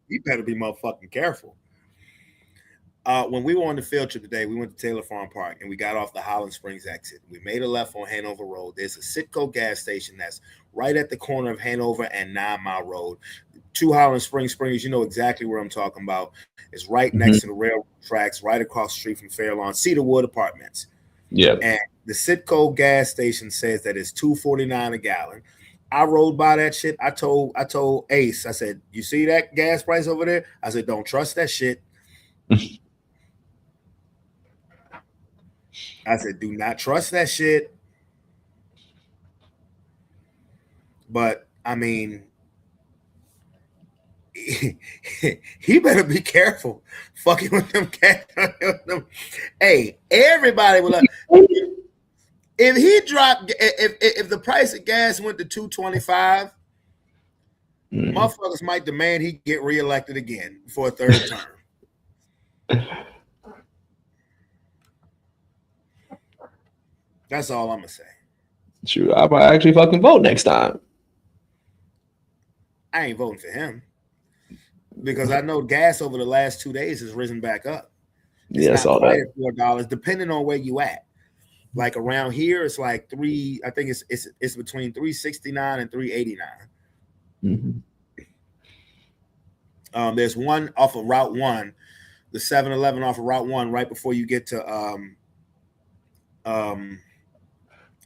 [SPEAKER 6] He better be motherfucking careful. When we were on the field trip today, we went to Taylor Farm Park and we got off the Holland Springs exit. We made a left on Hanover Road. There's a Citgo gas station that's right at the corner of Hanover and 9 Mile Road. 2 Holland Springs, you know exactly where I'm talking about. It's right next to the railroad tracks, right across the street from Fairlawn, Cedarwood Apartments.
[SPEAKER 7] Yeah.
[SPEAKER 6] And the Citgo gas station says that it's $2.49 a gallon. I rode by that shit. I told Ace, I said, you see that gas price over there? I said, don't trust that shit. I said, do not trust that shit. But I mean, he better be careful fucking with them cats. Hey, everybody will. If he dropped, if the price of gas went to $2.25, motherfuckers might demand he get reelected again for a third term. That's all I'm gonna say.
[SPEAKER 7] Shoot, I might actually fucking vote next time.
[SPEAKER 6] I ain't voting for him because I know gas over the last 2 days has risen back up. It's
[SPEAKER 7] I saw
[SPEAKER 6] quite
[SPEAKER 7] that.
[SPEAKER 6] at $4, depending on where you at. Like around here, it's like $3. I think it's between $3.69 and $3.89. There's one off of Route 1, the 7-Eleven off of Route 1, right before you get to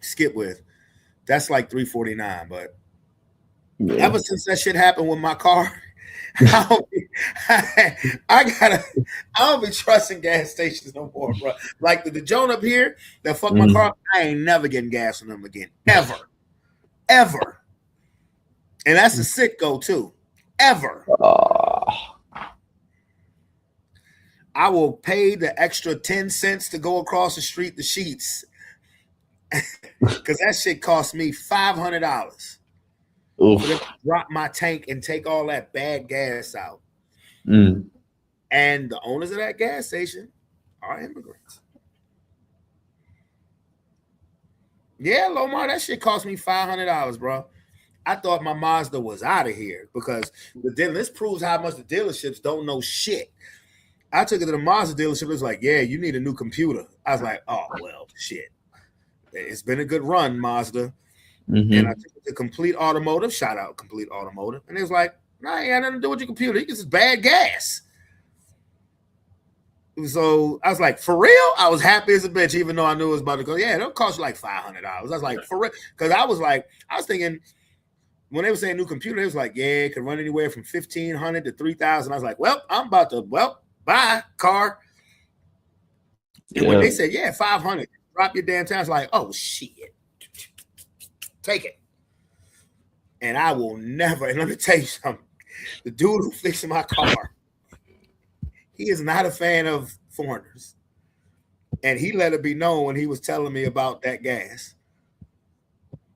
[SPEAKER 6] Skipwith. That's like $3.49. But ever since that shit happened with my car, I don't be trusting gas stations no more, bro. Like the Joan up here that fucked my car, I ain't never getting gas from them again. Ever. And that's a Citgo too. Ever. I will pay the extra 10 cents to go across the street to Sheetz because that shit cost me $500. For them to drop my tank and take all that bad gas out. And the owners of that gas station are immigrants. Yeah, Lomar, that shit cost me $500, bro. I thought my Mazda was out of here because this proves how much the dealerships don't know shit. I took it to the Mazda dealership. It was like, yeah, you need a new computer. I was like, oh, well, shit. It's been a good run, Mazda. And I took it to Complete Automotive. Shout out Complete Automotive. And it was like, nah, I ain't got nothing to do with your computer. You get this bad gas. So I was like, for real? I was happy as a bitch, even though I knew it was about to go. Yeah, it'll cost you like $500. I was like, for real? Because I was thinking, when they were saying new computer, it was like, yeah, it could run anywhere from $1,500 to $3,000. I was like, well, I'm about to, buy car. And when they said, yeah, $500, drop your damn time, I was like, oh, shit. Take it. And I will never, and let me tell you something, the dude who fixed my car, he is not a fan of foreigners. And he let it be known when he was telling me about that gas.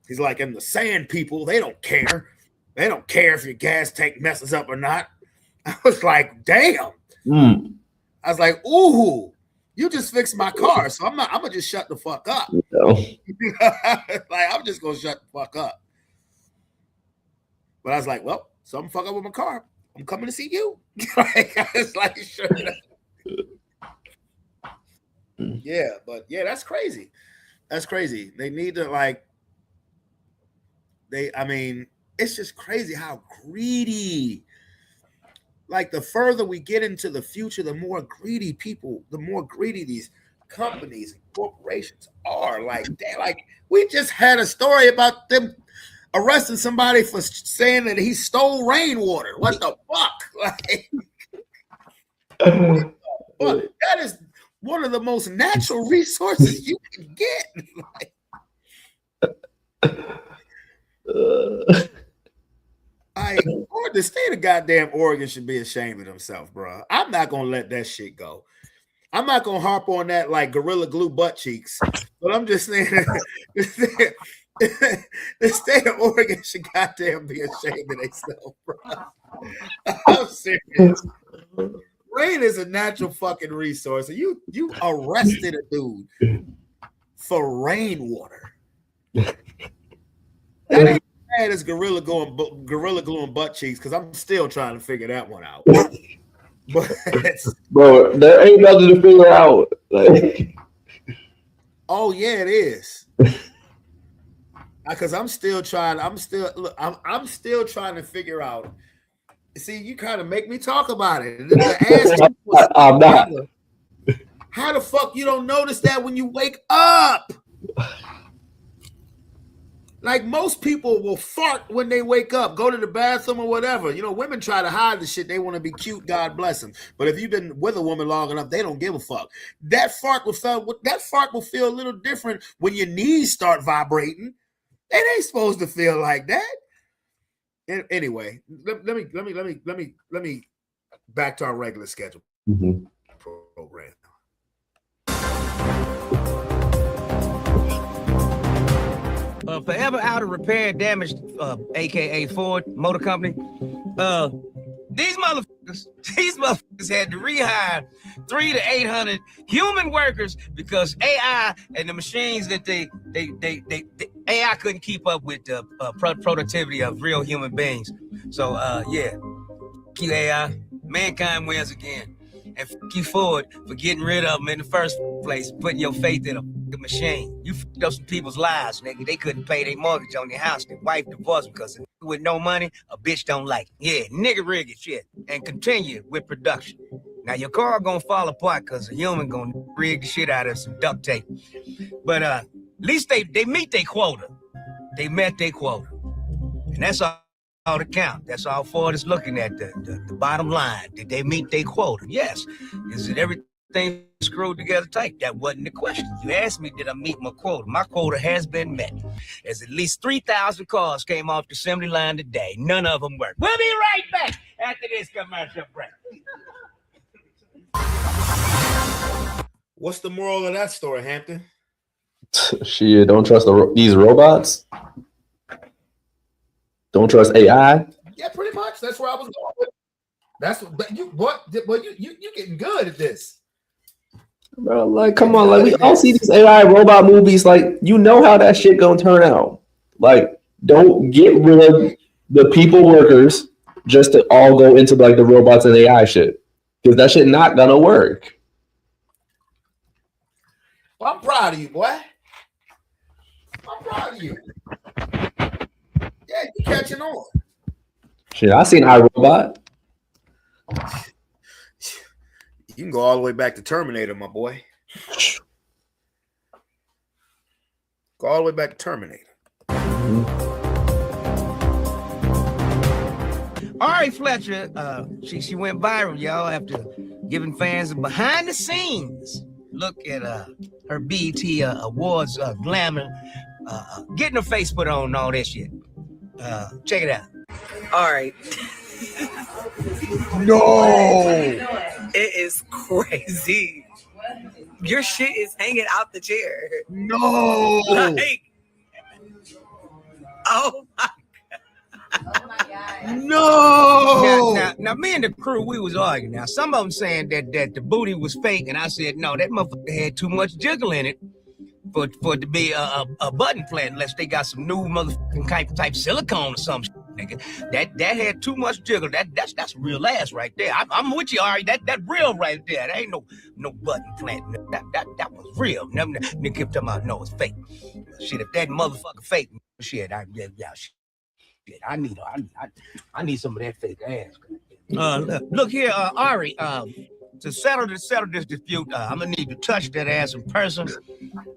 [SPEAKER 6] He's like, and the sand people, they don't care. They don't care if your gas tank messes up or not. I was like, damn. I was like, ooh, you just fixed my car. So I'm gonna just shut the fuck up. Like, I'm just gonna shut the fuck up. But I was like, well, something fuck up with my car. I'm coming to see you. I was like, sure. Yeah, but yeah, that's crazy. That's crazy. They need to it's just crazy how greedy. Like the further we get into the future, the more greedy these companies and corporations are. Like we just had a story about them arresting somebody for saying that he stole rainwater. What the fuck? That is one of the most natural resources you can get. Or the state of goddamn Oregon should be ashamed of themselves, bro. I'm not gonna let that shit go. I'm not gonna harp on that like Gorilla Glue butt cheeks, but I'm just saying the state of Oregon should goddamn be ashamed of themselves, bro. I'm serious. Rain is a natural fucking resource, and you arrested a dude for rainwater. That ain't as Gorilla Glue and butt cheeks because I'm still trying to figure that one out. But
[SPEAKER 7] Bro, there ain't nothing to figure out. Like,
[SPEAKER 6] oh yeah, it is. Because I'm still trying to figure out. See, you kind of make me talk about it. The ass
[SPEAKER 7] I'm not.
[SPEAKER 6] together. How the fuck you don't notice that when you wake up? Like most people will fart when they wake up, go to the bathroom or whatever. You know, women try to hide the shit. They want to be cute, God bless them. But if you've been with a woman long enough, they don't give a fuck. That fart will feel a little different when your knees start vibrating. It ain't supposed to feel like that. Anyway, let me back to our regular schedule program.
[SPEAKER 13] Forever out of repair, damaged, aka Ford Motor Company. These motherfuckers had to rehire 300 to 800 human workers because AI and the machines that they AI couldn't keep up with the productivity of real human beings. So yeah, you AI, mankind wins again. And you Ford for getting rid of them in the first place, putting your faith in a machine. You fucked up some people's lives, nigga. They couldn't pay their mortgage on their house. Their wife divorced them because with no money, a bitch don't like it. Yeah, nigga rig it shit. And continue with production. Now your car gonna fall apart because a human gonna rig the shit out of some duct tape. But at least they meet their quota. They met their quota. And that's all that count. That's all Ford is looking at, the bottom line. Did they meet their quota? Yes. Is it everything screwed together tight? That wasn't the question. You asked me, did I meet my quota? My quota has been met. As at least 3,000 cars came off the assembly line today. None of them worked. We'll be right back after this commercial break.
[SPEAKER 6] What's the moral of that story, Hampton?
[SPEAKER 7] Shit, don't trust these robots. Don't trust AI.
[SPEAKER 6] Yeah, pretty much. That's where I was going with. You getting good at this.
[SPEAKER 7] Bro, like, come on, like we all see these AI robot movies, like you know how that shit gonna turn out. Like, don't get rid of the people workers just to all go into like the robots and AI shit. Because that shit not gonna work.
[SPEAKER 6] Well, I'm proud of you, boy. I'm proud of you. Yeah, you catching on.
[SPEAKER 7] Shit, I seen iRobot.
[SPEAKER 6] You can go all the way back to Terminator, my boy. Go all the way back to Terminator.
[SPEAKER 13] All right, Fletcher. She went viral, y'all, after giving fans a behind the scenes look at her BET Awards glamour, getting her face put on and all that shit. Check it out.
[SPEAKER 17] All right.
[SPEAKER 6] No.
[SPEAKER 17] It is crazy. Your shit is hanging out the chair.
[SPEAKER 6] No.
[SPEAKER 17] Like, oh my God.
[SPEAKER 6] No.
[SPEAKER 13] Now, me and the crew, we was arguing. Now, some of them saying that the booty was fake, and I said, no, that motherfucker had too much jiggle in it for it to be a button plant, unless they got some new motherfucking type silicone or something. Nigga, that had too much jiggle. That's real ass right there. I'm with you, Ari. That real right there. That ain't no button plant. That was real. Nigga kept talking about no, it's fake. Shit, if that motherfucker fake, shit, I need some of that fake ass. Look here, Ari. To settle this dispute, I'm gonna need to touch that ass in person.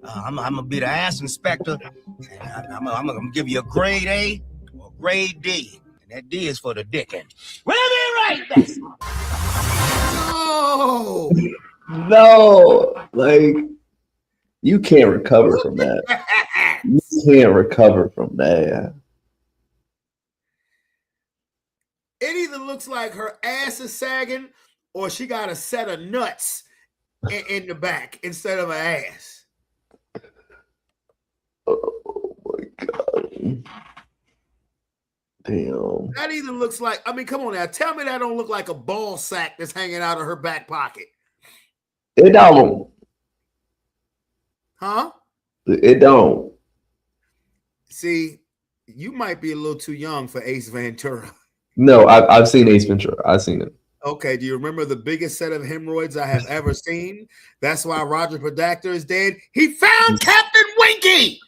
[SPEAKER 13] I'm gonna be the ass inspector, and I'm gonna give you a grade A. Grade D, and that D is for the dick end. We'll be right back.
[SPEAKER 7] No, like you can't recover from that. You can't recover from that.
[SPEAKER 6] It either looks like her ass is sagging, or she got a set of nuts in the back instead of an ass.
[SPEAKER 7] Oh my God. Damn.
[SPEAKER 6] That either looks like, I mean, come on now. Tell me that don't look like a ball sack that's hanging out of her back pocket.
[SPEAKER 7] It don't.
[SPEAKER 6] Huh?
[SPEAKER 7] It don't.
[SPEAKER 6] See, you might be a little too young for Ace Ventura.
[SPEAKER 7] No, I've seen Ace Ventura. I've seen it.
[SPEAKER 6] Okay, do you remember the biggest set of hemorrhoids I have ever seen? That's why Roger Predactor is dead. He found Captain Winky.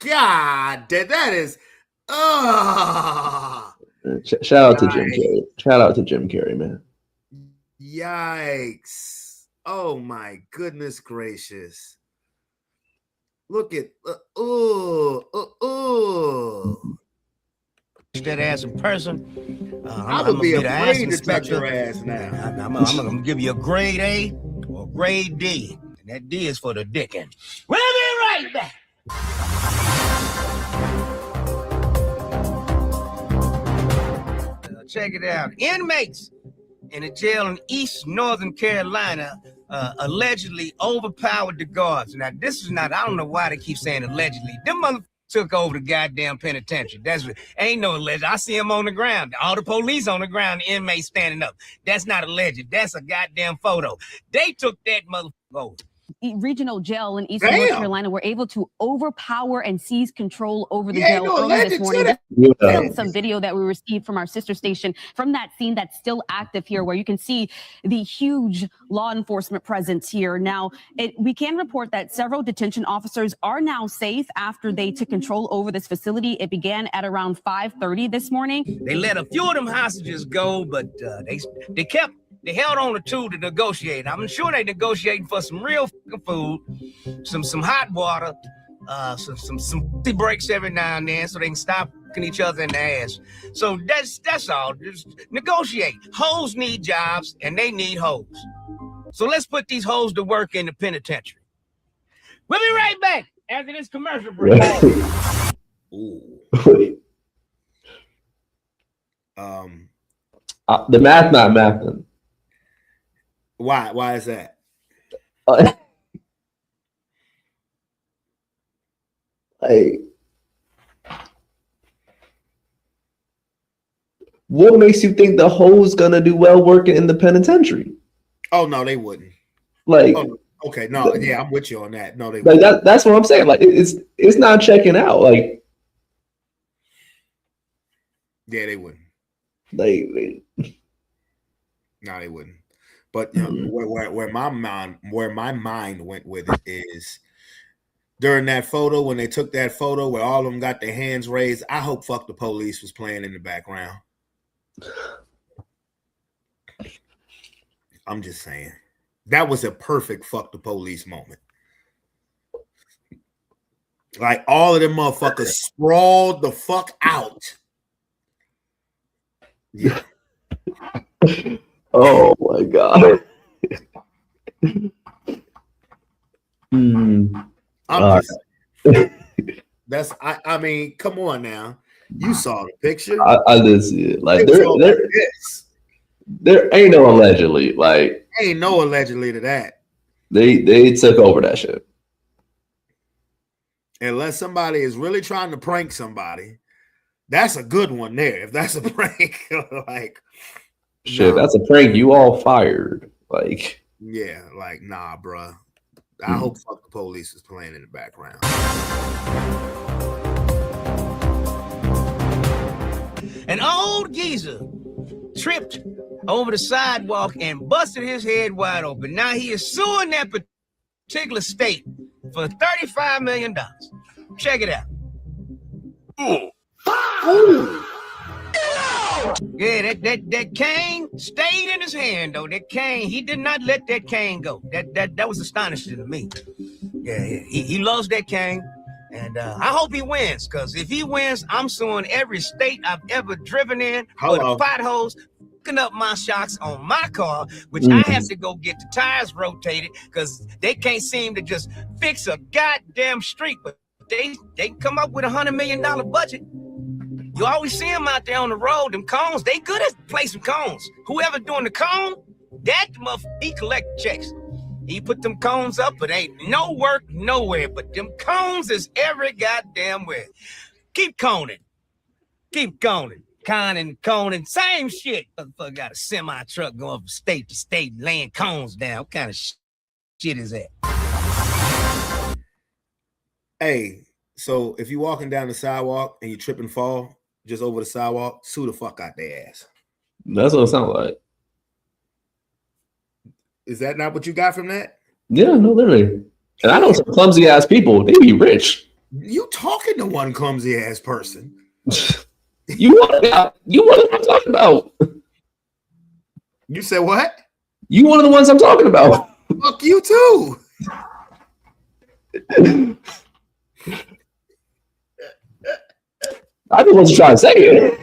[SPEAKER 6] God, that is.
[SPEAKER 7] Shout out to Jim Carrey. Shout out to Jim Carrey, man.
[SPEAKER 6] Yikes! Oh my goodness gracious! Look at
[SPEAKER 13] that ass in person.
[SPEAKER 6] I would be afraid to touch your ass now.
[SPEAKER 13] I'm gonna give you a grade A or grade D, and that D is for the dickin'. We'll be right back. Check it out. Inmates in a jail in East Northern Carolina allegedly overpowered the guards. Now, this is not, I don't know why they keep saying allegedly. Them motherfuckers took over the goddamn penitentiary. Ain't no alleged. I see them on the ground. All the police on the ground, the inmates standing up. That's not alleged. That's a goddamn photo. They took that motherfucker over.
[SPEAKER 18] Regional jail in Eastern North Carolina were able to overpower and seize control over the jail early this morning. Some video that we received from our sister station from that scene that's still active here, where you can see the huge law enforcement presence here. Now, we can report that several detention officers are now safe after they took control over this facility. It began at around 5:30 this morning.
[SPEAKER 13] They let a few of them hostages go, but they held on to two to negotiate. I'm sure they negotiating for some real fucking food, some hot water, some breaks every now and then, so they can stop fucking each other in the ass. So that's all. Just negotiate. Hoes need jobs, and they need hoes. So let's put these hoes to work in the penitentiary. We'll be right back after this commercial break.
[SPEAKER 7] The math not mathing.
[SPEAKER 6] Why? Why is that?
[SPEAKER 7] What makes you think the hoe's gonna do well working in the penitentiary?
[SPEAKER 6] Oh no, they wouldn't. Okay, no, yeah, I'm with you on that. No, they wouldn't.
[SPEAKER 7] That's what I'm saying. Like it's not checking out. Like,
[SPEAKER 6] yeah, they wouldn't.
[SPEAKER 7] No,
[SPEAKER 6] they wouldn't. But you know, where my mind went with it is during that photo, when they took that photo where all of them got their hands raised. I hope "Fuck the Police" was playing in the background. I'm just saying that was a perfect "Fuck the Police" moment. Like all of them motherfuckers sprawled the fuck out. Yeah.
[SPEAKER 7] Oh my god.
[SPEAKER 6] I mean, come on now. You saw the picture.
[SPEAKER 7] I did see it. Like there ain't no allegedly. Like
[SPEAKER 6] ain't no allegedly to that.
[SPEAKER 7] They took over that shit.
[SPEAKER 6] Unless somebody is really trying to prank somebody, that's a good one there. If that's a prank, like
[SPEAKER 7] shit, that's a prank. You all fired. Like,
[SPEAKER 6] yeah, like nah, bruh. I hope "Fuck the Police" is playing in the background.
[SPEAKER 13] An old geezer tripped over the sidewalk and busted his head wide open. Now he is suing that particular state for $35 million. Check it out. Ooh. Yeah, that cane stayed in his hand though. That cane, he did not let that cane go. That was astonishing to me. Yeah, he loves that cane, and I hope he wins. Cause if he wins, I'm suing every state I've ever driven in for the potholes, fucking up my shocks on my car, which I have to go get the tires rotated because they can't seem to just fix a goddamn street. But they come up with $100 million budget. You always see them out there on the road, them cones. They good at placing cones. Whoever doing the cone, that motherfucker, he collect checks. He put them cones up, but ain't no work nowhere. But them cones is every goddamn where. Keep coning. Keep coning. Coning. Same shit. Motherfucker got a semi truck going from state to state, laying cones down. What kind of shit is that?
[SPEAKER 6] Hey, So if you're walking down the sidewalk and you trip and fall just over the sidewalk, sue the fuck out their ass.
[SPEAKER 7] That's what it sounds like.
[SPEAKER 6] Is that not what you got from that?
[SPEAKER 7] Yeah, no, literally. And I know some clumsy ass people. They be rich.
[SPEAKER 6] You talking to one clumsy ass person?
[SPEAKER 7] You what I'm talking about?
[SPEAKER 6] You said what?
[SPEAKER 7] You one of the ones I'm talking about.
[SPEAKER 6] Fuck you too.
[SPEAKER 7] I just wasn't trying to say it.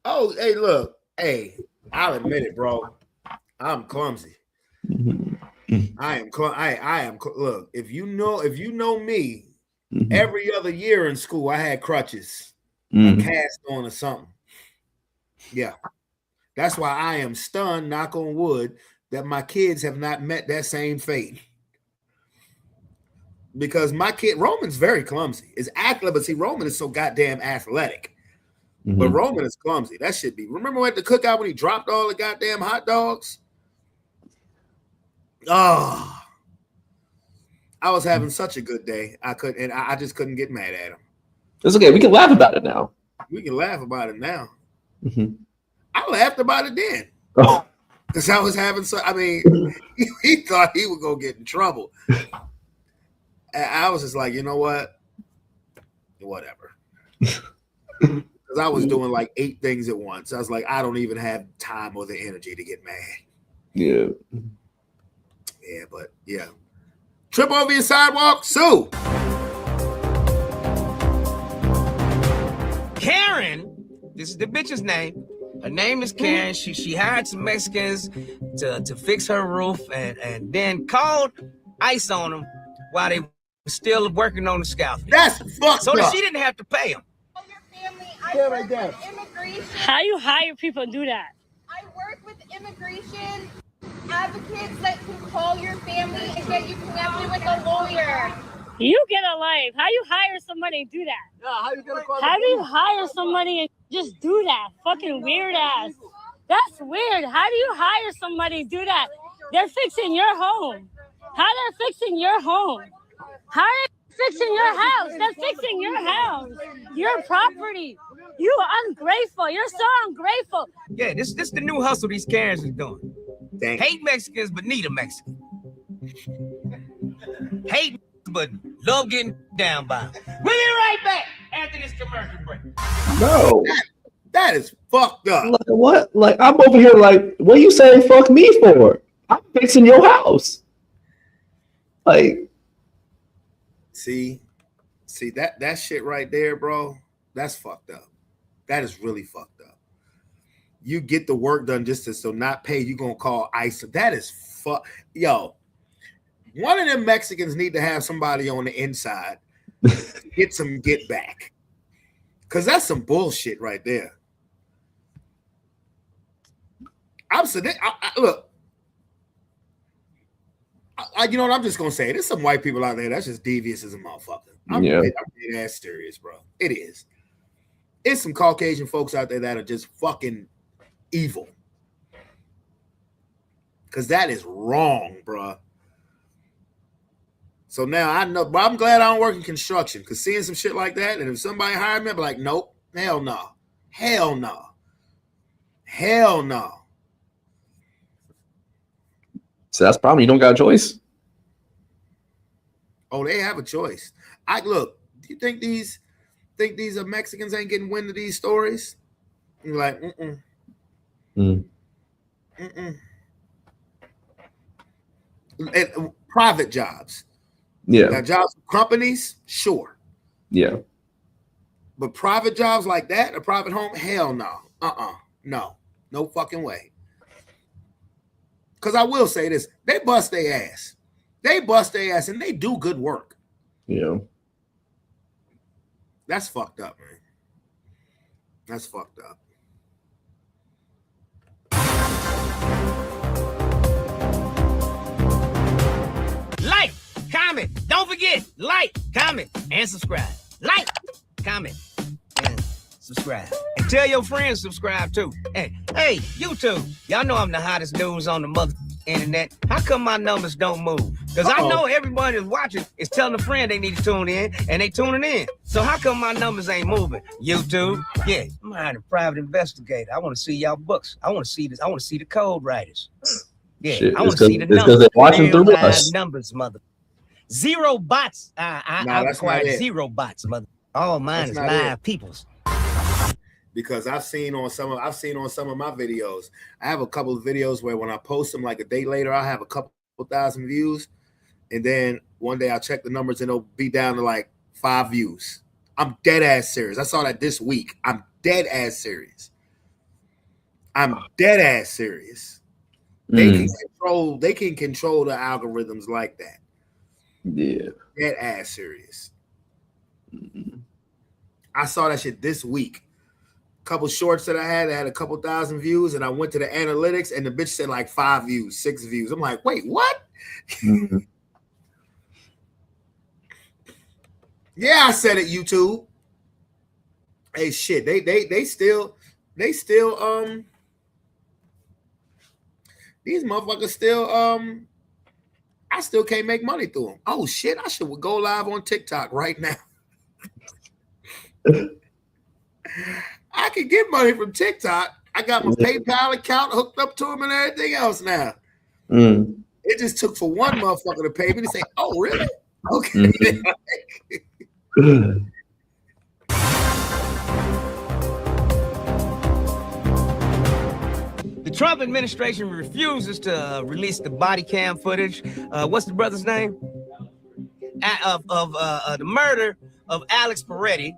[SPEAKER 6] Oh, hey, look. Hey, I'll admit it, bro. I'm clumsy. I am. Look, if you know me, every other year in school, I had crutches, a cast on or something. Yeah, that's why I am stunned. Knock on wood, that my kids have not met that same fate. Because my kid Roman's very clumsy. Is athletic, but see, Roman is so goddamn athletic. But Roman is clumsy. That should be. Remember at the cookout when he dropped all the goddamn hot dogs? Oh, I was having such a good day. I just couldn't get mad at him.
[SPEAKER 7] It's okay. We can laugh about it now.
[SPEAKER 6] We can laugh about it now. I laughed about it then. Because I was having he thought he would go get in trouble. And I was just like, you know what? Whatever. Because I was doing like 8 things at once. I was like, I don't even have time or the energy to get mad.
[SPEAKER 7] Yeah.
[SPEAKER 6] Yeah, but yeah. Trip over your sidewalk, sue.
[SPEAKER 13] Karen, this is the bitch's name. Her name is Karen. She hired some Mexicans to fix her roof and then called ICE on them while they were still working on the scaffolding.
[SPEAKER 6] That's fucked
[SPEAKER 13] so
[SPEAKER 6] up.
[SPEAKER 13] that she didn't have to pay them.
[SPEAKER 19] Right there. How you hire people to do that?
[SPEAKER 20] I work with immigration advocates that can call your family and get you connected with a lawyer.
[SPEAKER 19] You get a life. How you hire somebody to do that? Yeah, how do you hire somebody and just do that? Fucking weird ass. That's weird. How do you hire somebody to do that? They're fixing your home. How they're fixing your home? How are they fixing your house? They're fixing your house. Your property. You ungrateful. You're so ungrateful.
[SPEAKER 13] Yeah, this the new hustle these Karens is doing. Hate Mexicans, but need a Mexican. Hate, but love getting down by them. We'll be right back after this commercial break.
[SPEAKER 7] No.
[SPEAKER 6] That is fucked up.
[SPEAKER 7] Like, what? Like, I'm over here like, what are you saying fuck me for? I'm fixing your house. Like,
[SPEAKER 6] see that shit right there, bro. That's fucked up. That is really fucked up. You get the work done just to not pay. You gonna call ICE? That is fuck. Yo, one of them Mexicans need to have somebody on the inside to get some get back, because that's some bullshit right there. Look. You know what? I'm just gonna say, there's some white people out there that's just devious as a motherfucker. I'm dead ass serious, bro. It is. It's some Caucasian folks out there that are just fucking evil. Because that is wrong, bro. So now I know, but I'm glad I don't work in construction, because seeing some shit like that, and if somebody hired me, I'd be like, nope, hell no. Hell no. Hell no.
[SPEAKER 7] So that's probably you don't got a choice.
[SPEAKER 6] Oh, they have a choice. Look, do you think these Mexicans ain't getting wind of these stories? And you're like, And private jobs.
[SPEAKER 7] Yeah.
[SPEAKER 6] Now, jobs for companies, sure.
[SPEAKER 7] Yeah.
[SPEAKER 6] But private jobs like that, a private home, hell no. No. No fucking way. Because I will say this, they bust their ass. They bust their ass and they do good work.
[SPEAKER 7] Yeah.
[SPEAKER 6] That's fucked up, man. That's fucked up.
[SPEAKER 13] Like, comment, don't forget, like, comment, and subscribe. Like, comment, and subscribe. And tell your friends subscribe too. Hey, YouTube, y'all know I'm the hottest news on the mother internet, how come my numbers don't move? Because I know everybody that's watching is telling a friend they need to tune in, and they tuning in. So how come my numbers ain't moving? YouTube? Yeah, I'm hiring a private investigator. I want to see y'all books. I want to see this. I want to see the code writers. Yeah,
[SPEAKER 7] Shit,
[SPEAKER 13] I want to see the
[SPEAKER 7] it's because
[SPEAKER 13] numbers.
[SPEAKER 7] they're watching
[SPEAKER 13] Real
[SPEAKER 7] through
[SPEAKER 13] live
[SPEAKER 7] us.
[SPEAKER 13] numbers, mother. Zero bots. I required 0 bots, mother. All mine is live people's.
[SPEAKER 6] Because I've seen on some of my videos. I have a couple of videos where when I post them like a day later, I'll have a couple thousand views, and then one day I'll check the numbers and it'll be down to like 5 views. I'm dead ass serious. I saw that this week. I'm dead ass serious. They can control the algorithms like that.
[SPEAKER 7] Yeah.
[SPEAKER 6] Dead ass serious. I saw that shit this week. Couple shorts that I had a couple thousand views, and I went to the analytics and the bitch said like 5 views, 6 views. I'm like, wait, what?
[SPEAKER 7] Mm-hmm.
[SPEAKER 6] Yeah, I said it, YouTube. Hey, shit, they still these motherfuckers still I still can't make money through them. Oh shit, I should go live on TikTok right now. I can get money from TikTok. I got my PayPal account hooked up to them and everything else now. It just took for one motherfucker to pay me to say, oh, really? Okay.
[SPEAKER 13] The Trump administration refuses to release the body cam footage. What's the brother's name? Of the murder of Alex Peretti.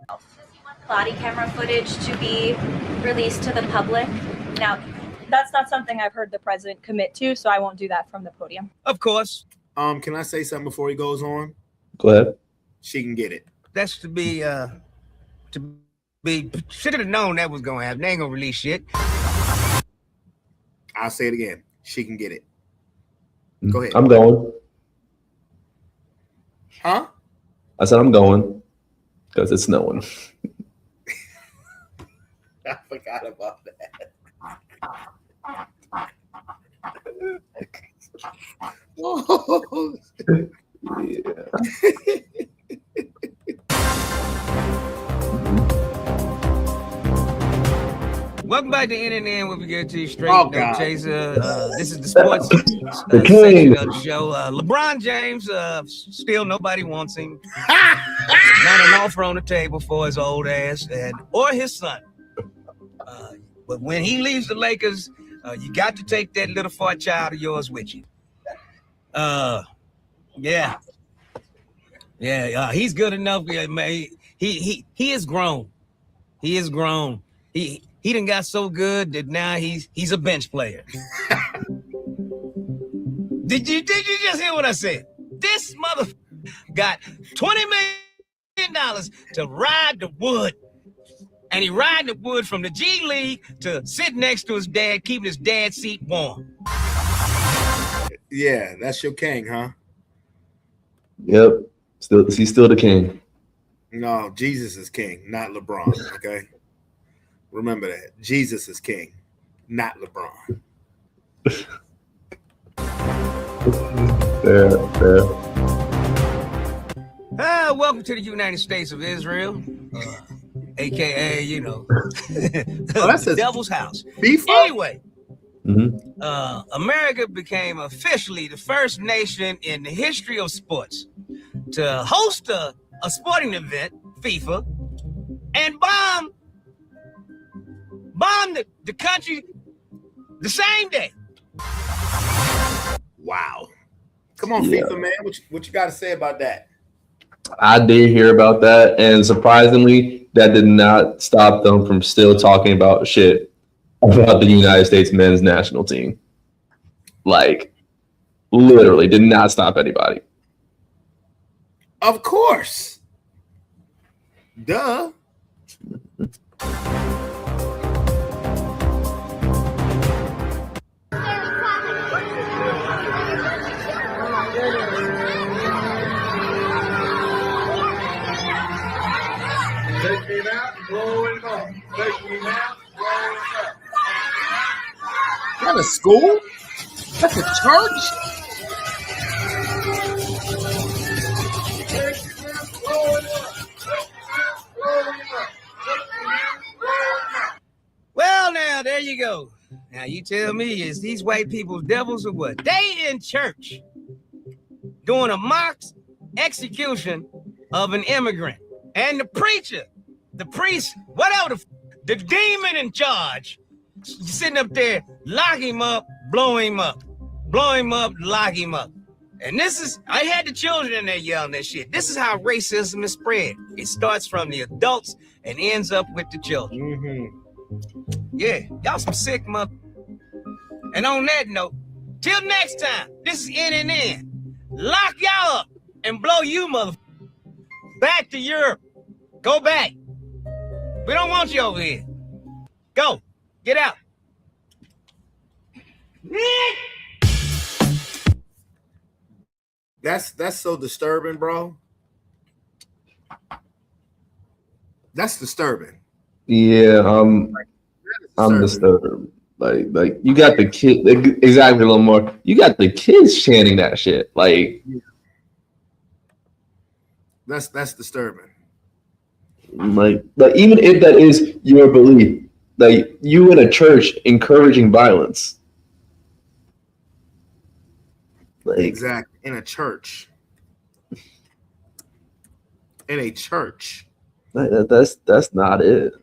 [SPEAKER 21] Body camera footage to be released to the public. Now, that's not something I've heard the president commit to, so I won't do that from the podium.
[SPEAKER 13] Of course.
[SPEAKER 6] Can I say something before he goes on?
[SPEAKER 7] Go ahead.
[SPEAKER 6] She can get it.
[SPEAKER 13] That's should have known that was gonna happen. They ain't gonna release shit.
[SPEAKER 6] I'll say it again. She can get it. Go ahead.
[SPEAKER 7] I'm going.
[SPEAKER 6] Huh?
[SPEAKER 7] I said I'm going because it's snowing.
[SPEAKER 6] I forgot about that. Oh.
[SPEAKER 13] Welcome back to NNN, where we get to you straight.
[SPEAKER 6] Oh,
[SPEAKER 13] No chaser. This is the sports section of the show. LeBron James, still nobody wants him. Not an offer on the table for his old ass or his son. But when he leaves the Lakers, you got to take that little fart child of yours with you. Yeah, he's good enough. Man, he is grown. He is grown. He done got so good that now he's a bench player. Did you just hear what I said? This mother got $20 million to ride the wood. And he riding the wood from the G League to sit next to his dad, keeping his dad's seat warm.
[SPEAKER 6] Yeah, that's your king, huh?
[SPEAKER 7] Yep. He's still the king.
[SPEAKER 6] No, Jesus is king, not LeBron. Okay. Remember that. Jesus is king, not LeBron.
[SPEAKER 7] Fair.
[SPEAKER 13] Welcome to the United States of Israel. AKA,
[SPEAKER 6] that's
[SPEAKER 13] the devil's house. Anyway, America became officially the first nation in the history of sports to host a sporting event, FIFA, and bomb the country the same day.
[SPEAKER 6] Wow. Come on, FIFA, man. What you got to say about that?
[SPEAKER 7] I did hear about that, and surprisingly, that did not stop them from still talking about shit about the United States men's national team. Like, literally did not stop anybody.
[SPEAKER 6] Of course. Duh.
[SPEAKER 3] Take me now, rolling on. Take me now, rolling up.
[SPEAKER 6] Is that a school? That's a church?
[SPEAKER 13] Well, now, there you go. Now, you tell me, is these white people devils or what? They in church doing a mock execution of an immigrant. And the preacher, the priest, whatever, the demon in charge, sitting up there, lock him up, blow him up, lock him up. And this is, I had the children in there yelling that shit. This is how racism is spread. It starts from the adults and ends up with the children.
[SPEAKER 6] Mm-hmm.
[SPEAKER 13] Yeah, y'all some sick mother. And on that note, till next time, this is NNN. Lock y'all up and blow you mother back to Europe. Go back. We don't want you over here. Go. Get out.
[SPEAKER 6] That's so disturbing, bro. That's disturbing.
[SPEAKER 7] Yeah, I'm disturbed. Like you got the kid exactly a little more. You got the kids chanting that shit. Like
[SPEAKER 6] that's disturbing.
[SPEAKER 7] Like even if that is your belief, like you in a church encouraging violence. Like
[SPEAKER 6] exactly in a church. In a church.
[SPEAKER 7] That's not it.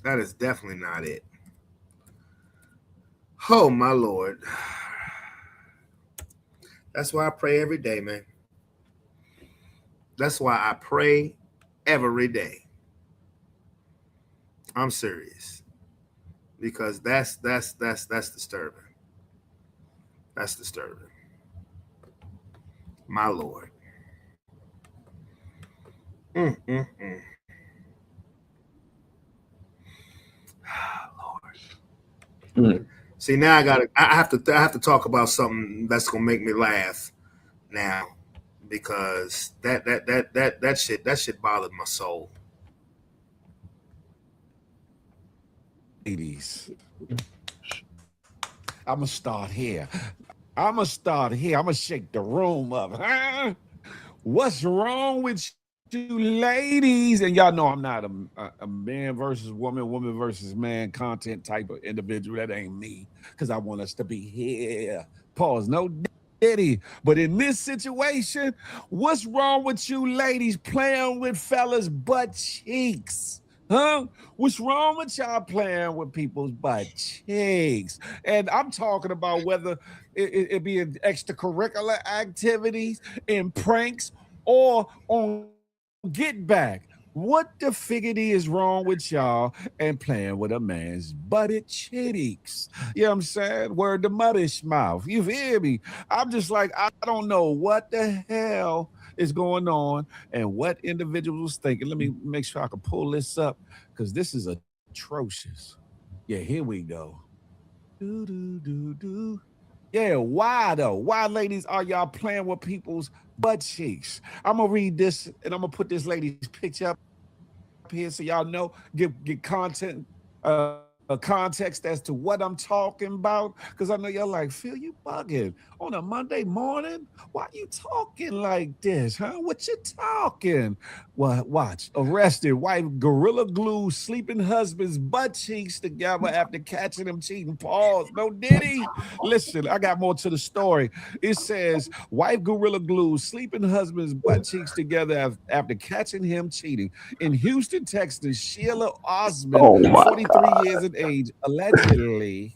[SPEAKER 6] That is definitely not it. Oh my Lord. That's why I pray every day, man. That's why I pray every day. I'm serious. Because that's disturbing. That's disturbing. My Lord. Lord. See, now I have to talk about something that's gonna make me laugh now, because that shit bothered my soul.
[SPEAKER 2] Ladies, I'm gonna start here. I'm gonna shake the room up. Huh? What's wrong with you ladies? And y'all know I'm not a man versus woman, woman versus man content type of individual. That ain't me, because I want us to be here. Pause. No diddy. But in this situation, what's wrong with you ladies playing with fellas' butt cheeks? Huh? What's wrong with y'all playing with people's butt cheeks? And I'm talking about whether it be in extracurricular activities, in pranks, or on Get Back. What the figgity is wrong with y'all and playing with a man's butted cheeks? You know what I'm saying? Word to muddish mouth. You hear me? I'm just like, I don't know what the hell is going on and what individuals thinking. Let me make sure I can pull this up, because this is atrocious. Yeah, here we go. Yeah, why though? Why, ladies, are y'all playing with people's butt cheeks? I'm gonna read this and I'm gonna put this lady's picture up here so y'all know, get content, context as to what I'm talking about, because I know y'all like, Phil, you bugging on a Monday morning. Why you talking like this, huh? What you talking? Well, watch. Arrested wife gorilla glue sleeping husband's butt cheeks together after catching him cheating. Pause. No diddy. Listen, I got more to the story. It says wife gorilla glue sleeping husband's butt cheeks together after catching him cheating. In Houston, Texas, Sheila Osmond, 43 years of age, allegedly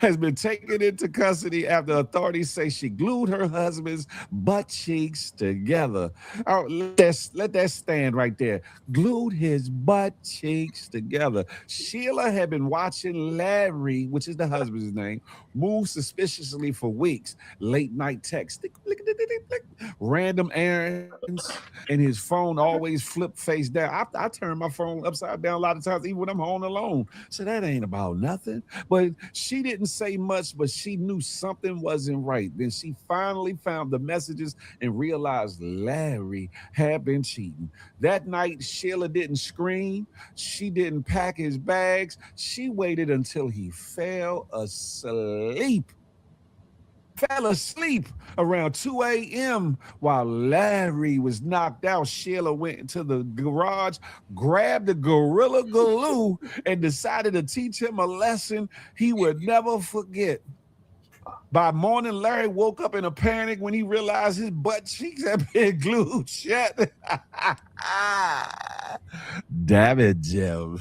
[SPEAKER 2] has been taken into custody after authorities say she glued her husband's butt cheeks together. Oh, let that stand right there. Glued his butt cheeks together. Sheila had been watching Larry, which is the husband's name, move suspiciously for weeks. Late night text, random errands, and his phone always flipped face down. I turn my phone upside down a lot of times, even when I'm home alone. So that ain't about nothing. But She didn't say much, but she knew something wasn't right. Then she finally found the messages and realized Larry had been cheating. That night, Sheila didn't scream. She didn't pack his bags. She waited until he fell asleep around 2 a.m. while Larry was knocked out. Sheila went into the garage, grabbed the Gorilla Glue, and decided to teach him a lesson he would never forget. By morning, Larry woke up in a panic when he realized his butt cheeks had been glued shut. Damn it, Jim.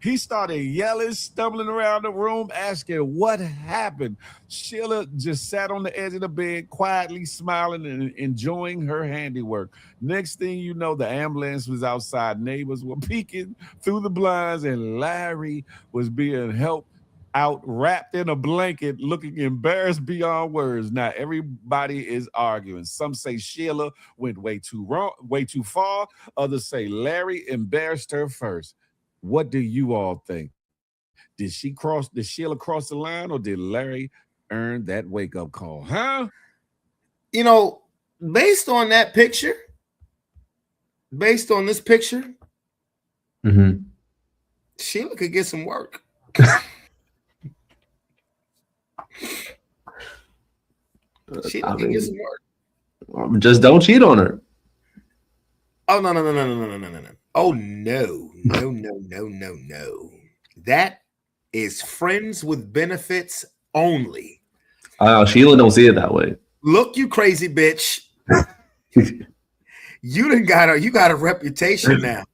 [SPEAKER 2] He started yelling, stumbling around the room, asking what happened. Sheila just sat on the edge of the bed, quietly smiling and enjoying her handiwork. Next thing you know, the ambulance was outside. Neighbors were peeking through the blinds, and Larry was being helped out, wrapped in a blanket, looking embarrassed beyond words. Now everybody is arguing. Some say Sheila went way too far. Others say Larry embarrassed her first. What do you all think? Did Sheila cross the line, or did Larry earn that wake-up call? Huh?
[SPEAKER 6] You know, based on that picture, based on this picture, Sheila could get some work. She can get some work.
[SPEAKER 7] Just don't cheat on her.
[SPEAKER 6] Oh no. Oh no. That is friends with benefits only.
[SPEAKER 7] Sheila don't see it that way.
[SPEAKER 6] Look, you crazy bitch. You got a reputation now.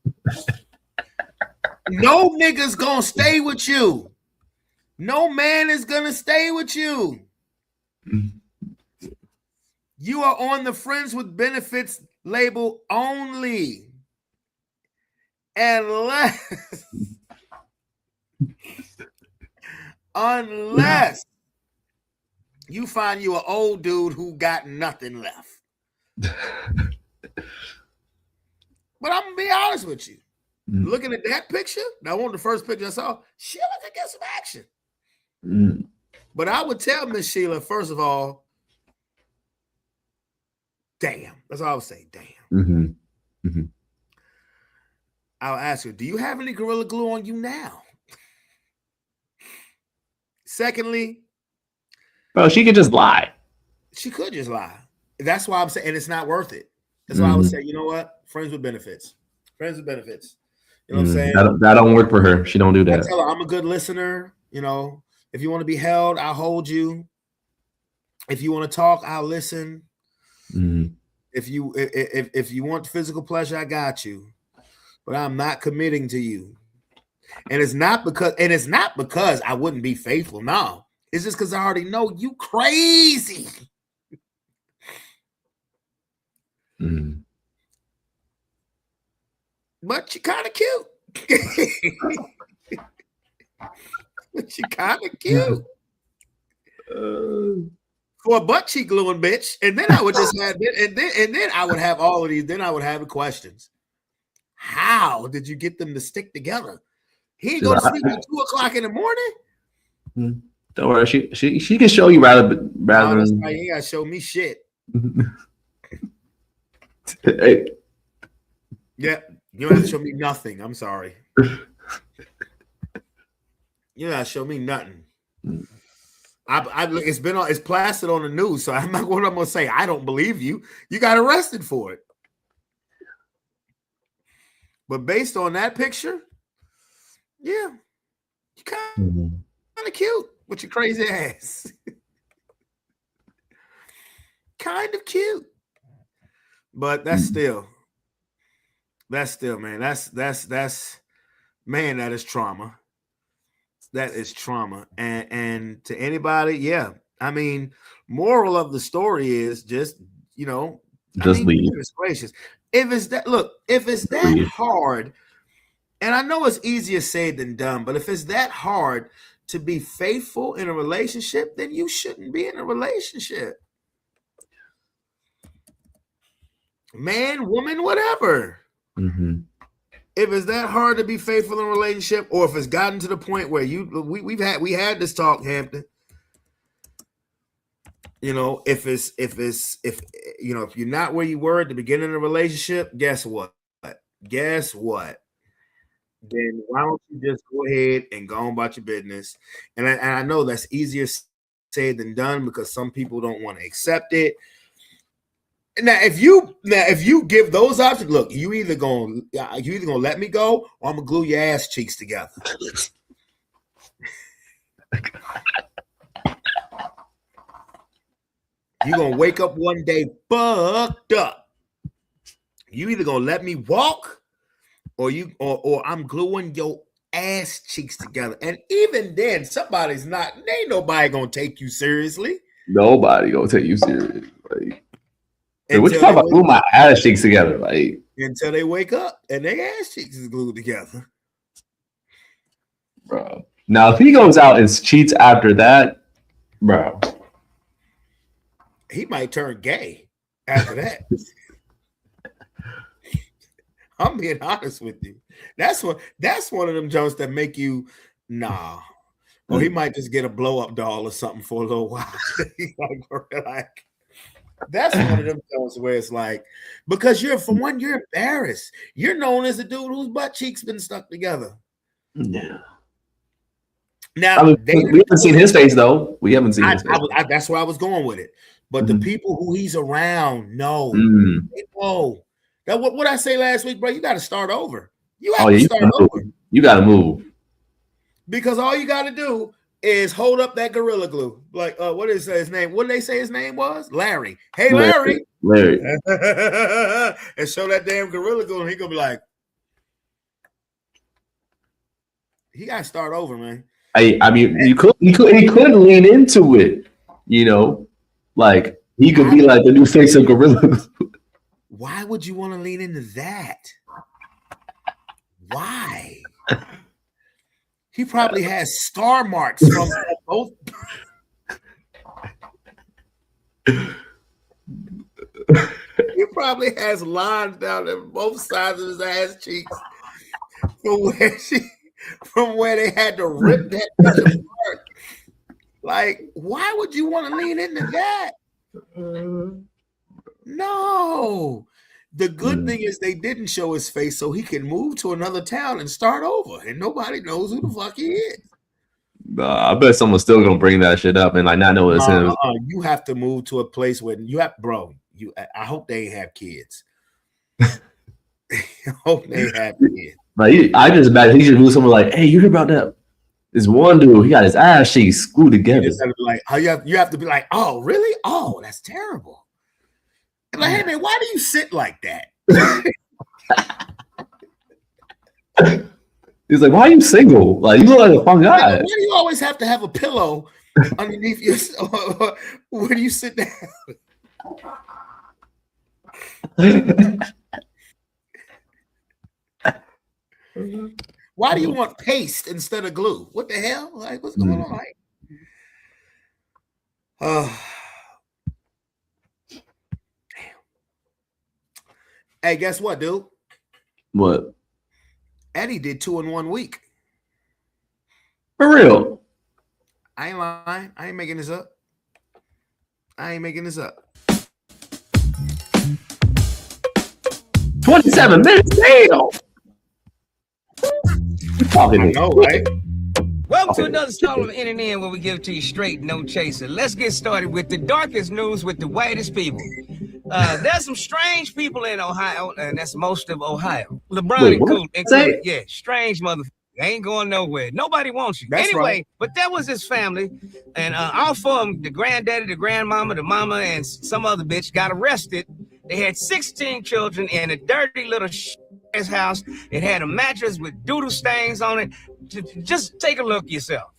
[SPEAKER 6] No nigga's gonna stay with you. No man is gonna stay with you. You are on the friends with benefits label only. Unless you find you an old dude who got nothing left. But I'm gonna be honest with you. Looking at that picture, that one of the first picture I saw, Sheila could get some action. But I would tell Miss Sheila, first of all, damn. That's all I would say. Damn. I'll ask her, do you have any Gorilla Glue on you now? Secondly,
[SPEAKER 7] bro, she could just lie.
[SPEAKER 6] She could just lie. That's why I'm saying, and it's not worth it. That's why I would say, you know what? Friends with benefits. Friends with benefits. You know what I'm saying?
[SPEAKER 7] That don't work for her. She don't do that.
[SPEAKER 6] I tell her I'm a good listener. You know, if you want to be held, I'll hold you. If you want to talk, I'll listen. If you want physical pleasure, I got you. But I'm not committing to you. And it's not because I wouldn't be faithful. No. It's just because I already know you crazy. But you kind of cute. But you kind of cute. For a butt cheek gluing bitch. And then I would just have and then I would have all of these. Then I would have the questions. How did you get them to stick together? He ain't going to sleep at 2 o'clock in the morning.
[SPEAKER 7] Don't worry, she can show you rather
[SPEAKER 6] No, that's
[SPEAKER 7] than
[SPEAKER 6] why you ain't gotta show me shit.
[SPEAKER 7] Hey.
[SPEAKER 6] Yeah, you don't have to show me nothing. I'm sorry. You don't have to show me nothing. It's plastered on the news, so I'm not what I'm gonna say. I don't believe you. You got arrested for it. But based on that picture, yeah, you kind of cute with your crazy ass. Kind of cute. But that's still, man. That's man, that is trauma. That is trauma. And to anybody, yeah. I mean, moral of the story is just, leave. Goodness gracious. If it's that hard, and I know it's easier said than done, but if it's that hard to be faithful in a relationship, then you shouldn't be in a relationship. Man, woman, whatever. if it's that hard to be faithful in a relationship, or if it's gotten to the point where we had this talk, Hampton. You know, if you're not where you were at the beginning of the relationship, guess what? Guess what? Then why don't you just go ahead and go on about your business? And I know that's easier said than done because some people don't want to accept it. Now, if you give those options, look, you either gonna let me go, or I'm gonna glue your ass cheeks together. You're gonna wake up one day fucked up. You either gonna let me walk, or I'm gluing your ass cheeks together. And even then, ain't nobody gonna take you seriously.
[SPEAKER 7] Nobody gonna take you serious. Like, what you talking about? Glue my ass cheeks together, like
[SPEAKER 6] until they wake up and their ass cheeks is glued together,
[SPEAKER 7] bro. Now, if he goes out and cheats after that, bro,
[SPEAKER 6] he might turn gay after that. I'm being honest with you. That's one of them jokes that make you nah. Or he might just get a blow up doll or something for a little while. like that's one of them jokes where it's like, because you're embarrassed. You're known as a dude whose butt cheeks been stuck together.
[SPEAKER 7] Yeah.
[SPEAKER 6] Now,
[SPEAKER 7] I mean, we haven't seen his face though. We haven't seen his face.
[SPEAKER 6] That's where I was going with it. But the people who he's around know. They know. That what I say last week, bro. You got to start over. You have to start over.
[SPEAKER 7] You got to move.
[SPEAKER 6] Because all you got to do is hold up that Gorilla Glue. Like, what is his name? What did they say his name was? Larry. Hey, Larry.
[SPEAKER 7] Larry.
[SPEAKER 6] And show that damn Gorilla Glue, and he gonna be like, he got to start over, man.
[SPEAKER 7] I mean, he could lean into it, you know, like he could be like the new face of Gorilla Glue.
[SPEAKER 6] Why would you want to lean into that? Why? He probably has star marks from both. He probably has lines down there both sides of his ass cheeks from where they had to rip that apart. Like, why would you want to lean into that? No. The good thing is they didn't show his face so he can move to another town and start over, and nobody knows who the fuck he is.
[SPEAKER 7] I bet someone's still gonna bring that shit up and like not know it's him.
[SPEAKER 6] You have to move to a place where you have, bro. I hope they have kids. I hope they have kids.
[SPEAKER 7] Like I just imagine he should move somewhere like, hey, you hear about that? This one dude, he got his ass cheeks screwed together.
[SPEAKER 6] You just have to be like, you have to be like, oh, really? Oh, that's terrible. And like, hey man, why do you sit like that?
[SPEAKER 7] He's like, why are you single? Like, you look like a fun guy.
[SPEAKER 6] Why do you always have to have a pillow underneath your when you sit down? Why do you want paste instead of glue? What the hell? Like, what's going on? Like, hey, guess what, dude?
[SPEAKER 7] What?
[SPEAKER 6] Eddie did 2 in 1 week.
[SPEAKER 7] For real?
[SPEAKER 6] I ain't lying. I ain't making this up.
[SPEAKER 7] 27 minutes. Damn.
[SPEAKER 6] I know, right?
[SPEAKER 13] Welcome to another installment of NNN where we give it to you straight, no chaser. Let's get started with the darkest news with the whitest people. There's some strange people in Ohio, and that's most of Ohio. LeBron included. Yeah, strange motherfucker. They ain't going nowhere. Nobody wants you.
[SPEAKER 6] That's
[SPEAKER 13] anyway,
[SPEAKER 6] right.
[SPEAKER 13] But that was his family, and all four of them, the granddaddy, the grandmama, the mama, and some other bitch got arrested. They had 16 children in a dirty little house. It had a mattress with doodle stains on it. Just take a look yourself.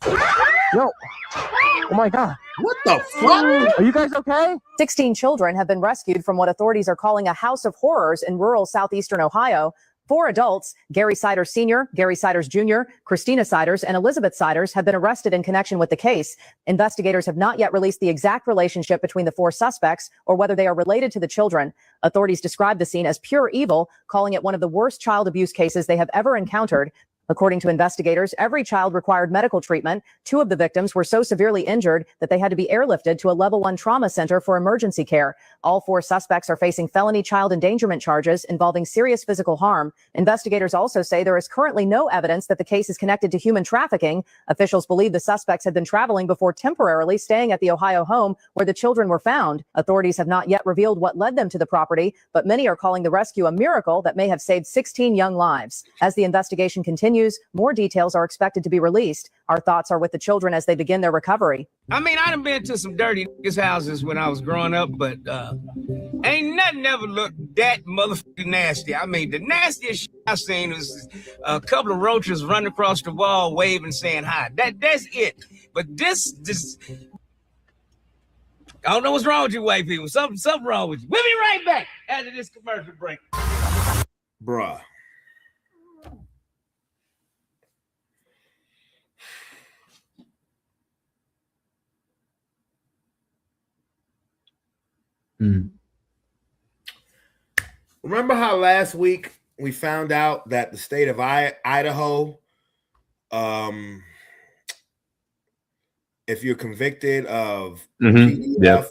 [SPEAKER 5] Yo, oh my God.
[SPEAKER 6] What the fuck?
[SPEAKER 5] Are you guys okay?
[SPEAKER 22] 16 children have been rescued from what authorities are calling a house of horrors in rural southeastern Ohio.
[SPEAKER 4] 4 adults, Gary Siders Sr., Gary Siders Jr., Christina Siders, and Elizabeth Siders, have been arrested in connection with the case. Investigators have not yet released the exact relationship between the 4 suspects or whether they are related to the children. Authorities described the scene as pure evil, calling it one of the worst child abuse cases they have ever encountered. According to investigators, every child required medical treatment. 2 of the victims were so severely injured that they had to be airlifted to a level 1 trauma center for emergency care. All 4 suspects are facing felony child endangerment charges involving serious physical harm. Investigators also say there is currently no evidence that the case is connected to human trafficking. Officials believe the suspects had been traveling before temporarily staying at the Ohio home where the children were found. Authorities have not yet revealed what led them to the property, but many are calling the rescue a miracle that may have saved 16 young lives. As the investigation continues, more details are expected to be released. Our thoughts are with the children as they begin their recovery.
[SPEAKER 13] I mean, I done been to some dirty houses when I was growing up, but ain't nothing ever looked that motherfucking nasty. I mean, the nastiest shit I seen was a couple of roaches running across the wall, waving, saying hi. That's it. But this, I don't know what's wrong with you white people. Something wrong with you. We'll be right back after this commercial break.
[SPEAKER 6] Bruh. Remember how last week we found out that the state of Idaho, if you're convicted of PDF,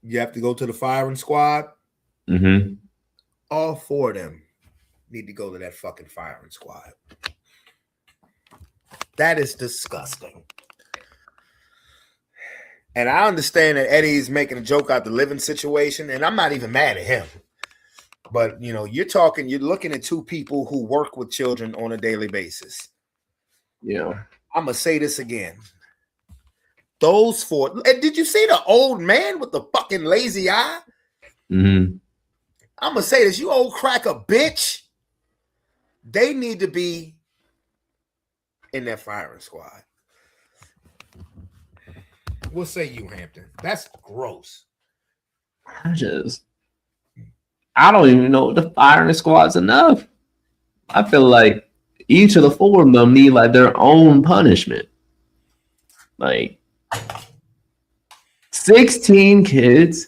[SPEAKER 6] you have to go to the firing squad? All 4 of them need to go to that fucking firing squad. That is disgusting. And I understand that Eddie's making a joke out the living situation, and I'm not even mad at him. But, you know, you're looking at 2 people who work with children on a daily basis.
[SPEAKER 7] Yeah. I'm
[SPEAKER 6] going to say this again. Those 4. And did you see the old man with the fucking lazy eye? I'm going to say this. You old cracker bitch. They need to be in that firing squad. We'll say you, Hampton. That's gross.
[SPEAKER 7] I don't even know the firing squad's enough. I feel like each of the 4 of them need like their own punishment. Like 16 kids,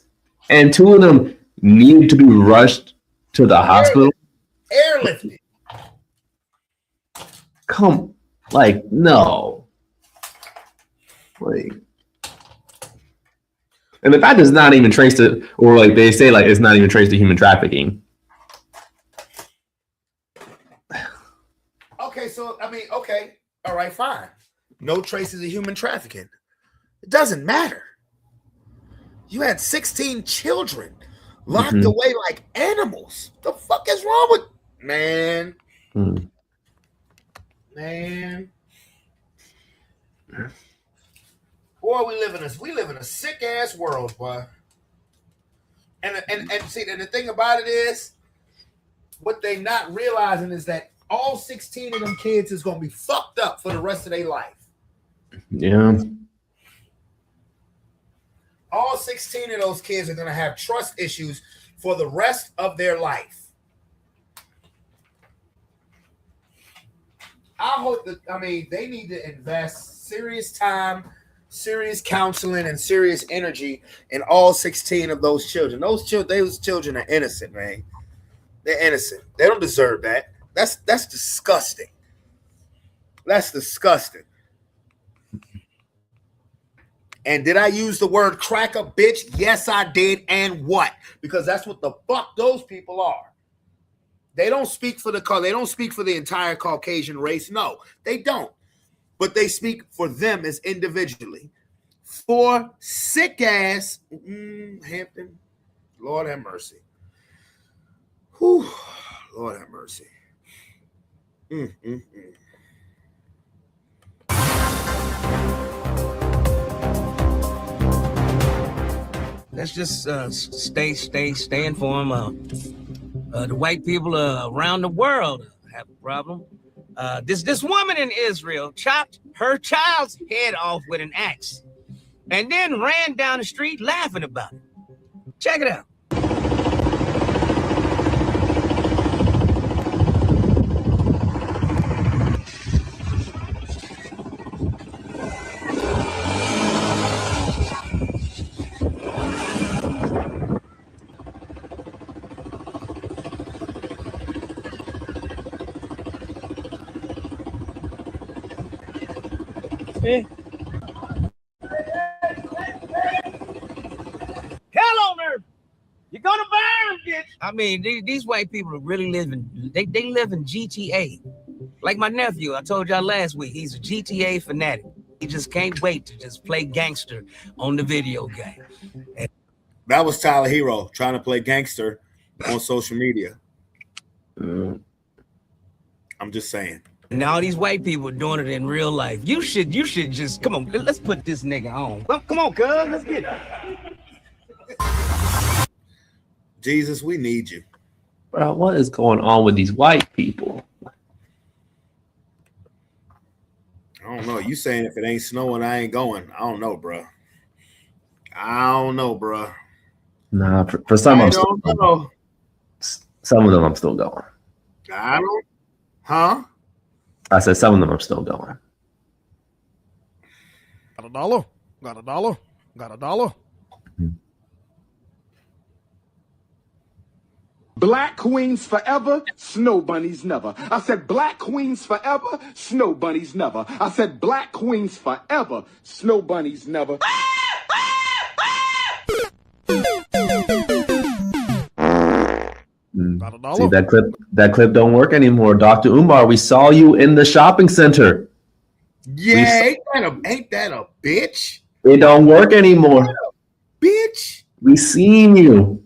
[SPEAKER 7] and 2 of them need to be rushed to the hospital.
[SPEAKER 6] Airlifted.
[SPEAKER 7] Come, like, no. Like, and the fact is not even traced to, or like they say, like it's not even traced to human trafficking.
[SPEAKER 6] Okay, so I mean, okay, all right, fine. No traces of human trafficking. It doesn't matter. You had 16 children locked away like animals. The fuck is wrong with man? Man. Boy, we live in a sick ass world, boy. And see, and the thing about it is, what they not realizing is that all 16 of them kids is gonna be fucked up for the rest of their life.
[SPEAKER 7] Yeah.
[SPEAKER 6] All 16 of those kids are gonna have trust issues for the rest of their life. I hope that, I mean, they need to invest serious time, serious counseling, and serious energy in all 16 of those children. Those children are innocent, man. They're innocent. They don't deserve that. That's disgusting. That's disgusting. And did I use the word cracker, bitch? Yes, I did. And what? Because that's what the fuck those people are. They don't speak for the entire Caucasian race. No, they don't. But they speak for them as individually. For sick ass Hampton, Lord have mercy. Whew, Lord have mercy.
[SPEAKER 13] Let's just stay informed. The white people around the world have a problem. This woman in Israel chopped her child's head off with an axe and then ran down the street laughing about it. Check it out. Hell on earth. You're gonna burn, bitch. I mean, these white people are really living. They live in GTA. Like my nephew, I told y'all last week, he's a GTA fanatic. He just can't wait to just play gangster on the video game. And
[SPEAKER 6] that was Tyler Hero trying to play gangster on social media. I'm just saying.
[SPEAKER 13] Now these white people are doing it in real life. You should just come on. Let's put this nigga on. Come on, cuz. Let's get it.
[SPEAKER 6] Jesus, we need you.
[SPEAKER 7] Bro, what is going on with these white people?
[SPEAKER 6] I don't know. You saying if it ain't snowing, I ain't going. I don't know, bro. I don't know, bro.
[SPEAKER 7] Nah, for some, I'm still
[SPEAKER 6] going.
[SPEAKER 7] Some of them I'm still going.
[SPEAKER 6] I don't. Huh?
[SPEAKER 7] I said some of them I'm still going.
[SPEAKER 10] Got a dollar? Got a dollar? Got a dollar?
[SPEAKER 1] Black queens forever, snow bunnies never. I said black queens forever, snow bunnies never. I said black queens forever, snow bunnies never.
[SPEAKER 7] See, that clip don't work anymore. Dr. Umar, we saw you in the shopping center.
[SPEAKER 6] Yeah, ain't that a bitch?
[SPEAKER 7] It don't work anymore.
[SPEAKER 6] Bitch.
[SPEAKER 7] We seen you.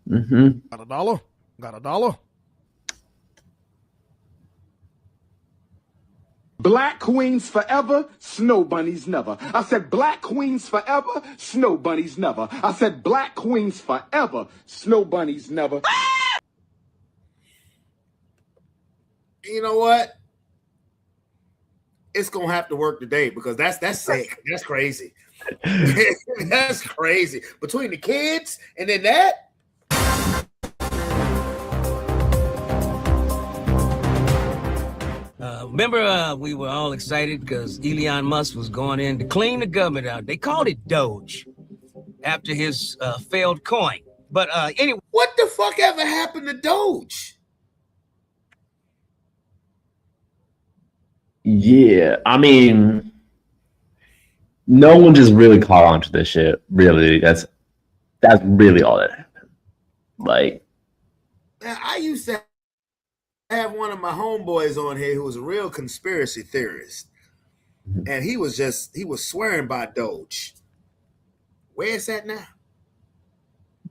[SPEAKER 10] Got a dollar? Got a dollar?
[SPEAKER 1] Black queens forever, snow bunnies never. I said black queens forever, snow bunnies never. I said black queens forever, snow bunnies never.
[SPEAKER 6] You know what? It's gonna have to work today because that's sick. That's crazy. That's crazy. Between the kids and then that.
[SPEAKER 13] Remember, we were all excited because Elon Musk was going in to clean the government out. They called it Doge after his failed coin. But anyway,
[SPEAKER 6] what the fuck ever happened to Doge?
[SPEAKER 7] Yeah, I mean, no one just really caught on to this shit. Really, that's really all that happened. Like,
[SPEAKER 6] I used to have one of my homeboys on here who was a real conspiracy theorist, and he was swearing by Doge. Where is that now?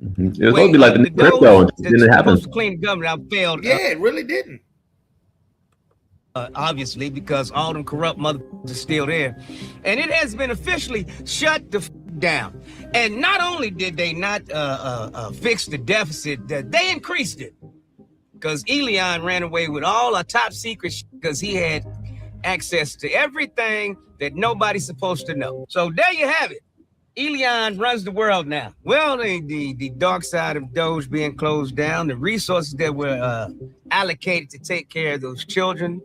[SPEAKER 7] It was going to be like the crypto, and it didn't happen.
[SPEAKER 13] Supposed to clean the government out failed.
[SPEAKER 6] Yeah, it really didn't.
[SPEAKER 13] Obviously, because all them corrupt motherfuckers are still there, and it has been officially shut the down. And not only did they not fix the deficit, they increased it. Because Elon ran away with all our top secrets because he had access to everything that nobody's supposed to know. So there you have it. Elon runs the world now. Well, the dark side of Doge being closed down, the resources that were allocated to take care of those children,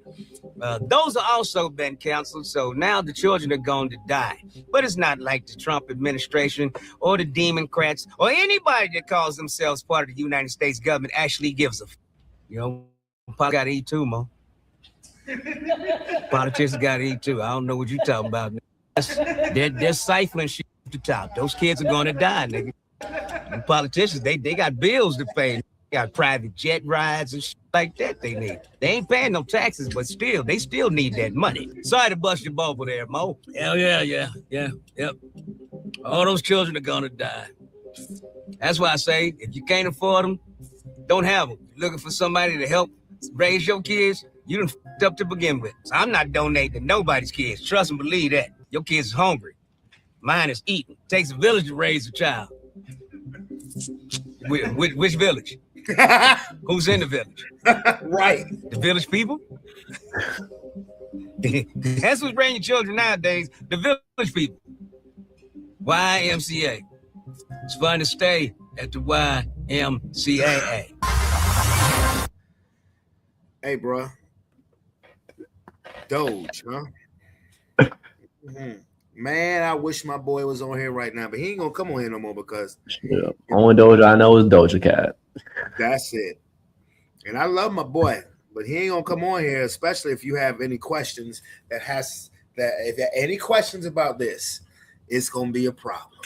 [SPEAKER 13] those have also been canceled. So now the children are going to die. But it's not like the Trump administration or the Democrats or anybody that calls themselves part of the United States government actually gives a You know, politics got to eat too, Mo. Politicians got to eat too. I don't know what you're talking about. They're siphoning shit at the top. Those kids are going to die, nigga. And politicians, they got bills to pay. They got private jet rides and shit like that they need. They ain't paying no taxes, but still, they still need that money. Sorry to bust your bubble there, Mo. Hell yeah. Yep. All those children are going to die. That's why I say, if you can't afford them, don't have them. You're looking for somebody to help raise your kids, you done f***ed up to begin with. So I'm not donating to nobody's kids. Trust and believe that. Your kids is hungry. Mine is eating. Takes a village to raise a child. Which village? Who's in the village?
[SPEAKER 6] Right.
[SPEAKER 13] The village people? That's what's bringing children nowadays. The village people. YMCA. It's fun to stay at the YMCA.
[SPEAKER 6] Hey, bro. Doge, huh? Man, I wish my boy was on here right now, but he ain't gonna come on here no more because
[SPEAKER 7] only Doja I know is Doja Cat.
[SPEAKER 6] That's it. And I love my boy, but he ain't gonna come on here, especially if you have any questions that that if there are any questions about this, it's gonna be a problem.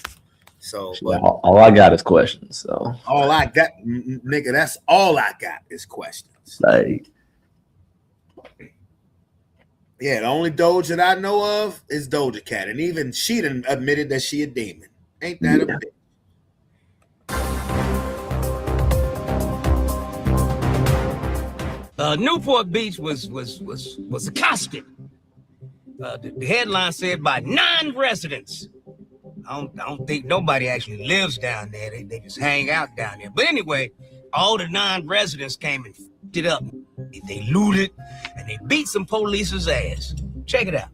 [SPEAKER 6] So, but
[SPEAKER 7] all I got is questions. So
[SPEAKER 6] all I got, nigga, that's all I got is questions.
[SPEAKER 7] Like,
[SPEAKER 6] yeah, the only Doja that I know of is Doja Cat, and even she done admitted that she a demon. Ain't that a bitch?
[SPEAKER 13] Newport Beach was accosted. The headline said by 9 residents. I don't think nobody actually lives down there. They just hang out down there. But anyway, all the 9 residents came and f***ed it up. They looted and they beat some police's ass. Check it out.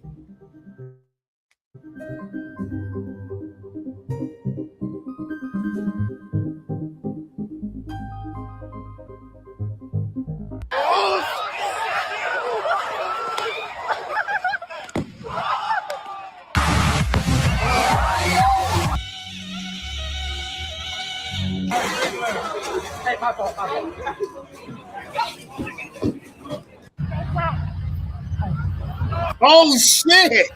[SPEAKER 1] Hey, my fault.
[SPEAKER 6] Oh shit!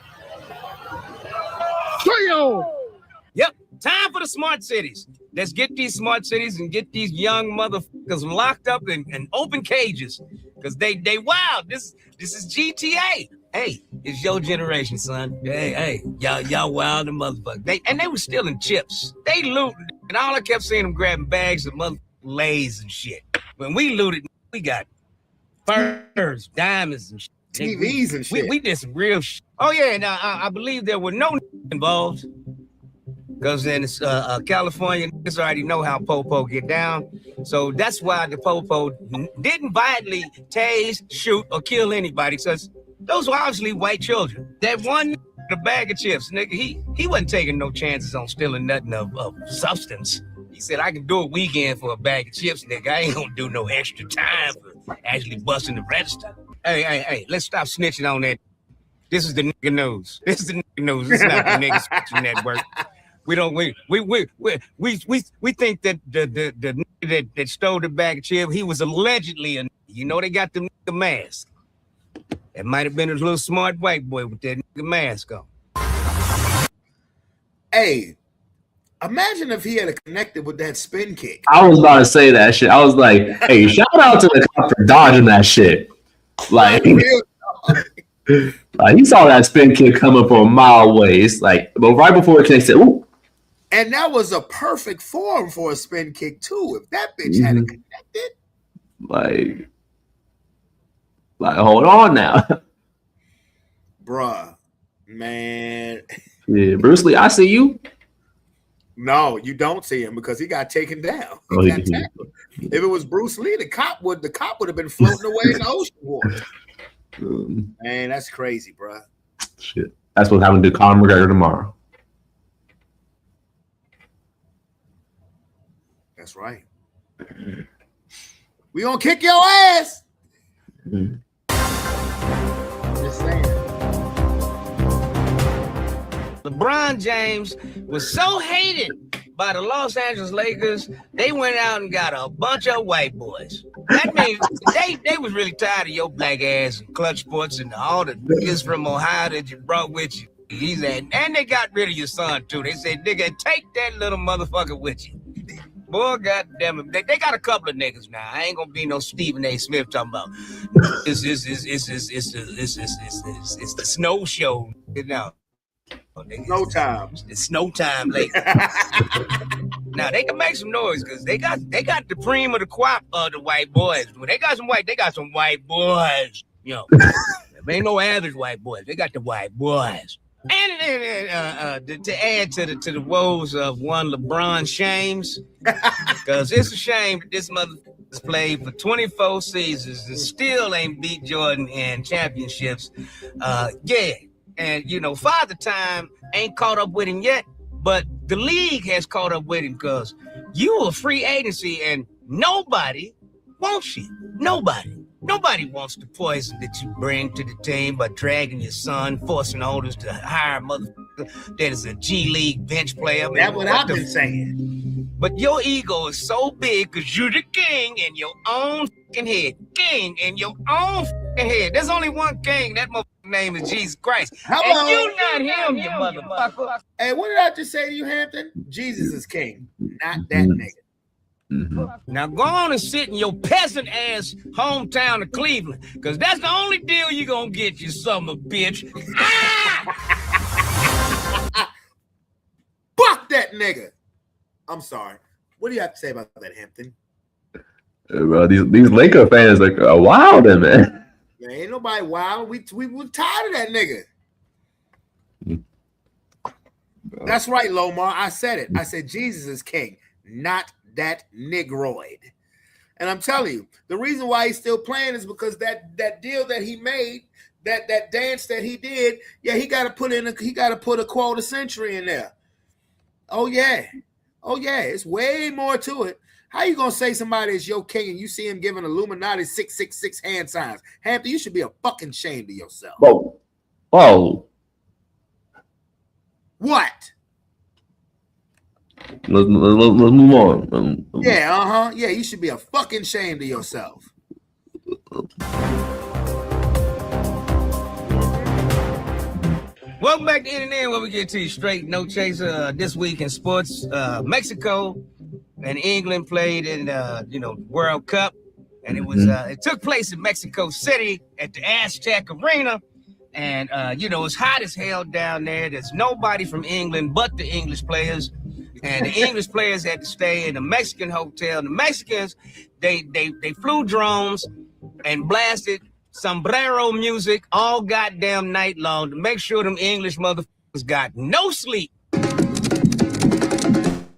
[SPEAKER 13] Yep, time for the smart cities. Let's get these smart cities and get these young motherfuckers locked up in open cages. Because they wild. This is GTA. Hey, it's your generation, son. Hey, y'all wild and motherfuckers. They were stealing chips. They looted. And all I kept seeing them grabbing bags of motherfucking Lays and shit. When we looted, we got furs, diamonds, and shit.
[SPEAKER 6] TVs and shit.
[SPEAKER 13] We did some real shit. Oh, yeah, now I believe there were no involved. Because in California, niggas already know how po-po get down. So that's why the po-po didn't violently tase, shoot, or kill anybody. Because those were obviously white children. That one the bag of chips, nigga, he wasn't taking no chances on stealing nothing of substance. He said, I can do a weekend for a bag of chips, nigga. I ain't gonna do no extra time for actually busting the register. Hey, let's stop snitching on that. This is the nigga news. This is the nigga news. It's not the nigga snitching network. We think that the nigga that stole the bag of chips, he was allegedly a nigga. You know they got the nigga mask. It might have been a little smart white boy with that nigga mask on.
[SPEAKER 6] Hey, imagine if he had connected with that spin kick.
[SPEAKER 7] I was about to say that shit. I was like, hey, shout out to the cop for dodging that shit. Like, like he saw that spin kick coming from a mile away. It's like, but right before it connected, ooh.
[SPEAKER 6] And that was a perfect form for a spin kick too. If that bitch had connected,
[SPEAKER 7] like, hold on now,
[SPEAKER 6] bruh, man.
[SPEAKER 7] Yeah, Bruce Lee, I see you.
[SPEAKER 6] No, you don't see him because he got taken down. He got tackled. If it was Bruce Lee, the cop would have been floating away in the ocean water. Man, that's crazy, bruh.
[SPEAKER 7] Shit, that's what's happening to Conor McGregor tomorrow.
[SPEAKER 6] That's right. We gonna kick your ass. Just saying.
[SPEAKER 13] LeBron James was so hated by the Los Angeles Lakers, they went out and got a bunch of white boys. That means they was really tired of your black ass and clutch sports and all the niggas from Ohio that you brought with you. And they got rid of your son too. They said, nigga, take that little motherfucker with you. Boy, goddamn it. They got a couple of niggas now. I ain't gonna be no Stephen A. Smith talking about it's the snow show. You know.
[SPEAKER 6] Snow time.
[SPEAKER 13] It's snow time late. Now they can make some noise because they got the cream of the crop of the white boys. When they got some white boys. You know, there ain't no average white boys. They got the white boys. And to add to the woes of one LeBron James, because it's a shame that this mother has played for 24 seasons and still ain't beat Jordan in championships. And you know, Father Time ain't caught up with him yet, but the league has caught up with him because you a free agency and nobody wants you. Nobody wants the poison that you bring to the team by dragging your son, forcing owners to hire a motherfucker that is a G League bench player.
[SPEAKER 6] That's what I've been saying.
[SPEAKER 13] But your ego is so big because you're the king in your own fucking head. King in your own fucking head. There's only one king. That motherfucker name is Jesus Christ.
[SPEAKER 6] Hello.
[SPEAKER 13] And you not him, you motherfucker.
[SPEAKER 6] Hey, what did I just say to you, Hampton? Jesus is king, not that nigga.
[SPEAKER 13] Now go on and sit in your peasant ass hometown of Cleveland, because that's the only deal you gonna get, you son of a bitch.
[SPEAKER 6] Fuck that nigga. I'm sorry. What do you have to say about that, Hampton?
[SPEAKER 7] Bro, these Laker fans are wild, man.
[SPEAKER 6] Man, ain't nobody wild. We tired of that nigga. That's right, Lomar. I said it. I said Jesus is king, not that negroid. And I'm telling you, the reason why he's still playing is because that deal that he made, that dance that he did, yeah, he got to put a quarter century in there. Oh yeah, it's way more to it. How you gonna say somebody is your king and you see him giving Illuminati 666 hand signs? Hampton, you should be a fucking ashamed of yourself.
[SPEAKER 7] Whoa.
[SPEAKER 6] What?
[SPEAKER 7] Let's move on.
[SPEAKER 6] Yeah, yeah, you should be a fucking ashamed of yourself.
[SPEAKER 13] Welcome back to NNN, where we get to you straight, no chaser. This week in sports, Mexico and England played in World Cup, and it was it took place in Mexico City at the Aztec Arena, and it's hot as hell down there. There's nobody from England but the English players, and the English players had to stay in a Mexican hotel. The Mexicans they flew drones and blasted sombrero music all goddamn night long to make sure them English motherfuckers got no sleep.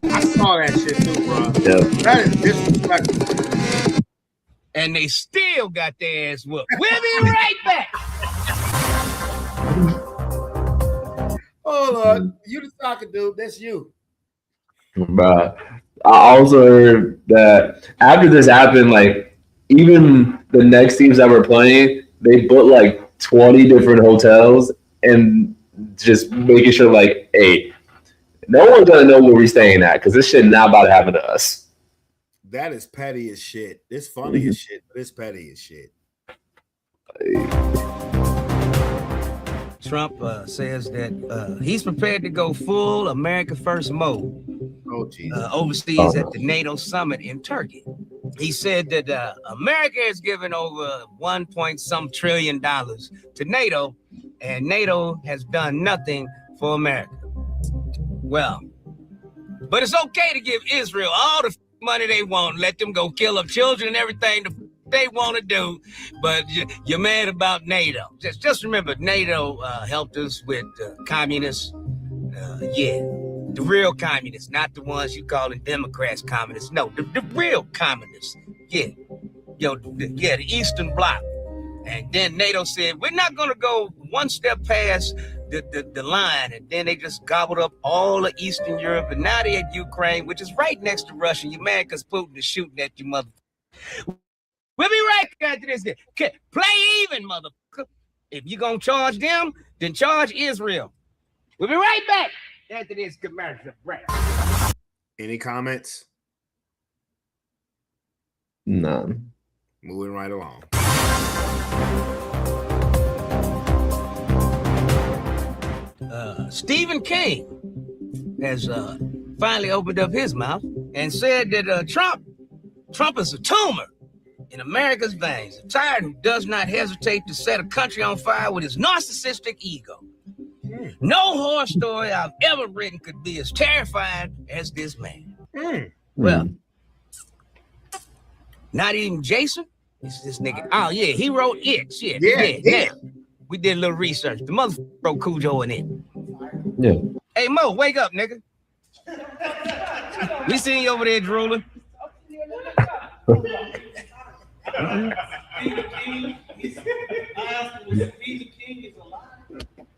[SPEAKER 6] I saw that shit too, bro.
[SPEAKER 7] Yeah.
[SPEAKER 6] That is disrespectful.
[SPEAKER 13] And they still got their ass whooped. We'll be right back.
[SPEAKER 6] Hold on. You the soccer dude. That's you.
[SPEAKER 7] Bruh. I also heard that after this happened, even the next teams that were playing, they booked 20 different hotels and just making sure hey, no one's gonna know where we're staying at because this shit not about to happen to us.
[SPEAKER 6] That is petty as shit. It's funny as shit, but it's petty as shit.
[SPEAKER 13] Trump says that he's prepared to go full America First mode overseas at the NATO summit in Turkey. He said that America has given over $1 trillion to NATO, and NATO has done nothing for America. Well, but it's okay to give Israel all the money they want, let them go kill up children and everything they want to do, but you're mad about NATO. Just remember, NATO helped us with communists. The real communists, not the ones you calling Democrats communists. No, the real communists. The Eastern Bloc. And then NATO said, we're not going to go one step past the line. And then they just gobbled up all of Eastern Europe. And now they're at Ukraine, which is right next to Russia. You're mad because Putin is shooting at you, motherfucker. We'll be right after this. Play even, motherfucker. If you're going to charge them, then charge Israel. We'll be right back after this commercial break.
[SPEAKER 6] Any comments?
[SPEAKER 7] None.
[SPEAKER 6] Moving right along.
[SPEAKER 13] Stephen King has finally opened up his mouth and said that Trump is a tumor in America's veins, a tyrant who does not hesitate to set a country on fire with his narcissistic ego. No horror story I've ever written could be as terrifying as this man. Well, not even Jason. It's this nigga. Oh, yeah, he wrote It. Shit. Yeah. We did a little research. The motherfucker wrote Cujo in It.
[SPEAKER 7] Yeah.
[SPEAKER 13] Hey, Mo, wake up, nigga. We seen you over there drooling.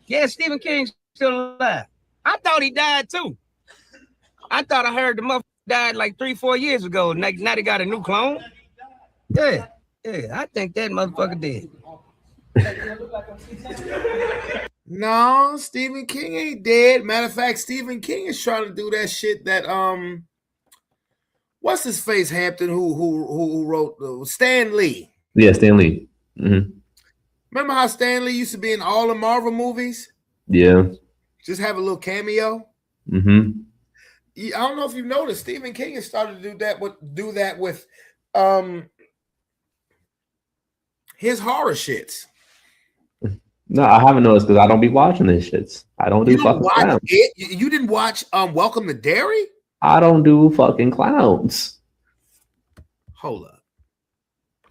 [SPEAKER 13] Yeah, Stephen King's still alive. I thought he died too. I thought I heard the motherfucker died 3-4 years ago. Now they got a new clone. Yeah, I think that motherfucker did.
[SPEAKER 6] No, Stephen King ain't dead. Matter of fact, Stephen King is trying to do that shit that what's his face, Hampton, who wrote Stan Lee.
[SPEAKER 7] Yeah, Stan Lee. Mm-hmm.
[SPEAKER 6] Remember how Stan Lee used to be in all the Marvel movies?
[SPEAKER 7] Yeah.
[SPEAKER 6] Just have a little cameo.
[SPEAKER 7] Mm-hmm.
[SPEAKER 6] I don't know if you've noticed, Stephen King has started to do that with his horror shits.
[SPEAKER 7] No, I haven't noticed because I don't be watching these shits. I don't do fucking clowns.
[SPEAKER 6] You didn't watch Welcome to Derry?
[SPEAKER 7] I don't do fucking clowns.
[SPEAKER 6] Hold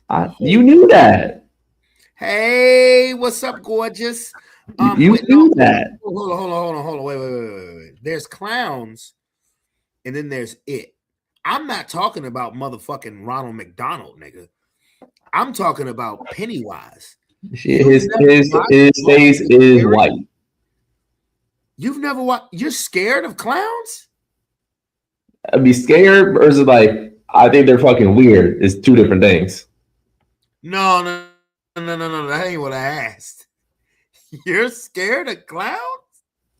[SPEAKER 6] up.
[SPEAKER 7] You knew that.
[SPEAKER 6] Hey, what's up, gorgeous?
[SPEAKER 7] You knew that.
[SPEAKER 6] Hold on. Wait. There's clowns, and then there's it. I'm not talking about motherfucking Ronald McDonald, nigga. I'm talking about Pennywise.
[SPEAKER 7] His face is white.
[SPEAKER 6] You've never watched? You're scared of clowns?
[SPEAKER 7] I'd be scared versus like I think they're fucking weird. It's two different things.
[SPEAKER 6] No. That ain't what I asked. You're scared of clowns?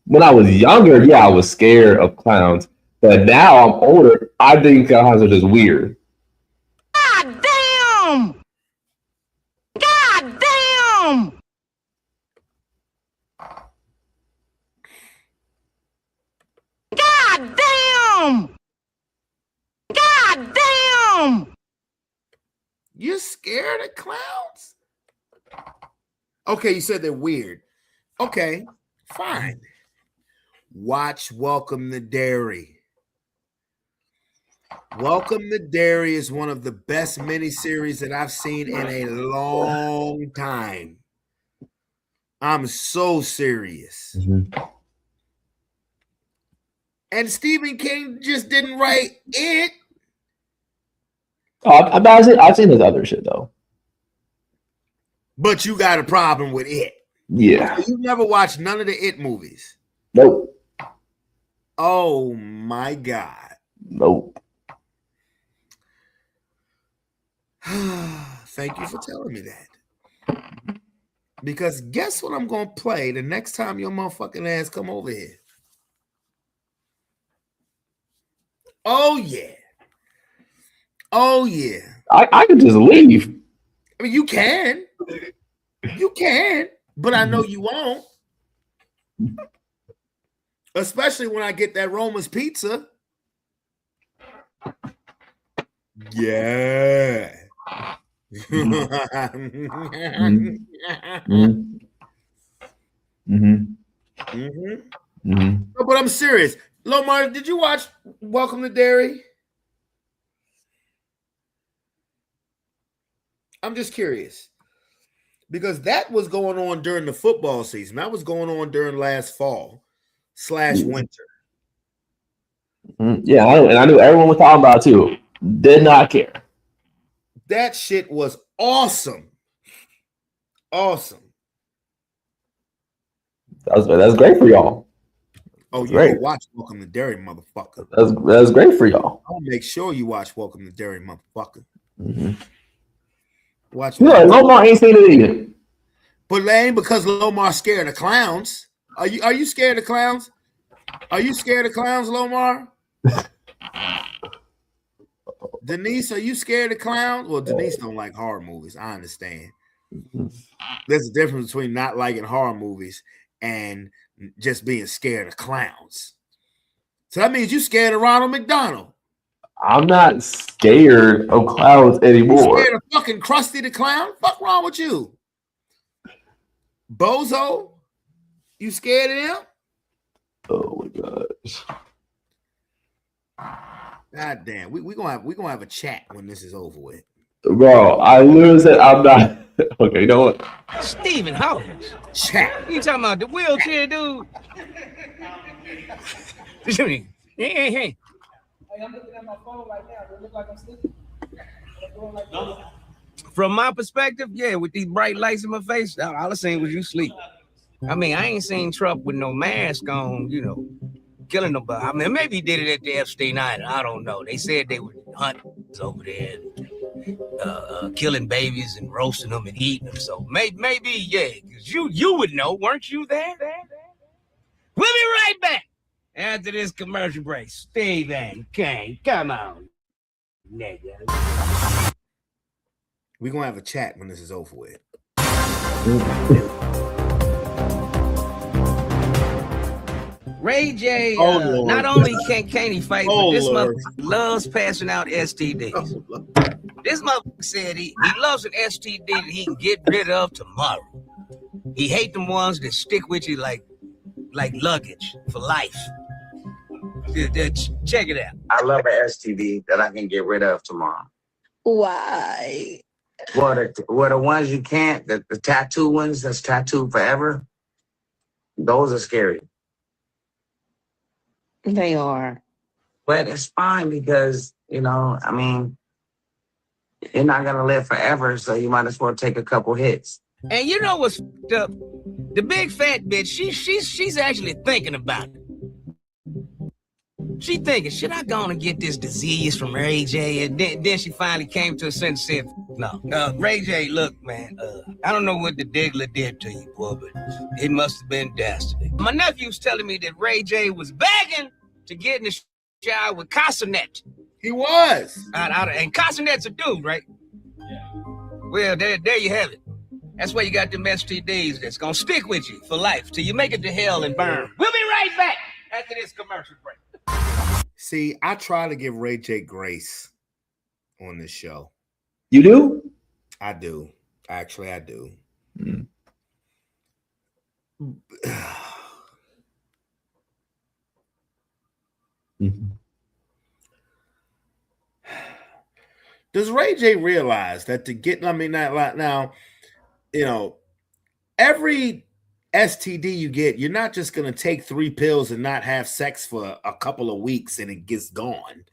[SPEAKER 7] When I was younger, yeah, I was scared of clowns. But now I'm older. I think clowns are just weird.
[SPEAKER 1] God damn! God damn! God damn! God damn!
[SPEAKER 6] You're scared of clowns? Okay, you said they're weird. Okay, fine. Watch Welcome to Derry. Welcome to Derry is one of the best miniseries that I've seen in a long time. I'm so serious.
[SPEAKER 7] Mm-hmm.
[SPEAKER 6] And Stephen King just didn't write it.
[SPEAKER 7] I've seen his other shit though.
[SPEAKER 6] But you got a problem with it.
[SPEAKER 7] Yeah.
[SPEAKER 6] So you never watched none of the It movies?
[SPEAKER 7] Nope.
[SPEAKER 6] Oh my God.
[SPEAKER 7] Nope.
[SPEAKER 6] Thank you for telling me that. Because guess what I'm going to play the next time your motherfucking ass come over here? Oh, yeah. Oh, yeah.
[SPEAKER 7] I could just leave.
[SPEAKER 6] I mean, you can. You can. But I know you won't. Especially when I get that Roma's pizza. Yeah. No, but I'm serious. Lomar, did you watch Welcome to Derry? I'm just curious. Because that was going on during the football season. That was going on during last fall/winter.
[SPEAKER 7] Yeah, I knew everyone was talking about it too. Did not care.
[SPEAKER 6] That shit was awesome. Awesome.
[SPEAKER 7] That's great for y'all.
[SPEAKER 6] Oh, you
[SPEAKER 7] great.
[SPEAKER 6] go watch Welcome to Derry, motherfucker.
[SPEAKER 7] That's great for y'all.
[SPEAKER 6] I'll make sure you watch Welcome to Derry, motherfucker.
[SPEAKER 7] Mm-hmm.
[SPEAKER 6] Watch.
[SPEAKER 7] Yeah, Lomar ain't seen it either.
[SPEAKER 6] But it ain't because Lomar's scared of clowns. Are you scared of clowns? Are you scared of clowns, Lomar? Denise, are you scared of clowns? Well, Denise don't like horror movies. I understand. There's a difference between not liking horror movies and just being scared of clowns. So that means you scared of Ronald McDonald.
[SPEAKER 7] I'm not scared of clowns anymore.
[SPEAKER 6] You scared of fucking Krusty the Clown? Fuck wrong with you? Bozo? You scared of him?
[SPEAKER 7] Oh my gosh.
[SPEAKER 6] God damn. We gonna have a chat when this is over with.
[SPEAKER 7] Bro, I literally said I'm not. Okay, you know what?
[SPEAKER 13] Stephen Hawkins.
[SPEAKER 6] Chat.
[SPEAKER 13] You talking about the wheelchair dude? Hey.
[SPEAKER 8] I'm looking at my phone right now. Do it look like I'm sleeping?
[SPEAKER 13] From my perspective, yeah, with these bright lights in my face, all I seen was you sleep. I mean, I ain't seen Trump with no mask on, killing nobody. I mean, maybe he did it at the Epstein Island. I don't know. They said they were hunting over there, killing babies and roasting them and eating them. So maybe, yeah, because you would know, weren't you there? We'll be right back after this commercial break. Stephen King, come on, nigga.
[SPEAKER 6] We're gonna have a chat when this is over with.
[SPEAKER 13] Ray J,
[SPEAKER 6] Oh, Lord.
[SPEAKER 13] not only can't he fight,
[SPEAKER 6] Oh,
[SPEAKER 13] but this
[SPEAKER 6] Lord.
[SPEAKER 13] motherfucker loves passing out STDs. This motherfucker said he loves an STD that he can get rid of tomorrow. He hate them ones that stick with you like luggage for life. Check it out.
[SPEAKER 9] I love an STD that I can get rid of tomorrow.
[SPEAKER 22] Why?
[SPEAKER 9] Well, the ones you can't, the tattoo ones that's tattooed forever, those are scary.
[SPEAKER 22] They are.
[SPEAKER 9] But it's fine because, you know, I mean, you're not going to live forever, so you might as well take a couple hits.
[SPEAKER 13] And you know what's up? The big fat bitch, she's actually thinking about it. She thinking, should I go and get this disease from Ray J? And then she finally came to a sense and said, no. Ray J, look, man, I don't know what the Diggler did to you, boy, but it must have been dastardly. My nephew's telling me that Ray J was begging to get in the shower with Casanet.
[SPEAKER 6] He was.
[SPEAKER 13] And Casanet's a dude, right? Yeah. Well, there you have it. That's why you got them STDs that's gonna stick with you for life till you make it to hell and burn. We'll be right back after this commercial break.
[SPEAKER 6] See, I try to give Ray J grace on this show.
[SPEAKER 7] You do?
[SPEAKER 6] I do. Actually, I do.
[SPEAKER 7] Mm. Mm-hmm.
[SPEAKER 6] Does Ray J realize that to get, now, you know, every STD you get, you're not just going to take 3 pills and not have sex for a couple of weeks and it gets gone.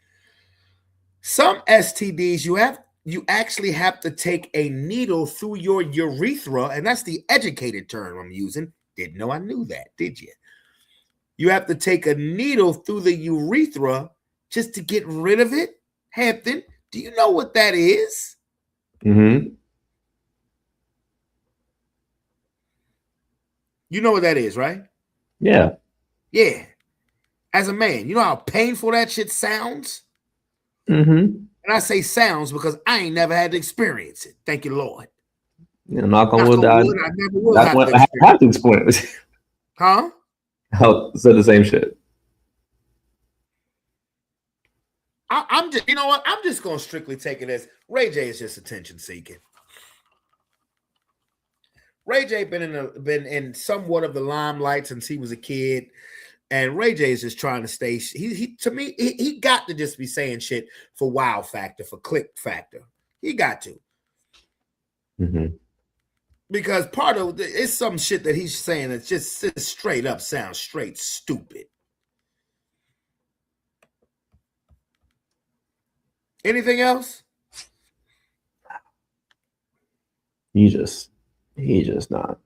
[SPEAKER 6] Some STDs you actually have to take a needle through your urethra, and that's the educated term I'm using. Didn't know I knew that, did you? You have to take a needle through the urethra just to get rid of it. Hampton, do you know what that is?
[SPEAKER 7] Mm-hmm.
[SPEAKER 6] You know what that is, right?
[SPEAKER 7] Yeah.
[SPEAKER 6] Yeah. As a man, you know how painful that shit sounds?
[SPEAKER 7] Mm-hmm.
[SPEAKER 6] And I say sounds because I ain't never had to experience it. Thank you, Lord.
[SPEAKER 7] Yeah, knock on wood, I
[SPEAKER 6] never will
[SPEAKER 7] that's
[SPEAKER 6] have
[SPEAKER 7] what
[SPEAKER 6] to
[SPEAKER 7] I
[SPEAKER 6] experience
[SPEAKER 7] have to explain it.
[SPEAKER 6] Huh?
[SPEAKER 7] I said the same shit.
[SPEAKER 6] I'm just, you know what? I'm just going to strictly take it as Ray J is just attention seeking. Ray J been in somewhat of the limelight since he was a kid, and Ray J is just trying to stay. To me, he got to just be saying shit for wow factor, for click factor. He got to, because part of it's some shit that he's saying that's just straight up sounds straight stupid. Anything else?
[SPEAKER 7] He just not.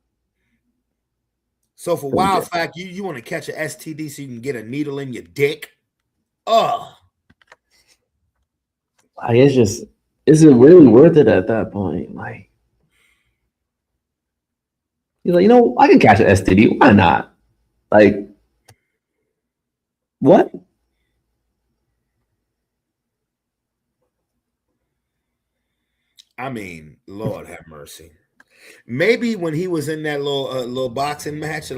[SPEAKER 6] So for wild fact, you want to catch an STD so you can get a needle in your dick? Oh,
[SPEAKER 7] I guess just is it really worth it at that point? Like, he's like, you know, I can catch an STD. Why not? Like, what?
[SPEAKER 6] I mean, Lord have mercy. Maybe when he was in that little boxing match,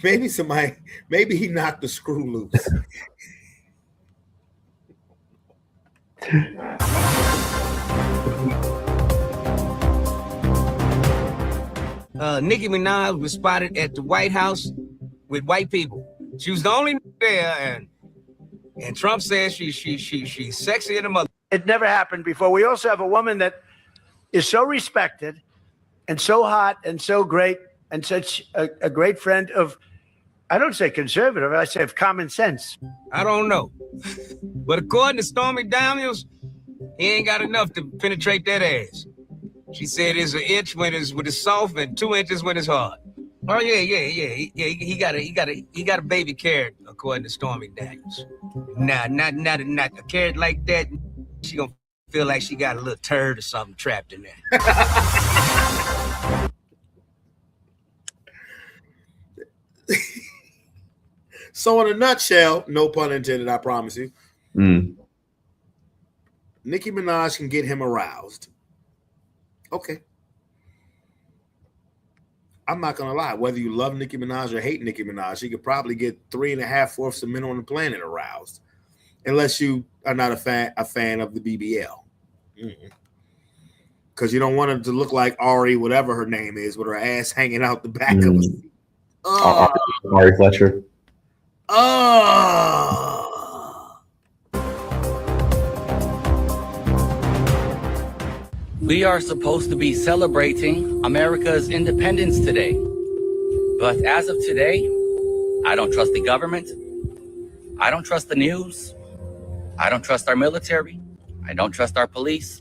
[SPEAKER 6] maybe he knocked the screw loose.
[SPEAKER 13] Nicki Minaj was spotted at the White House with white people. She was the only there, and Trump says she's sexy in a mother.
[SPEAKER 23] It never happened before. We also have a woman that is so respected and so hot and so great and such a great friend of, I don't say conservative, I say of common sense.
[SPEAKER 13] I don't know. But according to Stormy Daniels, he ain't got enough to penetrate that ass. She said it's 1 inch when it's soft and 2 inches when it's hard. Oh yeah. He got a baby carrot, according to Stormy Daniels. Nah, not a carrot like that. She gonna feel like she got a little turd or something trapped in there.
[SPEAKER 6] So in a nutshell, no pun intended, I promise you. Nicki Minaj can get him aroused. Okay. I'm not gonna lie. Whether you love Nicki Minaj or hate Nicki Minaj, she could probably get 3.5/4 of men on the planet aroused, unless you are not a fan of the BBL. Because you don't want her to look like Ari, whatever her name is, with her ass hanging out the back of her.
[SPEAKER 7] Ari Fletcher.
[SPEAKER 11] We are supposed to be celebrating America's independence today. But as of today, I don't trust the government. I don't trust the news. I don't trust our military. I don't trust our police.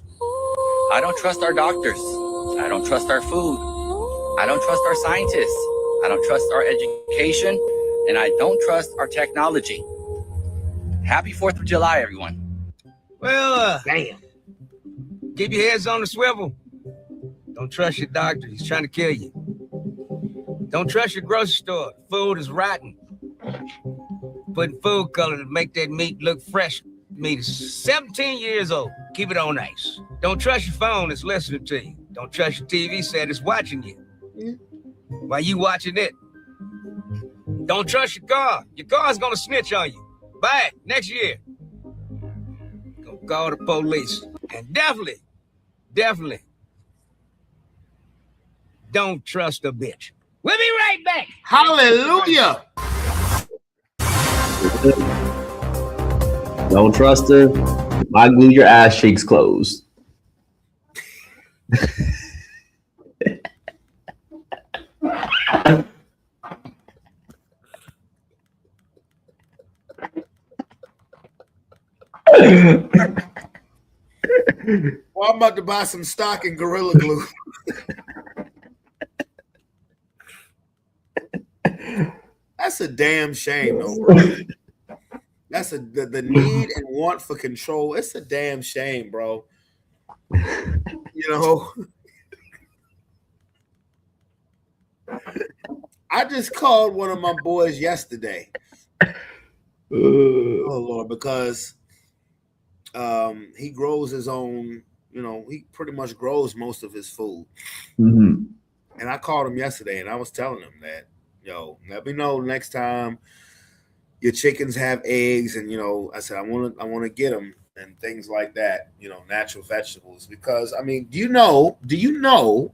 [SPEAKER 11] I don't trust our doctors. I don't trust our food. I don't trust our scientists. I don't trust our education. And I don't trust our technology. Happy 4th of July, everyone.
[SPEAKER 13] Well,
[SPEAKER 6] damn.
[SPEAKER 13] Keep your heads on the swivel. Don't trust your doctor. He's trying to kill you. Don't trust your grocery store. Food is rotten. Putting food color to make that meat look fresh. Meat is 17 years old. Keep it on ice. Don't trust your phone that's listening to you. Don't trust your TV set that's watching you. While you watching it. Don't trust your car. Your car's gonna snitch on you. Buy it next year. Go call the police. And definitely don't trust a bitch. We'll be right back.
[SPEAKER 6] Hallelujah.
[SPEAKER 7] Don't trust her. Why glue your ass cheeks closed?
[SPEAKER 6] Well, I'm about to buy some stock in Gorilla Glue. That's a damn shame, though, bro. That's the need and want for control. It's a damn shame, bro. You know, I just called one of my boys yesterday. Oh Lord, because he grows his own. You know, he pretty much grows most of his food.
[SPEAKER 7] Mm-hmm.
[SPEAKER 6] And I called him yesterday, and I was telling him that, yo, let me know next time your chickens have eggs, and I said I want to get them and things like that. Natural vegetables, because I mean, do you know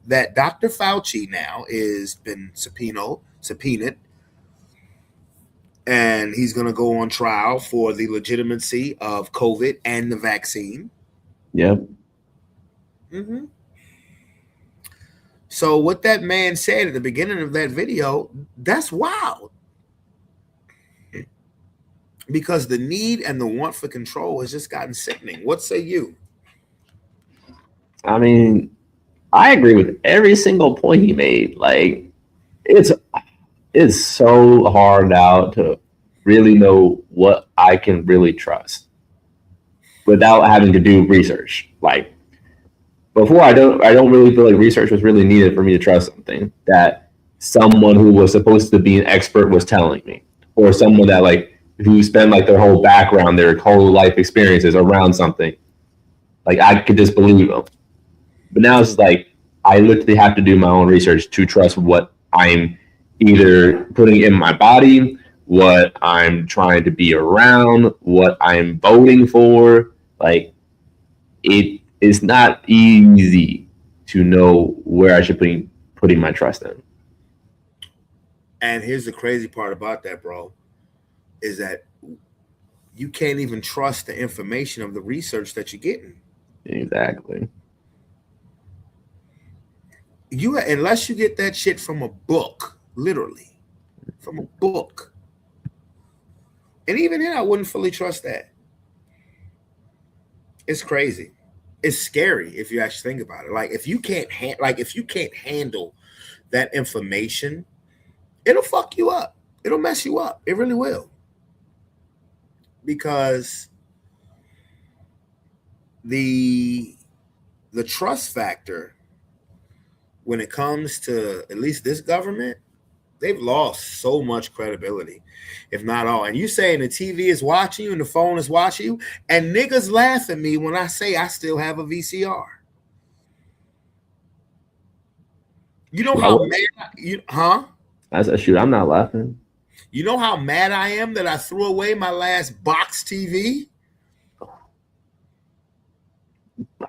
[SPEAKER 6] that Dr. Fauci now is been subpoenaed, and he's going to go on trial for the legitimacy of COVID and the vaccine.
[SPEAKER 7] Yep.
[SPEAKER 6] Mm-hmm. So what that man said at the beginning of that video, that's wild. Because the need and the want for control has just gotten sickening. What say you?
[SPEAKER 7] I mean, I agree with every single point he made. Like, it's so hard now to really know what I can really trust without having to do research. Like, before, I don't really feel like research was really needed for me to trust something that someone who was supposed to be an expert was telling me, or someone that who spend their whole background, their whole life experiences around something. Like, I could just believe them. But now it's I literally have to do my own research to trust what I'm either putting in my body, what I'm trying to be around, what I'm voting for. Like, it is not easy to know where I should be putting my trust in.
[SPEAKER 6] And here's the crazy part about that, bro, is that you can't even trust the information of the research that you're getting.
[SPEAKER 7] Exactly.
[SPEAKER 6] Unless you get that shit from a book, literally, from a book. And even then, I wouldn't fully trust that. It's crazy. It's scary if you actually think about it. Like, if you can't handle that information, it'll fuck you up. It'll mess you up. It really will. Because the trust factor when it comes to at least this government, they've lost so much credibility, if not all. And you saying the TV is watching you and the phone is watching you, and niggas laugh at me when I say I still have a VCR. You know how mad
[SPEAKER 7] I said, shoot, I'm not laughing.
[SPEAKER 6] You know how mad I am that I threw away my last box TV?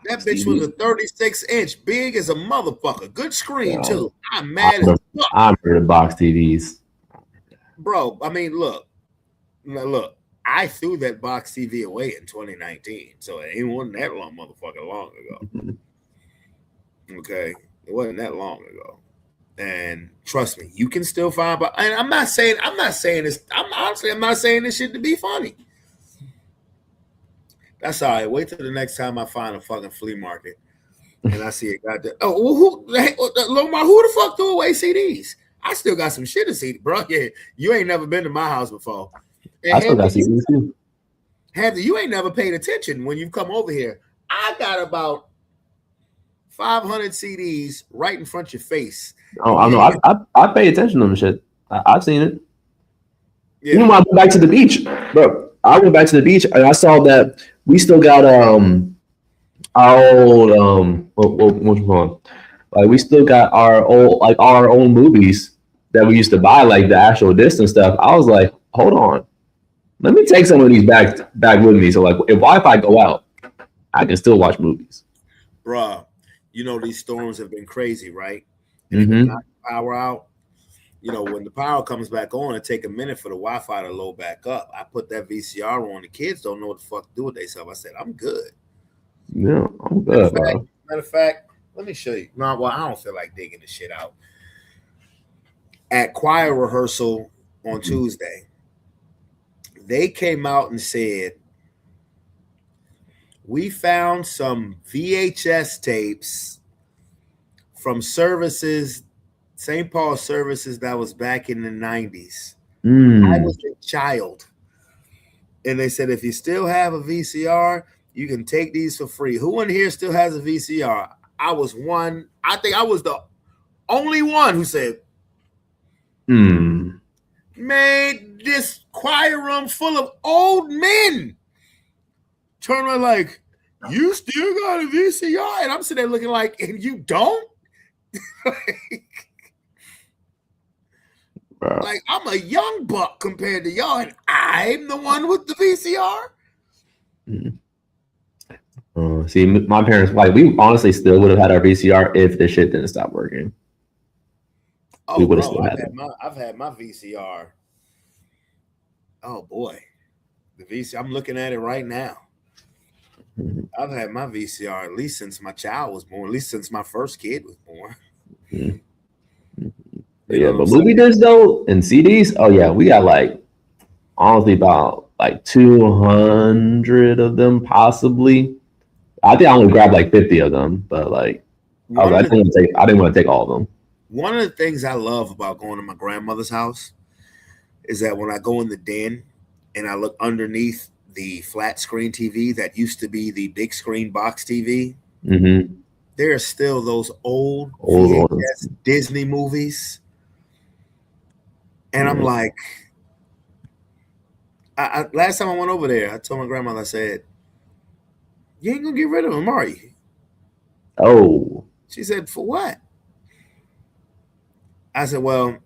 [SPEAKER 6] That bitch was a 36-inch, big as a motherfucker. Good screen, too. I'm mad as fuck.
[SPEAKER 7] I'm for the box TVs.
[SPEAKER 6] Bro, I mean, look. I threw that box TV away in 2019, so it wasn't that long ago. Okay? It wasn't that long ago. And trust me, you can still find. And I'm not saying this. I'm not saying this shit to be funny. That's all right. Wait till the next time I find a fucking flea market and I see it got there. Oh, Lomar, who the fuck threw away CDs? I still got some shit to see, bro. Yeah, you ain't never been to my house before. And
[SPEAKER 7] I still got CDs too.
[SPEAKER 6] You ain't never paid attention when you've come over here. I got about 500 CDs right in front of your face.
[SPEAKER 7] Oh, I know. I pay attention to them shit. I've seen it.
[SPEAKER 6] Yeah.
[SPEAKER 7] Even when I went back to the beach, bro. I went back to the beach and I saw that we still got our old what's wrong? Like we still got our old movies that we used to buy, like the actual disc and stuff. I was like, hold on, let me take some of these back with me. So like, if Wi-Fi go out, I can still watch movies.
[SPEAKER 6] Bruh, you know these storms have been crazy, right?
[SPEAKER 7] Mm-hmm.
[SPEAKER 6] Knock the power out. You know, when the power comes back on, it take a minute for the Wi-Fi to load back up. I put that VCR on. The kids don't know what the fuck to do with themselves. I said, I'm good.
[SPEAKER 7] Yeah, I'm good, bro.
[SPEAKER 6] Matter of fact, let me show you. No, well, I don't feel like digging this shit out. At choir rehearsal on Tuesday, they came out and said, we found some VHS tapes from services, St. Paul services that was back in the 90s. I was a child. And they said, if you still have a VCR, you can take these for free. Who in here still has a VCR? I was one. I think I was the only one who said, man, this choir room full of old men. Turn around like, you still got a VCR? And I'm sitting there looking like, and you don't? Like, I'm a young buck compared to y'all, and I'm the one with the VCR?
[SPEAKER 7] See, my parents, like, we honestly still would have had our VCR if the shit didn't stop working. We would have still had it.
[SPEAKER 6] I've had my VCR. Oh, boy. The VCR, I'm looking at it right now. I've had my VCR at least since my child was born, at least since my first kid was born.
[SPEAKER 7] Yeah, but movie discs though and CDs, oh yeah, we got like honestly about like 200 of them possibly. I think I only grabbed like 50 of them, but like I didn't want to take all of them.
[SPEAKER 6] One of the things I love about going to my grandmother's house is that when I go in the den and I look underneath the flat screen TV that used to be the big screen box TV, there are still those old VHS Disney movies. And I'm like, last time I went over there, I told my grandmother, I said, you ain't gonna get rid of them, are you?
[SPEAKER 7] Oh.
[SPEAKER 6] She said, for what? I said, well,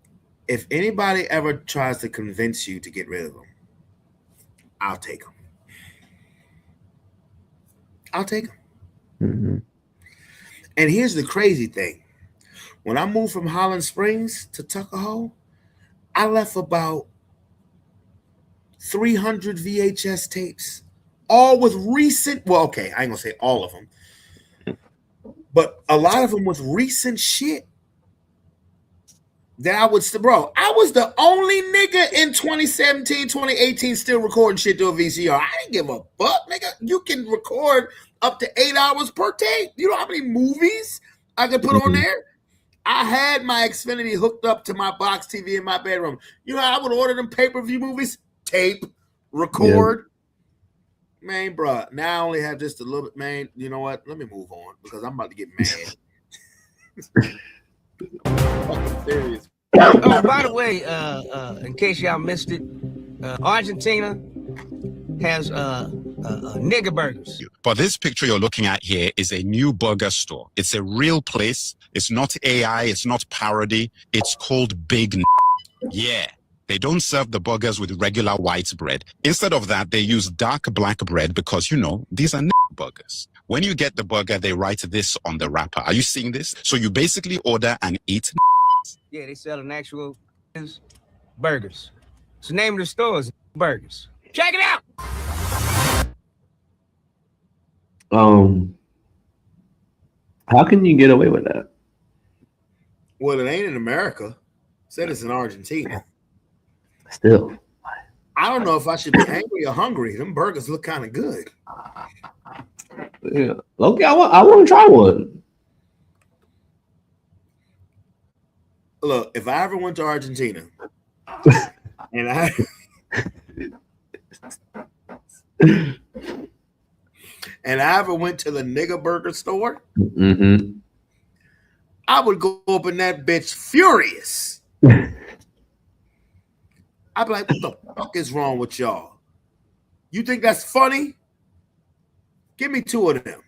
[SPEAKER 6] if anybody ever tries to convince you to get rid of them, I'll take them. I'll take them. And here's the crazy thing. When I moved from Holland Springs to Tuckahoe, I left about 300 VHS tapes, all with recent, well, okay, I ain't gonna say all of them, but a lot of them with recent shit that I was the only nigga in 2017, 2018 still recording shit to a VCR. I didn't give a fuck, nigga. You can record up to 8 hours per tape. You know how many movies I could put on there? I had my Xfinity hooked up to my box TV in my bedroom. You know how I would order them pay-per-view movies? Tape, record. Yeah. Man, bro, now I only have just a little bit. Man, you know what? Let me move on because I'm about to get mad. Fucking serious.
[SPEAKER 13] Oh, by the way, in case y'all missed it, Argentina has nigger burgers.
[SPEAKER 12] But this picture you're looking at here is a new burger store. It's a real place. It's not AI. It's not parody. It's called Big N. Yeah. They don't serve the burgers with regular white bread. Instead of that, they use dark black bread because, you know, these are burgers. When you get the burger, they write this on the wrapper. Are you seeing this? So you basically order and eat.
[SPEAKER 13] Yeah, they sell an actual burgers. It's the name of the store is Burgers. Check it out.
[SPEAKER 7] How can you get away with that?
[SPEAKER 6] Well, it ain't in America. Said it's in Argentina.
[SPEAKER 7] Still.
[SPEAKER 6] I don't know if I should be angry or hungry. Them burgers look kind of good.
[SPEAKER 7] Yeah. Okay, I want to try one.
[SPEAKER 6] Look, if I ever went to Argentina and I ever went to the nigger burger store, I would go up in that bitch furious. I'd be like, what the fuck is wrong with y'all? You think that's funny? Give me 2 of them.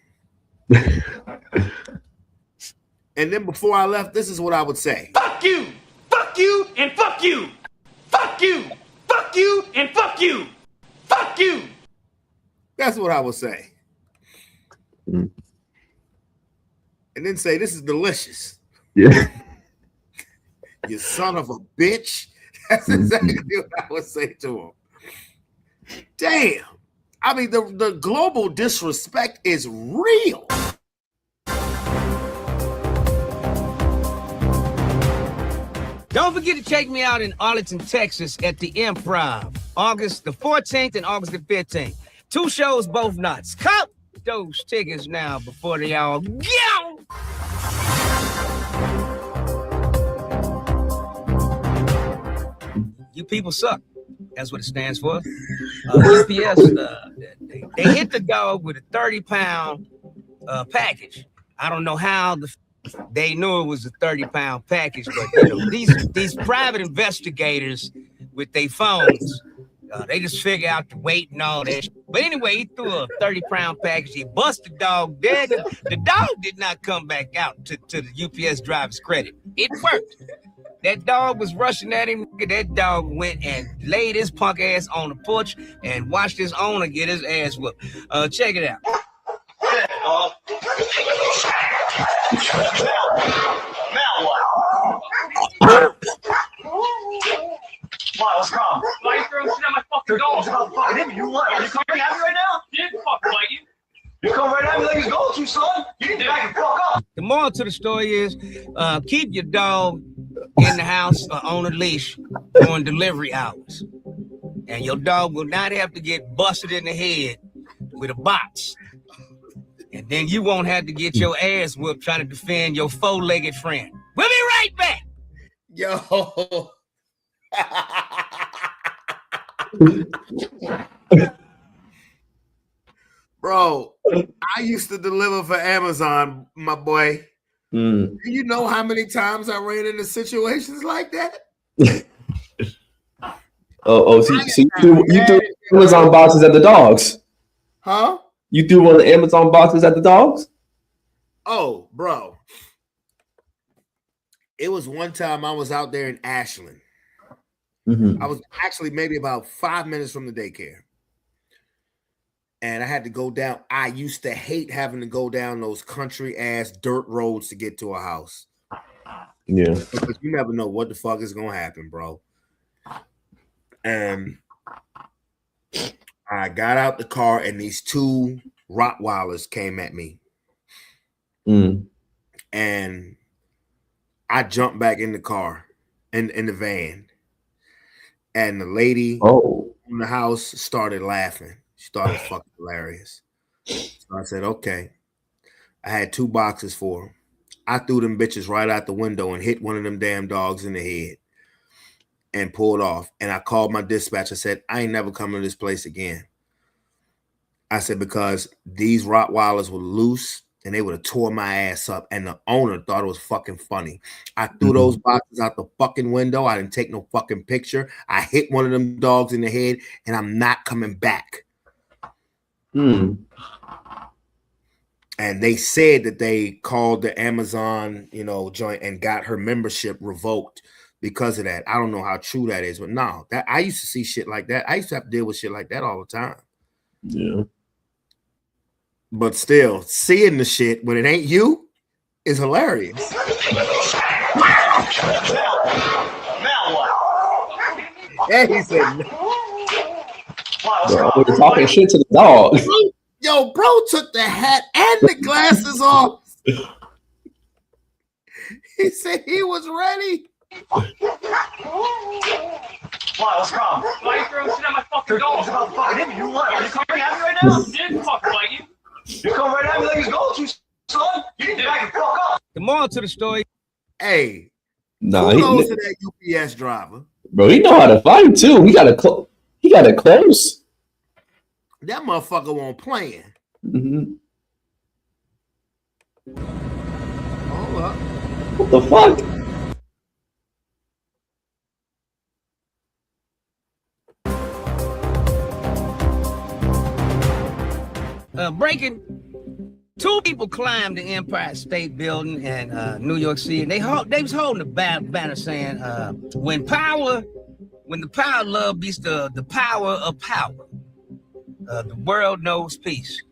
[SPEAKER 6] And then before I left, this is what I would say.
[SPEAKER 1] Fuck you, and fuck you. Fuck you, and fuck you. Fuck you.
[SPEAKER 6] That's what I would say. And then say, this is delicious.
[SPEAKER 7] Yeah.
[SPEAKER 6] You son of a bitch. That's exactly what I would say to him. Damn. I mean, the global disrespect is real.
[SPEAKER 13] Don't forget to check me out in Arlington, Texas at the Improv, August the 14th and August the 15th. 2 shows, both nights. Cop those tickets now before they all go. You people suck. That's what it stands for. UPS, they hit the dog with a 30-pound package. I don't know how they knew it was a 30-pound package, but you know, these private investigators with their phones, they just figure out the weight and all that. But anyway, he threw a 30-pound package. He busted the dog dead. The dog did not come back out to the UPS driver's credit. It worked. That dog was rushing at him. That dog went and laid his punk ass on the porch and watched his owner get his ass whooped. Check it out.
[SPEAKER 1] Why, what's wrong? Why are you throwing shit at my fucking dog? It's about fucking him. You what? Are you coming at me right now? He didn't fucking bite you. You come right at me like he's going to, son. You need to back and fuck up.
[SPEAKER 13] The moral to the story is keep your dog in the house or on a leash during delivery hours. And your dog will not have to get busted in the head with a box. And then you won't have to get your ass whooped trying to defend your 4-legged friend. We'll be right back.
[SPEAKER 6] Yo. Bro, I used to deliver for Amazon, my boy. Do you know how many times I ran into situations like that?
[SPEAKER 7] So you threw Amazon boxes at the dogs?
[SPEAKER 6] Huh?
[SPEAKER 7] You threw one of the Amazon boxes at the dogs?
[SPEAKER 6] Oh, bro. It was one time I was out there in Ashland. I was actually maybe about 5 minutes from the daycare. And I had to go down. I used to hate having to go down those country ass dirt roads to get to a house.
[SPEAKER 7] Yeah.
[SPEAKER 6] Because you never know what the fuck is going to happen, bro. And I got out the car and these 2 Rottweilers came at me. And I jumped back in the car, in the van. And the lady in the house started laughing. She thought it was fucking hilarious. So I said, okay. I had 2 boxes for them. I threw them bitches right out the window and hit one of them damn dogs in the head and pulled off. And I called my dispatch. I said, I ain't never coming to this place again. I said, because these Rottweilers were loose and they would have tore my ass up. And the owner thought it was fucking funny. I threw those boxes out the fucking window. I didn't take no fucking picture. I hit one of them dogs in the head and I'm not coming back. And they said that they called the Amazon, joint and got her membership revoked because of that. I don't know how true that is, but no, that I used to see shit like that. I used to have to deal with shit like that all the time.
[SPEAKER 7] Yeah.
[SPEAKER 6] But still, seeing the shit when it ain't you is hilarious. And he said,
[SPEAKER 7] Bro, we're talking shit to the dog.
[SPEAKER 6] Yo, bro took the hat and the glasses off. He said he was ready.
[SPEAKER 1] Why? What's wrong? Why are you throwing shit at my fucking dog? It's about fucking him. You what? Are you coming at me right now? I didn't fucking bite you. You come right at me like it's going to, son. You need to back and fuck up.
[SPEAKER 13] The moral to the story.
[SPEAKER 6] Hey,
[SPEAKER 7] nah,
[SPEAKER 6] kudos to that UPS driver.
[SPEAKER 7] Bro, he know how to fight too. He got it close.
[SPEAKER 6] That motherfucker won't playing.
[SPEAKER 7] Mm-hmm.
[SPEAKER 6] Hold up.
[SPEAKER 7] What the fuck?
[SPEAKER 13] Breaking. 2 people climbed the Empire State Building in New York City, and they was holding a banner saying, when the power of love beats the power of power, the world knows peace.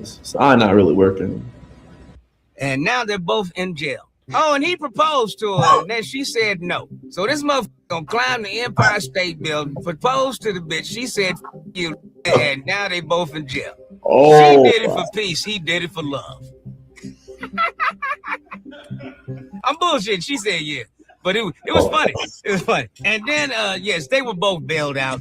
[SPEAKER 7] Sign not really working.
[SPEAKER 13] And now they're both in jail. Oh, and he proposed to her, and then she said no. So this motherfucker gonna climb the Empire State Building, proposed to the bitch. She said, F you, and now they both in jail.
[SPEAKER 7] Oh,
[SPEAKER 13] she did it for peace. He did it for love. I'm bullshitting. She said yeah. But it was funny. It was funny. And then, yes, they were both bailed out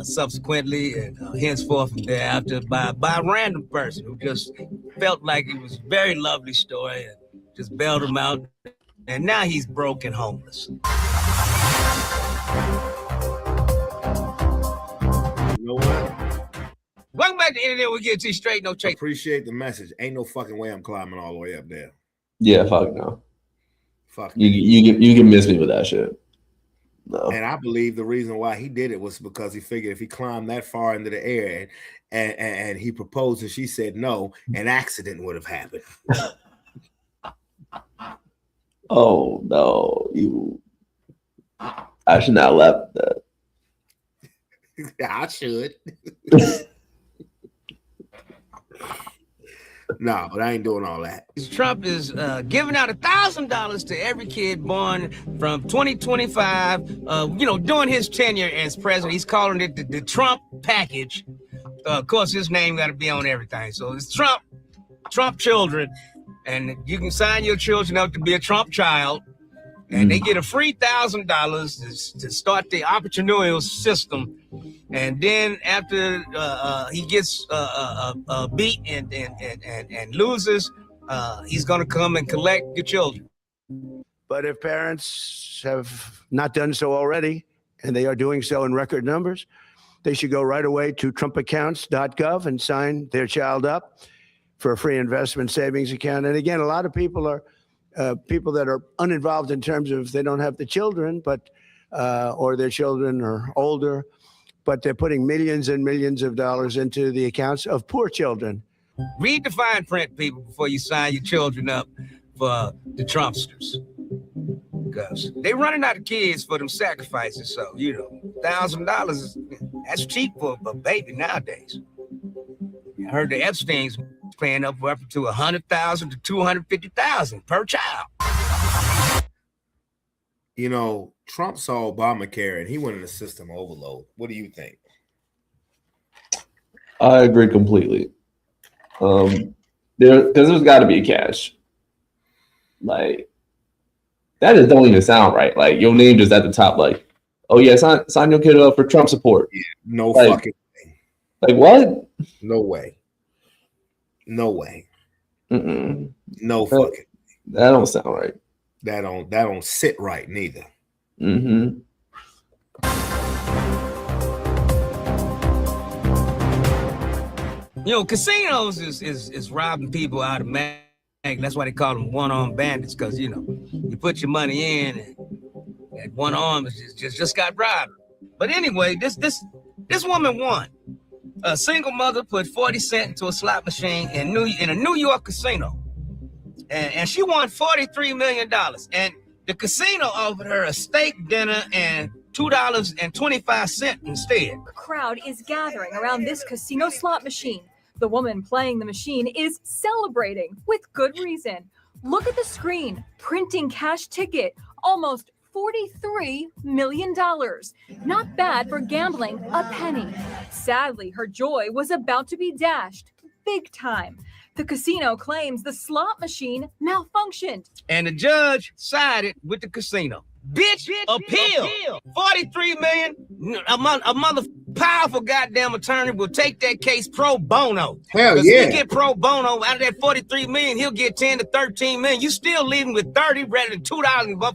[SPEAKER 13] subsequently and henceforth and thereafter by a random person who just felt like it was a very lovely story and just bailed him out. And now he's broke and homeless.
[SPEAKER 6] You know what?
[SPEAKER 13] Welcome back to the internet. We'll get to you straight, no trace.
[SPEAKER 6] Appreciate the message. Ain't no fucking way I'm climbing all the way up there.
[SPEAKER 7] Yeah, fuck no.
[SPEAKER 6] Fuck.
[SPEAKER 7] You can miss me with that shit. No.
[SPEAKER 6] And I believe the reason why he did it was because he figured if he climbed that far into the air and he proposed and she said no, an accident would have happened.
[SPEAKER 7] Oh no, I should not laugh at that.
[SPEAKER 6] I should. No, but I ain't doing all that.
[SPEAKER 13] Trump is giving out $1,000 to every kid born from 2025. During his tenure as president, he's calling it the Trump package. Of course, his name got to be on everything. So it's Trump children, and you can sign your children up to be a Trump child, and they get a free $1,000 to start the entrepreneurial system. And then after he gets beat and loses, he's going to come and collect your children.
[SPEAKER 23] But if parents have not done so already, and they are doing so in record numbers, they should go right away to trumpaccounts.gov and sign their child up for a free investment savings account. And again, a lot of people are people that are uninvolved in terms of they don't have the children, but or their children are older, but they're putting millions and millions of dollars into the accounts of poor children.
[SPEAKER 13] Read the fine print, people, before you sign your children up for the Trumpsters. Because they're running out of kids for them sacrifices. So, $1,000, that's cheap for a baby nowadays. I heard the Epstein's paying up to $100,000 to $250,000 per child.
[SPEAKER 6] Trump saw Obamacare and he went into system overload. What do you think?
[SPEAKER 7] I agree completely. There's got to be a catch. Like, that just don't even sound right. Like, your name just at the top, like, oh yeah, sign your kid up for Trump support.
[SPEAKER 6] Yeah, no fucking way.
[SPEAKER 7] Like, what?
[SPEAKER 6] No way. No way.
[SPEAKER 7] Mm-mm.
[SPEAKER 6] No fucking.
[SPEAKER 7] That don't sound right.
[SPEAKER 6] That don't sit right neither.
[SPEAKER 7] Mm-hmm.
[SPEAKER 13] Casinos is robbing people out of That's why they call them one-armed bandits, because you put your money in, and that one arm is just got robbed. But anyway, this woman won. A single mother put 40 cents into a slot machine in a New York casino, and she won $43 million. And the casino offered her a steak dinner and $2.25 instead.
[SPEAKER 14] A crowd is gathering around this casino slot machine. The woman playing the machine is celebrating with good reason. Look at the screen, printing cash ticket, almost $43 million. Not bad for gambling a penny. Sadly, her joy was about to be dashed big time. The casino claims the slot machine malfunctioned.
[SPEAKER 13] And the judge sided with the casino. Bitch, appeal. 43 million. A mother powerful goddamn attorney will take that case pro bono.
[SPEAKER 6] Hell
[SPEAKER 13] yeah. If he get pro bono out of that 43 million, he'll get 10 to 13 million. You still leaving with 30 rather than $2.25.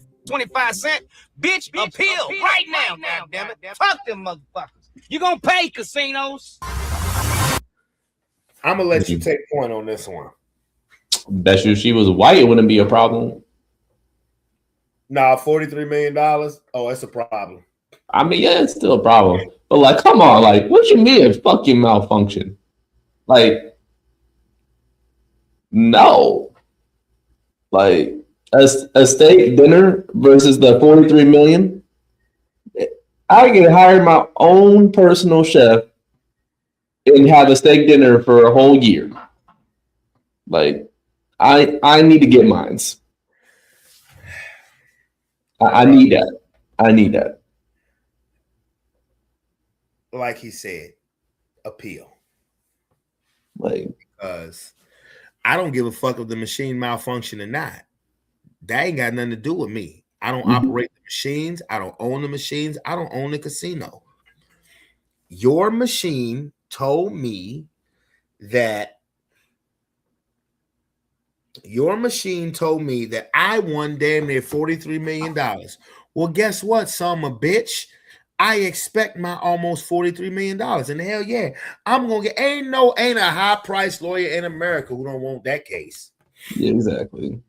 [SPEAKER 13] Bitch, appeal right now, goddammit. Fuck them motherfuckers. You gonna pay, casinos.
[SPEAKER 6] I'm gonna let you take point on this one.
[SPEAKER 7] Bet you if she was white, it wouldn't be a problem.
[SPEAKER 6] Nah, $43 million. Oh, it's a problem.
[SPEAKER 7] I mean, yeah, it's still a problem. But like, come on, like, what you mean fucking malfunction? Like, no. Like a steak dinner versus the 43 million. I can hire my own personal chef and have a steak dinner for a whole year. Like, I need to get mines. I need that. I need that.
[SPEAKER 6] Like he said, appeal.
[SPEAKER 7] Like,
[SPEAKER 6] because I don't give a fuck if the machine malfunction or not. That ain't got nothing to do with me. I don't operate the machines. I don't own the machines. I don't own the casino. Your machine told me that I won damn near $43 million. Well, guess what, son of a bitch? I expect my almost $43 million. And hell yeah, I'm gonna get ain't a high priced lawyer in America who don't want that case.
[SPEAKER 7] Yeah, exactly.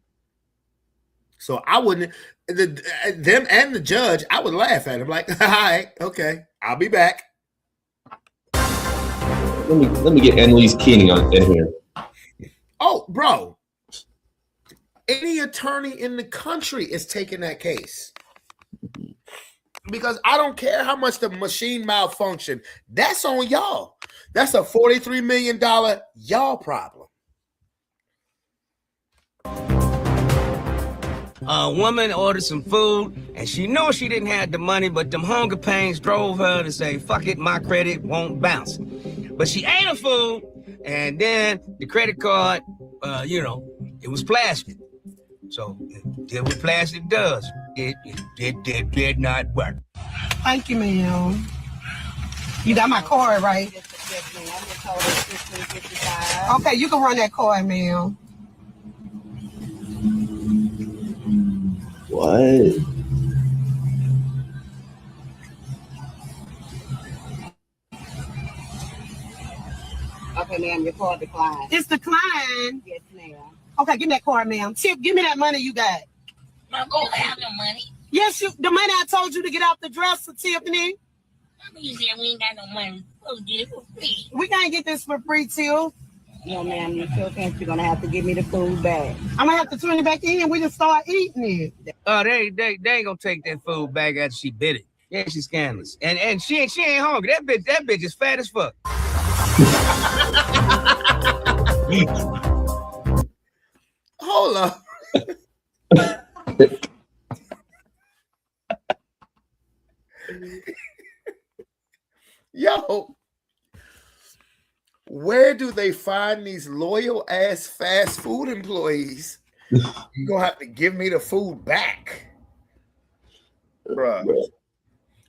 [SPEAKER 6] So I wouldn't them and the judge, I would laugh at him like, all right, okay, I'll be back.
[SPEAKER 7] Let me get Annalise Keating in here.
[SPEAKER 6] Oh, bro. Any attorney in the country is taking that case. Because I don't care how much the machine malfunctioned. That's on y'all. That's a $43 million y'all problem.
[SPEAKER 13] A woman ordered some food, and she knew she didn't have the money, but them hunger pains drove her to say, fuck it, my credit won't bounce. But she ate her food, and then the credit card, it was plastic. So it did what plastic does. It did not work.
[SPEAKER 15] Thank you, ma'am. You got my card, right? Okay, you can run that card, ma'am.
[SPEAKER 7] What?
[SPEAKER 15] Okay, ma'am, your card declined. It's declined? Yes, ma'am. Okay, give me that card, ma'am. Tip, give me that money you got.
[SPEAKER 16] I don't have no money.
[SPEAKER 15] Yes, the money I told you to get off the dresser, Tiffany.
[SPEAKER 16] You said we ain't got no money. We'll get it for free.
[SPEAKER 15] We can't get this for free, Till. No, ma'am, you still can't. You're gonna have to give me the food back. I'm gonna have to turn it back in. We just start eating it.
[SPEAKER 13] Oh, they ain't gonna take that food back after she bit it. Yeah, she's scandalous. And she ain't hungry. That bitch is fat as fuck.
[SPEAKER 6] Hold up. Yo, where do they find these loyal ass fast food employees? You're gonna have to give me the food back, bruh.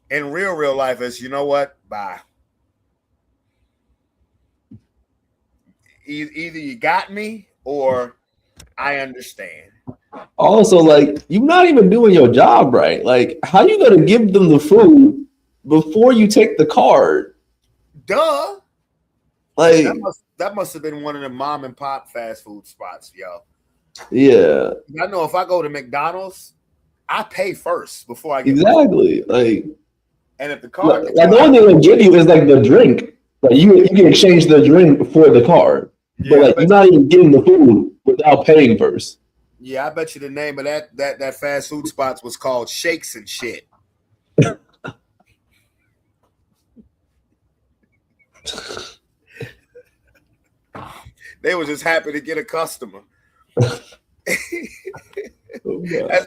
[SPEAKER 6] In real life, is you know what? Bye. Either you got me or I understand.
[SPEAKER 7] Also, like, you're not even doing your job right. Like, how you gonna give them the food before you take the card?
[SPEAKER 6] Duh.
[SPEAKER 7] Like,
[SPEAKER 6] that must have been one of the mom and pop fast food spots, yo.
[SPEAKER 7] Yeah,
[SPEAKER 6] I know if I go to McDonald's, I pay first before I get
[SPEAKER 7] exactly. Like,
[SPEAKER 6] and if the card
[SPEAKER 7] like the only thing they'll give you is like the drink. Like you can exchange the drink for the card, but like you're not even getting the food without paying first.
[SPEAKER 6] Yeah, I bet you the name of that fast food spot was called Shakes and Shit. They were just happy to get a customer. That's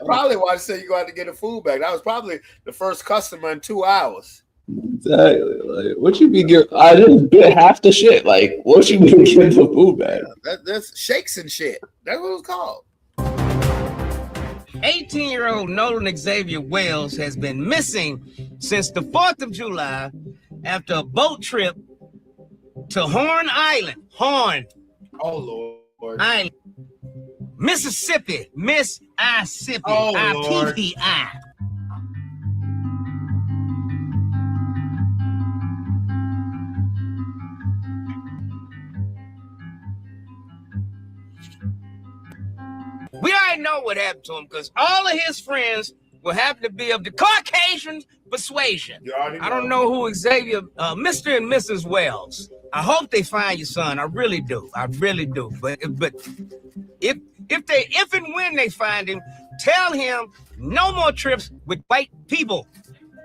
[SPEAKER 6] probably why I said you got to get a food back. That was probably the first customer in 2 hours.
[SPEAKER 7] Exactly. Like, what you be getting? I just bit half the shit. Like, what you be getting the food back?
[SPEAKER 6] Yeah, that's Shakes and Shit. That's what it was called.
[SPEAKER 13] 18-year-old Nolan Xavier Wells has been missing since the 4th of July after a boat trip to Horn Island. Horn.
[SPEAKER 6] Oh, Lord.
[SPEAKER 13] Island. Mississippi. Mississippi.
[SPEAKER 6] Oh, Lord.
[SPEAKER 13] I-P-P-I. We already know what happened to him because all of his friends will happen to be of the Caucasian persuasion. I don't know who Xavier, Mr. and Mrs. Wells. I hope they find your son. I really do. I really do. But if and when they find him, tell him no more trips with white people.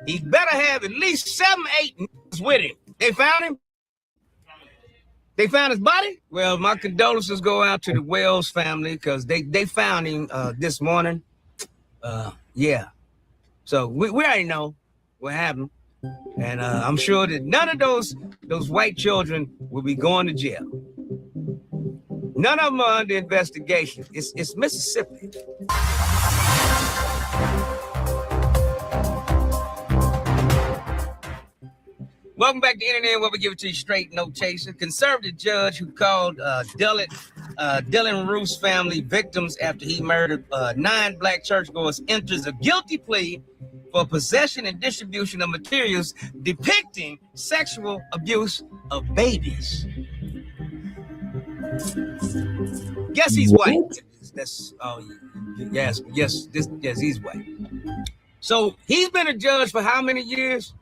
[SPEAKER 13] He better have at least 7, 8 with him. They found him? They found his body? Well, my condolences go out to the Wells family because they found him this morning. Yeah. So we already know what happened. And I'm sure that none of those white children will be going to jail. None of them are under investigation. It's Mississippi. Welcome back to the Internet, where we give it to you straight, no chaser. Conservative judge who called Dylan Roof's family victims after he murdered 9 black churchgoers enters a guilty plea for possession and distribution of materials depicting sexual abuse of babies. Guess he's white. That's yes, he's white. So he's been a judge for how many years?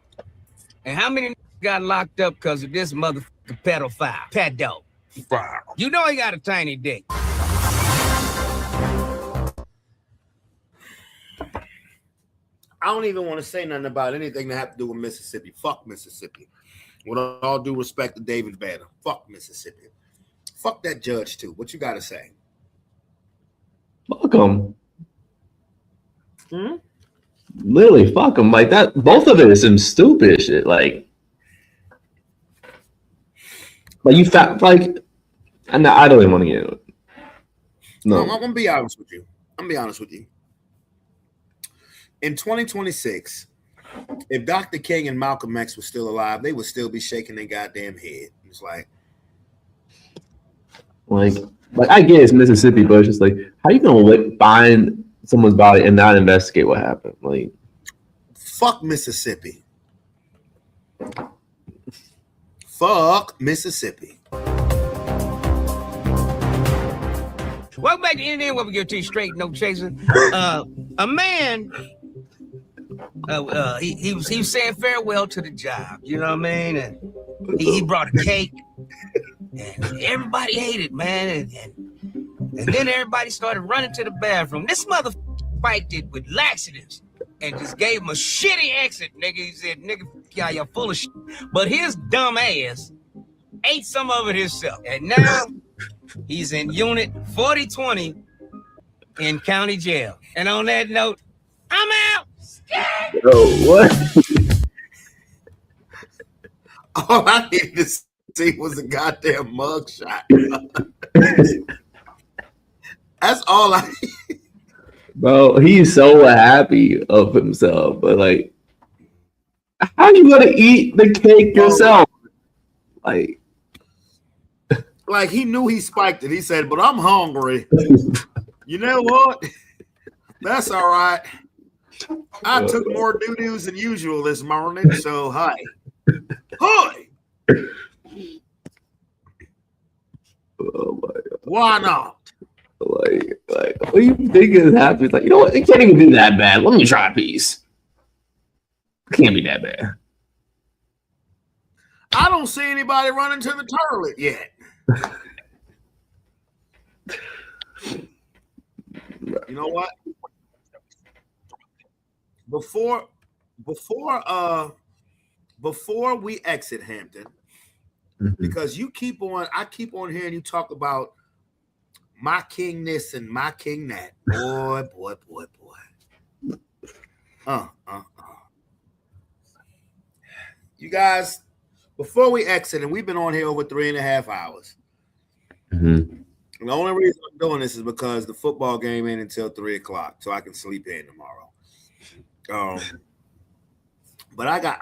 [SPEAKER 13] And how many got locked up because of this motherfucking pedophile? Pedo. You know he got a tiny dick.
[SPEAKER 6] I don't even want to say nothing about anything that have to do with Mississippi. Fuck Mississippi. With all due respect to David Banner. Fuck Mississippi. Fuck that judge too. What you got to say?
[SPEAKER 7] Fuck him. Literally, fuck him. Like that. Both of it is some stupid shit. Like you fat. Like, and I don't even want to get into it. No,
[SPEAKER 6] I'm gonna be honest with you. In 2026, if Dr. King and Malcolm X were still alive, they would still be shaking their goddamn head. It's like
[SPEAKER 7] I get it's Mississippi, but it's just like, how you gonna find someone's body and not investigate what happened? Like,
[SPEAKER 6] fuck Mississippi. Fuck Mississippi.
[SPEAKER 13] Welcome back to Indian, where we give it to you straight, no chasing. A man, he was saying farewell to the job. You know what I mean? And he brought a cake, and everybody ate it, man. And then everybody started running to the bathroom. This motherfucker spiked it with laxatives and just gave him a shitty exit, nigga. He said, nigga, y'all, you're full of shit. But his dumb ass ate some of it himself. And now he's in unit 4020 in county jail. And on that note, I'm out.
[SPEAKER 7] Oh, what?
[SPEAKER 6] All I needed to see was a goddamn mugshot. That's all I need.
[SPEAKER 7] Bro, he's so happy of himself, but like, how you gonna eat the cake yourself? Like
[SPEAKER 6] he knew he spiked it. He said, "But I'm hungry." You know what? That's all right. I took more doo-doos than usual this morning, so hi. Hi.
[SPEAKER 7] Oh my God.
[SPEAKER 6] Why not?
[SPEAKER 7] Like, what do you think is happening? It's like, you know what? It can't even be that bad. Let me try a piece. It can't be that bad.
[SPEAKER 6] I don't see anybody running to the toilet yet. You know what? Before we exit Hampton, because I keep on hearing you talk about my king this and my king that. Boy. You guys, before we exit, and we've been on here over 3.5 hours. The only reason I'm doing this is because the football game ain't until 3:00, so I can sleep in tomorrow. But I got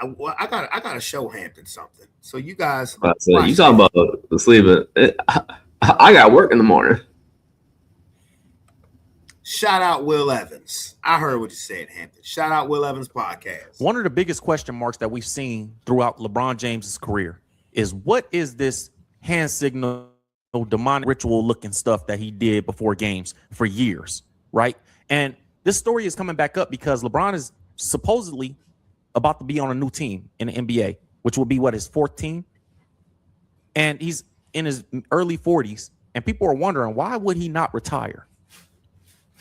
[SPEAKER 6] to show Hampton something. So you guys,
[SPEAKER 7] you talking about the sleeping? I got work in the morning.
[SPEAKER 6] Shout out Will Evans. I heard what you said, Hampton. Shout out Will Evans podcast.
[SPEAKER 17] One of the biggest question marks that we've seen throughout LeBron James's career is what is this hand signal, demonic ritual looking stuff that he did before games for years, right? And this story is coming back up because LeBron is supposedly about to be on a new team in the NBA, which will be his fourth team. And he's in his early 40s, and people are wondering, why would he not retire?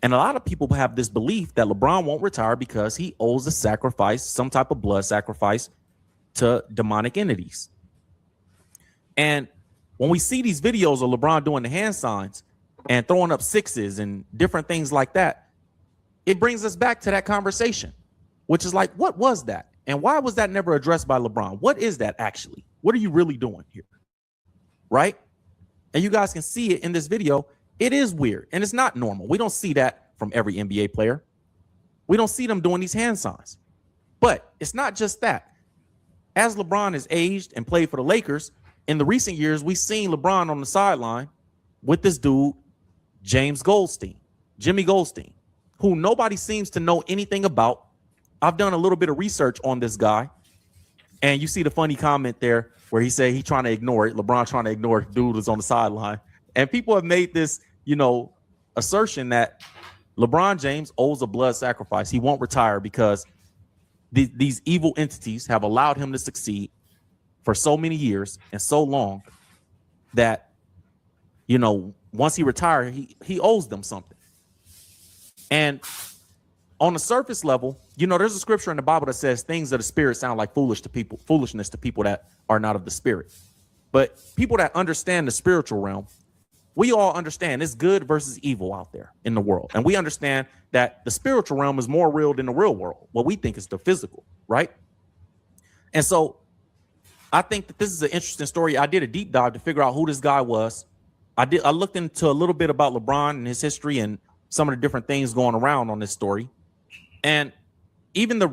[SPEAKER 17] And a lot of people have this belief that LeBron won't retire because he owes a sacrifice, some type of blood sacrifice to demonic entities. And when we see these videos of LeBron doing the hand signs and throwing up sixes and different things like that, it brings us back to that conversation, which is like, what was that? And why was that never addressed by LeBron? What is that actually? What are you really doing here? Right? And you guys can see it in this video. It is weird and it's not normal. We don't see that from every NBA player. We don't see them doing these hand signs. But it's not just that. As LeBron has aged and played for the Lakers, in the recent years, we've seen LeBron on the sideline with this dude, Jimmy Goldstein, who nobody seems to know anything about. I've done a little bit of research on this guy, and you see the funny comment there where he said he's trying to ignore it. LeBron trying to ignore it. Dude is on the sideline. And people have made this, assertion that LeBron James owes a blood sacrifice. He won't retire because these evil entities have allowed him to succeed for so many years and so long that, once he retired, he owes them something. And on the surface level, there's a scripture in the Bible that says things of the spirit sound like foolishness to people that are not of the spirit. But people that understand the spiritual realm, we all understand it's good versus evil out there in the world. And we understand that the spiritual realm is more real than the real world. What we think is the physical, right? And so I think that this is an interesting story. I did a deep dive to figure out who this guy was. I looked into a little bit about LeBron and his history and some of the different things going around on this story. And even the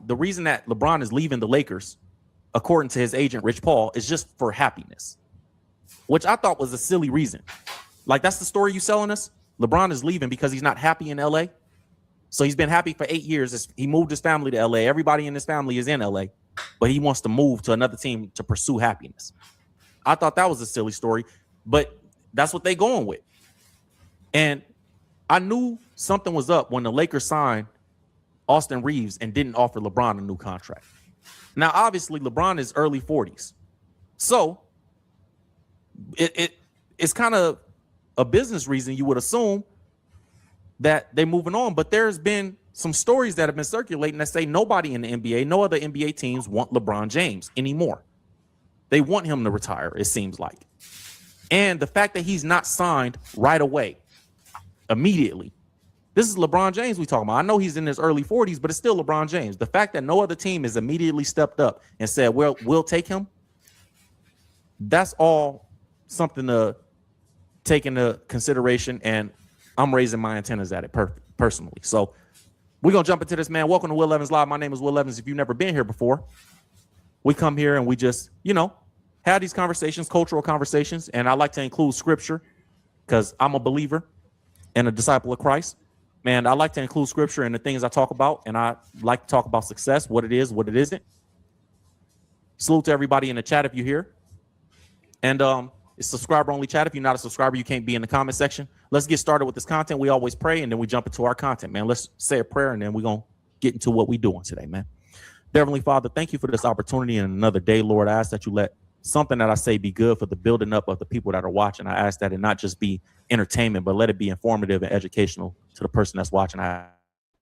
[SPEAKER 17] reason that LeBron is leaving the Lakers, according to his agent, Rich Paul, is just for happiness, which I thought was a silly reason. Like, that's the story you selling us? LeBron is leaving because he's not happy in LA. So he's been happy for 8 years. He moved his family to LA. Everybody in his family is in LA, but he wants to move to another team to pursue happiness. I thought that was a silly story, but that's what they going with. And I knew something was up when the Lakers signed Austin Reeves and didn't offer LeBron a new contract. Now, obviously, LeBron is early 40s. So it's kind of a business reason you would assume that they're moving on. But there's been some stories that have been circulating that say nobody in the NBA, no other NBA teams want LeBron James anymore. They want him to retire, it seems like. And the fact that he's not signed right away, immediately. This is LeBron James we talking about. I know he's in his early 40s, but it's still LeBron James. The fact that no other team has immediately stepped up and said, well, we'll take him, that's all something to take into consideration. And I'm raising my antennas at it personally. So we're going to jump into this, man. Welcome to Will Evans Live. My name is Will Evans. If you've never been here before, we come here and we just, have these conversations, cultural conversations. And I like to include scripture because I'm a believer and a disciple of Christ. Man, I like to include scripture in the things I talk about. And I like to talk about success, what it is, what it isn't. Salute to everybody in the chat if you're here. And It's subscriber only chat. If you're not a subscriber, you can't be in the comment section. Let's get started with this content. We always pray and then we jump into our content, man. Let's say a prayer and then we're going to get into what we're doing today, man. Heavenly Father, thank you for this opportunity and another day, Lord. I ask that you let something that I say be good for the building up of the people that are watching. I ask that it not just be entertainment, but let it be informative and educational to the person that's watching. I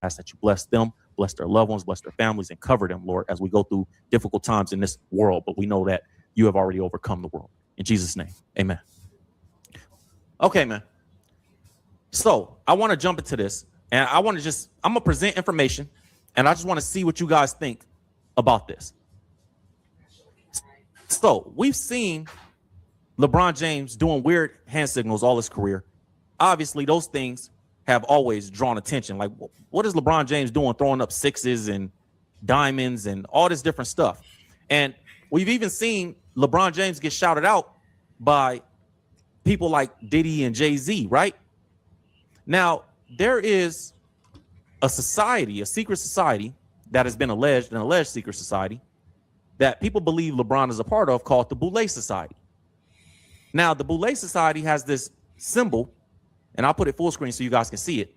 [SPEAKER 17] ask that you bless them, bless their loved ones, bless their families, and cover them, Lord, as we go through difficult times in this world. But we know that you have already overcome the world. In Jesus' name, amen. Okay, man. So I want to jump into this, and I'm going to present information, and I just want to see what you guys think about this. So we've seen LeBron James doing weird hand signals all his career. Obviously, those things have always drawn attention. Like, what is LeBron James doing, throwing up sixes and diamonds and all this different stuff? And we've even seen LeBron James get shouted out by people like Diddy and Jay-Z, right? Now, there is a society, a secret society that has been alleged, an alleged secret society that people believe LeBron is a part of called the Boule Society. Now, the Boule Society has this symbol, and I'll put it full screen so you guys can see it,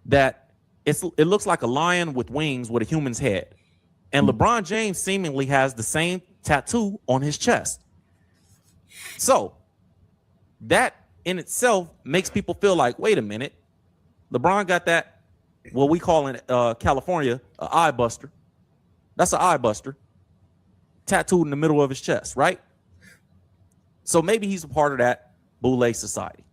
[SPEAKER 17] that it looks like a lion with wings with a human's head. And LeBron James seemingly has the same tattoo on his chest. So that in itself makes people feel like, wait a minute, LeBron got that, what we call in California, an eye buster. That's an eye buster tattooed in the middle of his chest, right? So maybe he's a part of that Boule Society.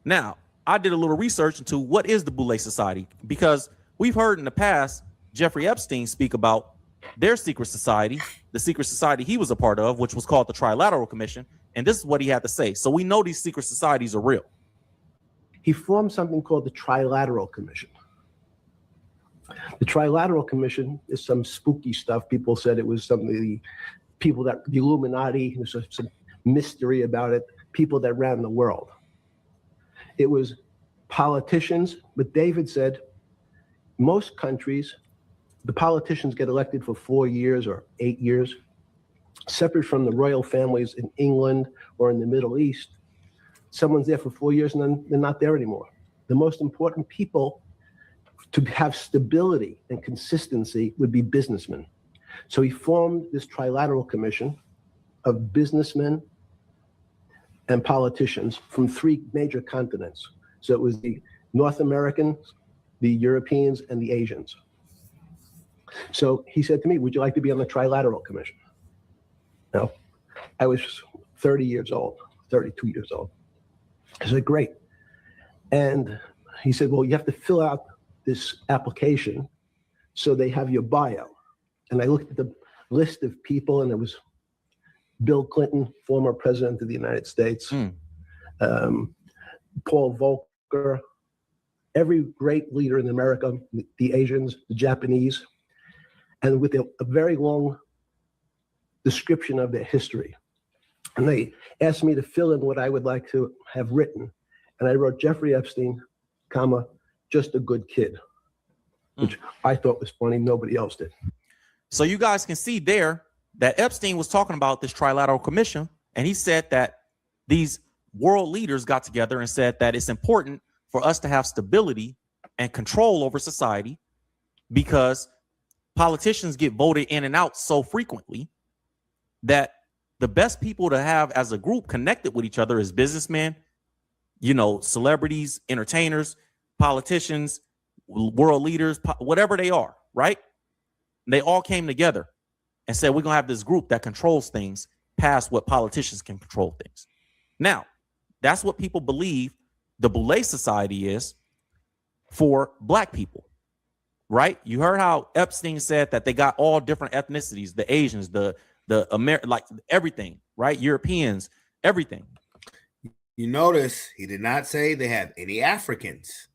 [SPEAKER 17] Now, I did a little research into what is the Boule Society, because we've heard in the past Jeffrey Epstein speak about their secret society, the secret society he was a part of, which was called the Trilateral Commission. And this is what he had to say. So we know these secret societies are real.
[SPEAKER 18] He formed something called the Trilateral Commission. The Trilateral Commission is some spooky stuff. People said it was some of the people that, the Illuminati, there's some mystery about it, people that ran the world. It was politicians, but David said most countries, the politicians get elected for 4 years or 8 years, separate from the royal families in England or in the Middle East. Someone's there for 4 years and then they're not there anymore. The most important people to have stability and consistency would be businessmen. So he formed this Trilateral Commission of businessmen and politicians from 3 major continents. So it was the North Americans, the Europeans, and the Asians. So he said to me, would you like to be on the Trilateral Commission? No, I was 30 years old, 32 years old. I said, great. And he said, well, you have to fill out this application so they have your bio. And I looked at the list of people, and it was Bill Clinton, former president of the United States, Paul Volcker, every great leader in America, the Asians, the Japanese, and with a very long description of their history. And they asked me to fill in what I would like to have written. And I wrote Jeffrey Epstein, comma, just a good kid, which I thought was funny. Nobody else did.
[SPEAKER 17] So you guys can see there that Epstein was talking about this Trilateral Commission, and he said that these world leaders got together and said that it's important for us to have stability and control over society because politicians get voted in and out so frequently that the best people to have as a group connected with each other is businessmen, you know, celebrities, entertainers, politicians, world leaders, whatever they are, right? And they all came together and said, we're going to have this group that controls things past what politicians can control things. Now, that's what people believe the Boule Society is for Black people, right? You heard how Epstein said that they got all different ethnicities, the Asians, the like everything, right? Europeans, everything.
[SPEAKER 6] You notice he did not say they have any Africans.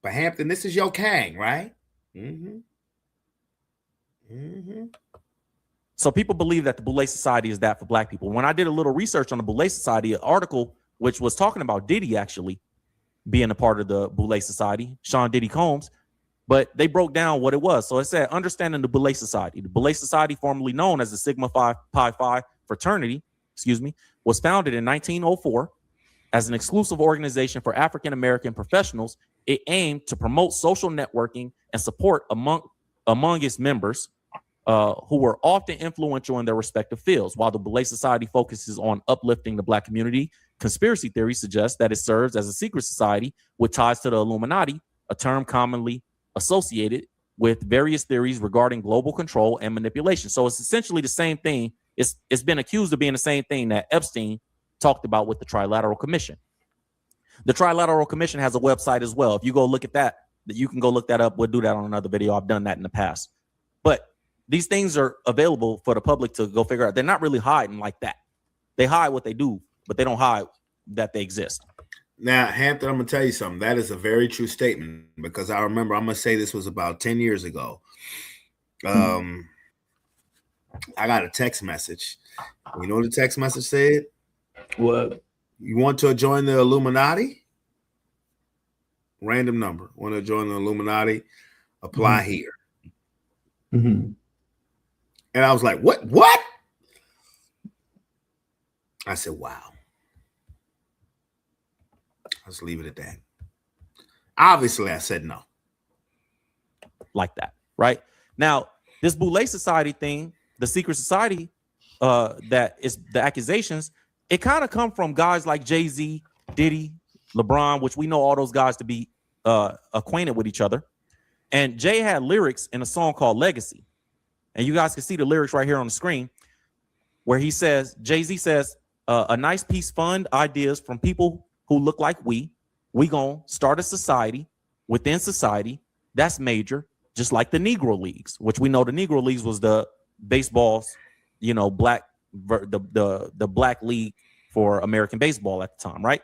[SPEAKER 6] But Hampton, this is your Kang, right? Mm-hmm. Mm-hmm.
[SPEAKER 17] So people believe that the Boule Society is that for Black people. When I did a little research on the Boule Society, an article which was talking about Diddy actually being a part of the Boule Society, Sean Diddy Combs, but they broke down what it was. So it said, understanding the Boule Society. The Boule Society, formerly known as the Sigma Phi Phi fraternity, was founded in 1904 as an exclusive organization for African American professionals. It aimed to promote social networking and support among its members who were often influential in their respective fields. While the Boule Society focuses on uplifting the Black community, conspiracy theory suggests that it serves as a secret society with ties to the Illuminati, a term commonly associated with various theories regarding global control and manipulation. So it's essentially the same thing. It's been accused of being the same thing that Epstein talked about with the Trilateral Commission. The Trilateral Commission has a website as well. If you go look at that, you can go look that up. We'll do that on another video. I've done that in the past. But these things are available for the public to go figure out. They're not really hiding like that. They hide what they do, but they don't hide that they exist.
[SPEAKER 6] Now, Hampton, I'm going to tell you something. That is a very true statement, because I remember, I'm going to say this was about 10 years ago. I got a text message. You know what the text message said?
[SPEAKER 7] What?
[SPEAKER 6] You want to join the Illuminati? Random number. Want to join the Illuminati? Apply here.
[SPEAKER 7] Mm-hmm.
[SPEAKER 6] And I was like, what? I said, wow. Let's leave it at that. Obviously, I said no.
[SPEAKER 17] Like that, right? Now, this Boule Society thing, the secret society, that is the accusations, it kind of come from guys like Jay-Z, Diddy, LeBron, which we know all those guys to be acquainted with each other. And Jay had lyrics in a song called Legacy. And you guys can see the lyrics right here on the screen, where he says, Jay-Z says, a nice piece fund ideas from people who look like we gonna start a society within society that's major, just like the Negro Leagues, which we know the Negro Leagues was the baseball's, black, the black league for American baseball at the time, right?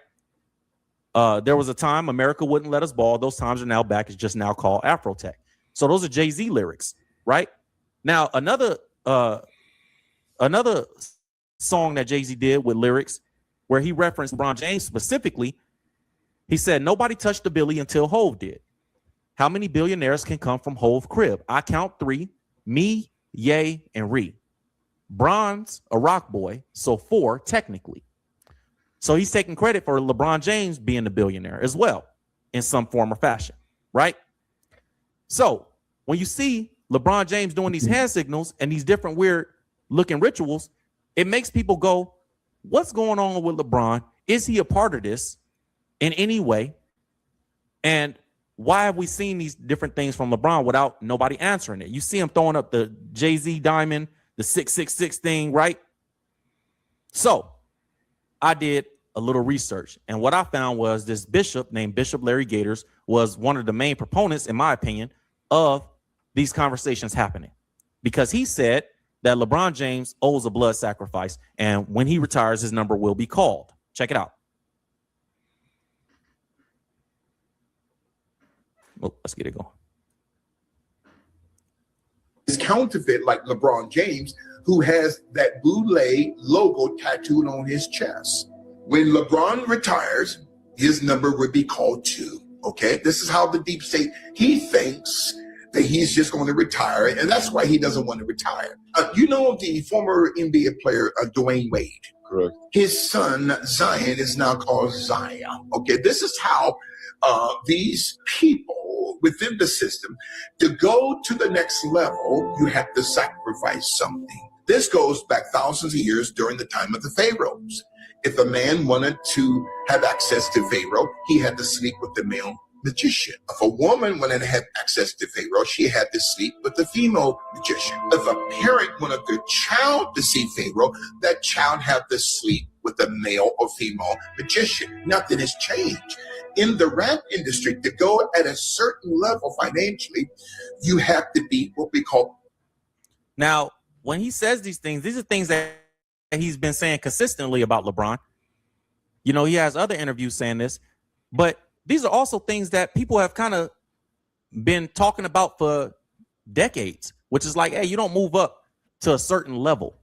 [SPEAKER 17] There was a time America wouldn't let us ball. Those times are now back. It's just now called Afrotech. So those are Jay-Z lyrics, right? Now, another song that Jay-Z did with lyrics where he referenced LeBron James specifically, he said, nobody touched the Billy until Hove did. How many billionaires can come from Hove crib? I count 3, me, Ye, and Ree. Bron's a rock boy, so 4 technically. So he's taking credit for LeBron James being the billionaire as well in some form or fashion, right? So when you see LeBron James doing these hand signals and these different weird looking rituals, it makes people go, what's going on with LeBron? Is he a part of this in any way? And why have we seen these different things from LeBron without nobody answering it? You see him throwing up the Jay-Z diamond, the 666 thing, right? So I did a little research, and what I found was this bishop named Bishop Larry Gators was one of the main proponents, in my opinion, of these conversations happening, because he said that LeBron James owes a blood sacrifice, and when he retires, his number will be called. Check it out. Oh, let's get it going.
[SPEAKER 19] It's counterfeit like LeBron James, who has that Boule logo tattooed on his chest. When LeBron retires, his number would be called too. Okay, this is how the deep state, he thinks that he's just going to retire, and that's why he doesn't want to retire. You know the former NBA player Dwayne Wade? Correct. His son Zion is now called Zion. Okay, this is how these people within the system, to go to the next level, you have to sacrifice something. This goes back thousands of years during the time of the pharaohs. If a man wanted to have access to Pharaoh, he had to sleep with the male magician. If a woman wanted to have access to Pharaoh, she had to sleep with the female magician. If a parent wanted their child to see Pharaoh, that child had to sleep with a male or female magician. Nothing has changed. In the rap industry, to go at a certain level financially, you have to be what we call.
[SPEAKER 17] Now, when he says these are things that he's been saying consistently about LeBron. You know, he has other interviews saying this, but these are also things that people have kind of been talking about for decades, which is like, hey, you don't move up to a certain level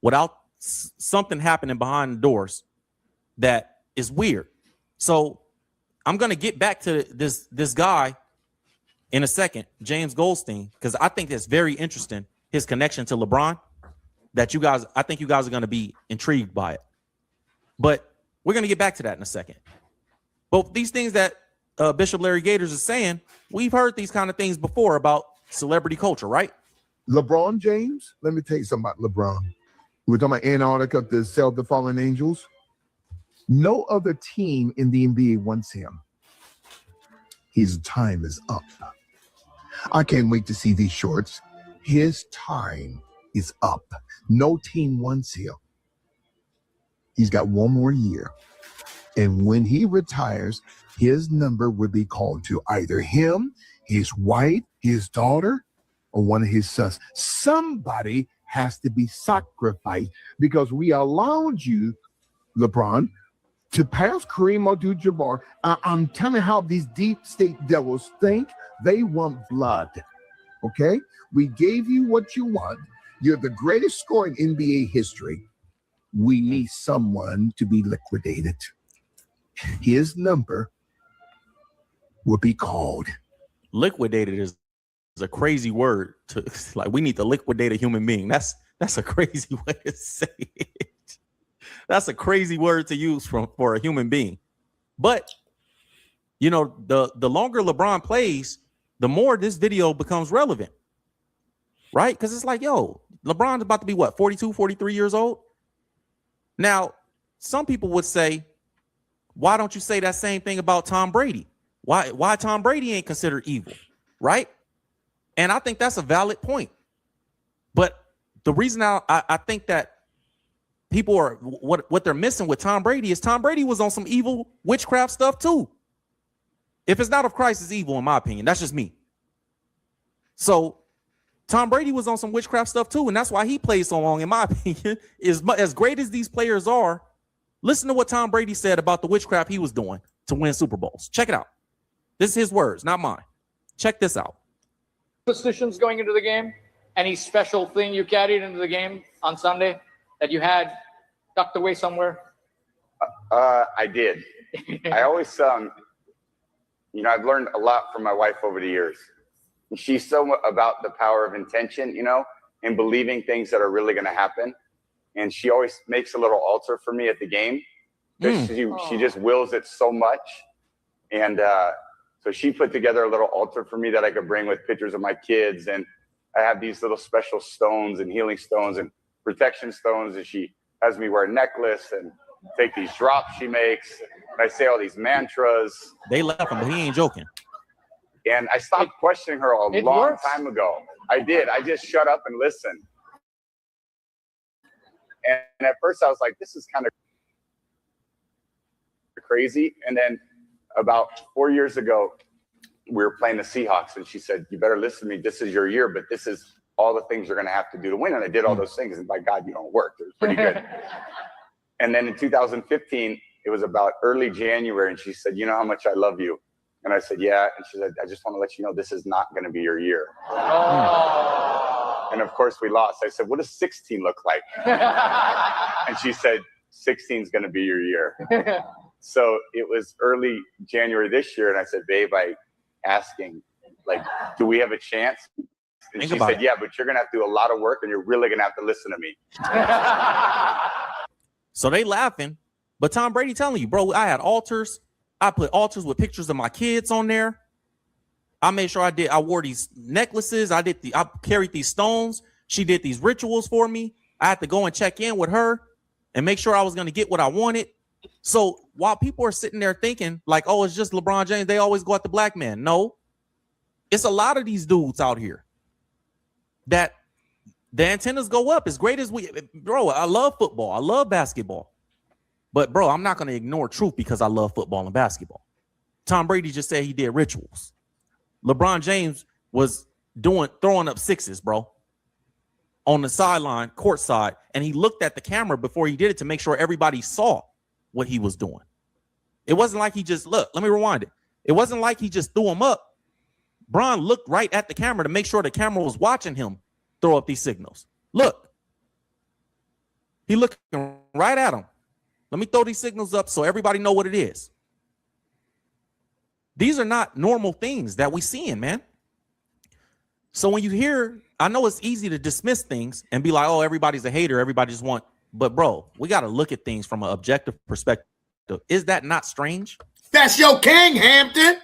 [SPEAKER 17] without something happening behind the doors that is weird. So I'm going to get back to this guy in a second, James Goldstein, because I think that's very interesting, his connection to LeBron. that I think you guys are going to be intrigued by it. But we're going to get back to that in a second. But these things that Bishop Larry Gators is saying, we've heard these kind of things before about celebrity culture, right?
[SPEAKER 3] LeBron James, let me tell you something about LeBron. We're talking about Antarctica, the Cell of the Fallen Angels. No other team in the NBA wants him. His time is up. I can't wait to see these shorts. His time is up. No team wants him. He's got one more year. And when he retires, his number will be called to either him, his wife, his daughter, or one of his sons. Somebody has to be sacrificed because we allowed you, LeBron, to pass Kareem Abdul-Jabbar. I'm telling you how these deep state devils think. They want blood, okay? We gave you what you want. You're the greatest scorer in NBA history. We need someone to be liquidated. His number will be called.
[SPEAKER 17] Liquidated is a crazy word. Like, we need to liquidate a human being. That's a crazy way to say it. That's a crazy word to use for a human being. But, you know, the longer LeBron plays, the more this video becomes relevant, right? Because it's like, yo, LeBron's about to be what, 42, 43 years old? Now, some people would say, why don't you say that same thing about Tom Brady? Why Tom Brady ain't considered evil, right? And I think that's a valid point. But the reason I think that people are what they're missing with Tom Brady is Tom Brady was on some evil witchcraft stuff too. If it's not of Christ, it's evil, in my opinion. That's just me. So Tom Brady was on some witchcraft stuff too, and that's why he played so long, in my opinion. As great as these players are, listen to what Tom Brady said about the witchcraft he was doing to win Super Bowls. Check it out. This is his words, not mine. Check this out.
[SPEAKER 20] Superstitions going into the game? Any special thing you carried into the game on Sunday that you had tucked away somewhere?
[SPEAKER 21] I did. I always, I've learned a lot from my wife over the years. She's so about the power of intention, and believing things that are really going to happen. And she always makes a little altar for me at the game. She just wills it so much. And so she put together a little altar for me that I could bring with pictures of my kids. And I have these little special stones and healing stones and protection stones. And she has me wear a necklace and take these drops she makes. And I say all these mantras.
[SPEAKER 17] They left him, but he ain't joking.
[SPEAKER 21] And I stopped questioning her a long time ago. I did. I just shut up and listened. And at first I was like, this is kind of crazy. And then about 4 years ago, we were playing the Seahawks, and she said, you better listen to me. This is your year, but this is all the things you're going to have to do to win. And I did all those things. And by God, you don't work. It was pretty good. And then in 2015, it was about early January. And she said, you know how much I love you? And I said, yeah. And she said, I just want to let you know this is not going to be your year. And of course we lost. I said, what does 16 look like? And she said, 16 is going to be your year. So it was early January this year. And I said, babe, asking, like, do we have a chance? And she said, yeah, but you're going to have to do a lot of work and you're really going to have to listen to me.
[SPEAKER 17] So they laughing, but Tom Brady telling you, bro, I had altars. I put altars with pictures of my kids on there. I made sure I wore these necklaces. I carried these stones. She did these rituals for me. I had to go and check in with her and make sure I was going to get what I wanted. So while people are sitting there thinking like, oh, it's just LeBron James, they always go at the black man. No, it's a lot of these dudes out here that the antennas go up. As great as bro, I love football. I love basketball. But bro, I'm not going to ignore truth because I love football and basketball. Tom Brady just said he did rituals. LeBron James was throwing up sixes, bro, on the sideline, courtside, and he looked at the camera before he did it to make sure everybody saw what he was doing. It wasn't like he just let me rewind it. It wasn't like he just threw them up. Bron looked right at the camera to make sure the camera was watching him throw up these signals. Look, he looking right at him. Let me throw these signals up so everybody know what it is. These are not normal things that we seeing, man. So when you hear I know it's easy to dismiss things and be like, oh, everybody's a hater. Everybody just want. But bro, we got to look at things from an objective perspective. Is that not strange?
[SPEAKER 6] That's your king, Hampton.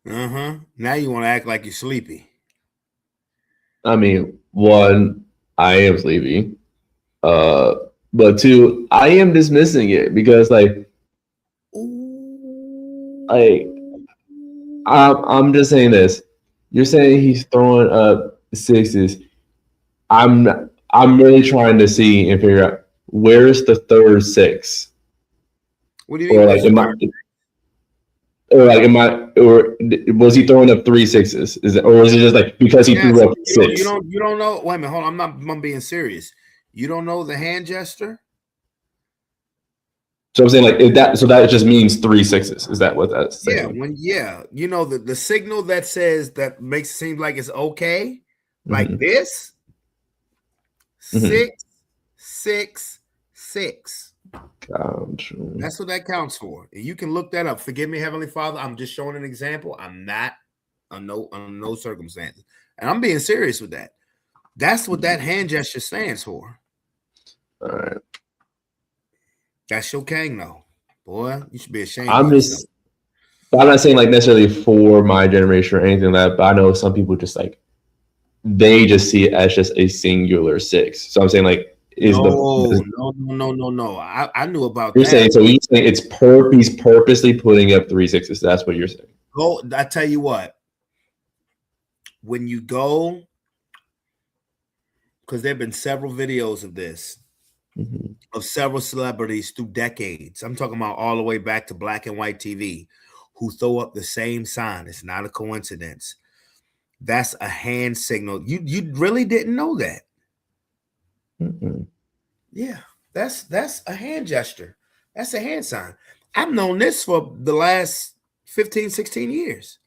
[SPEAKER 6] Now you want to act like you're sleepy.
[SPEAKER 7] I mean, one, I am sleepy. But two, I am dismissing it because I'm just saying this. You're saying he's throwing up sixes. I'm really trying to see and figure out where's the third six.
[SPEAKER 6] What do you mean?
[SPEAKER 7] Or was he throwing up 3 6s? Or was it just like because he threw up 6?
[SPEAKER 6] You don't know. Wait a minute, hold on. I'm being serious. You don't know the hand gesture?
[SPEAKER 7] So I'm saying that just means 3 6s. Is that what that's saying?
[SPEAKER 6] You know the signal that says that makes it seem like it's okay, like this. 6 6 6. That's what that counts for. You can look that up. Forgive me, Heavenly Father. I'm just showing an example. I'm not on no circumstances, and I'm being serious with that. That's what that hand gesture stands for.
[SPEAKER 7] All right.
[SPEAKER 6] That's your king, though, boy. You should be ashamed.
[SPEAKER 7] I'm not saying like necessarily for my generation or anything like that, but I know some people just like they just see it as just a singular 6. So I'm saying like.
[SPEAKER 6] No. I knew about that.
[SPEAKER 7] You're saying he's purposely putting up 3 6s. That's what you're saying.
[SPEAKER 6] I tell you what. When you go, because there have been several videos of this, of several celebrities through decades. I'm talking about all the way back to black and white TV, who throw up the same sign. It's not a coincidence. That's a hand signal. You really didn't know that. Yeah, that's a hand gesture. That's a hand sign. I've known this for the last 15, 16 years.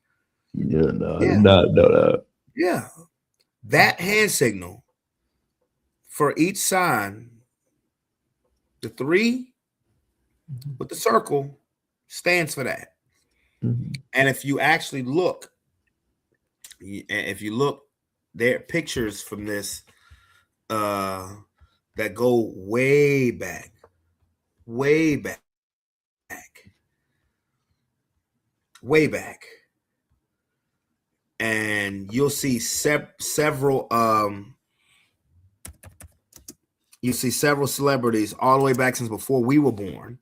[SPEAKER 7] Yeah, no, I did not know that.
[SPEAKER 6] Yeah, that hand signal for each sign, the 3 with the circle stands for that. And if you actually look, there are pictures from this that go way back, and you'll see several celebrities all the way back since before we were born,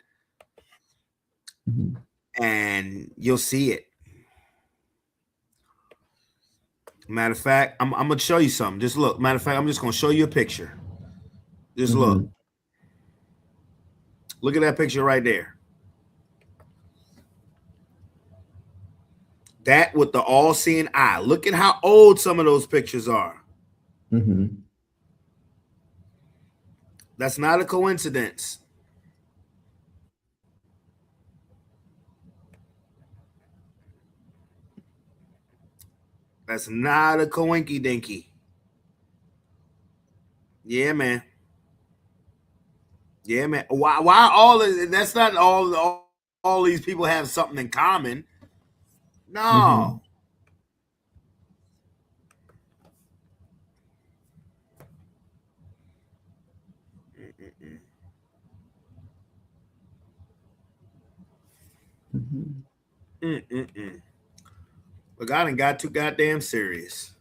[SPEAKER 6] and you'll see it. Matter of fact, I'm gonna show you something. Just look. Matter of fact, I'm just gonna show you a picture. Just look. Look at that picture right there. That with the all-seeing eye. Look at how old some of those pictures are. That's not a coincidence. That's not a coinky dinky. Yeah, man. Yeah, man. Why all of that's not all these people have something in common. No. Look, I done got too goddamn serious.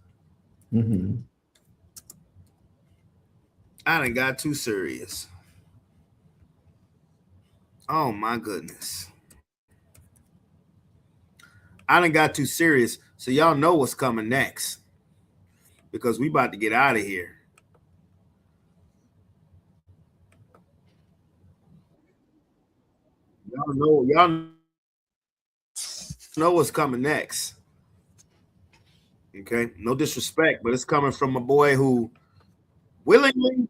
[SPEAKER 6] I done got too serious. Oh my goodness. I done got too serious. So y'all know what's coming next. Because we about to get out of here. Y'all know what's coming next. Okay, no disrespect, but it's coming from a boy who willingly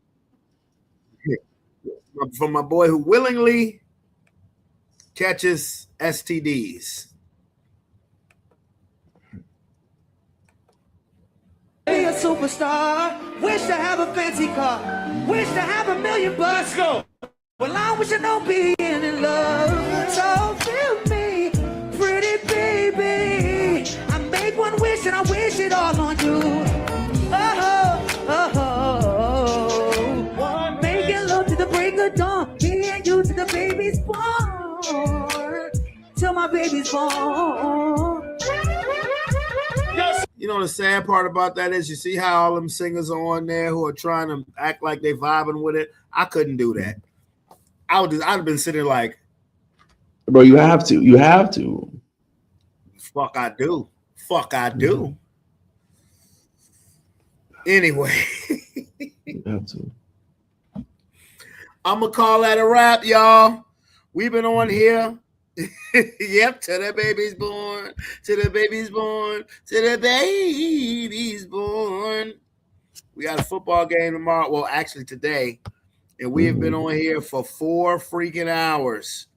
[SPEAKER 6] catches STDs.
[SPEAKER 2] Be a superstar, wish to have a fancy car, wish to have $1 million bucks. Let's go. Well, I wish I know being in love. So with me, pretty baby. I make one wish and I wish it all on you. Making love to the break of dawn, me and you to the baby's born, till my baby's born.
[SPEAKER 6] You know the sad part about that is you see how all them singers are on there who are trying to act like they vibing with it. I couldn't do that. I'd have been sitting like,
[SPEAKER 7] bro, you have to. You have to.
[SPEAKER 6] Fuck I do. Fuck I do. Anyway.
[SPEAKER 7] You have to.
[SPEAKER 6] I'm gonna call that a wrap, y'all. We've been on here. Yep, till the baby's born, till the baby's born, till the baby's born. We got a football game tomorrow. Well, actually today, and we have been on here for 4 freaking hours.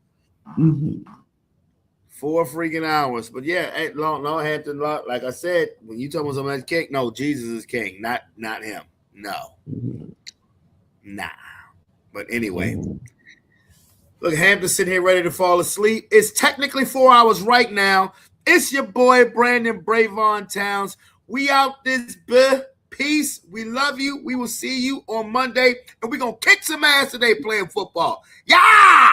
[SPEAKER 6] 4 freaking hours. But yeah, hey, Lord Hampton, like I said, when you talk about something that's king, no, Jesus is king, not him. No, nah. But anyway. Look, Hampton sitting here ready to fall asleep. It's technically 4 hours right now. It's your boy, Brandon Bravon Towns. We out this peace. We love you. We will see you on Monday. And we're going to kick some ass today playing football. Yeah!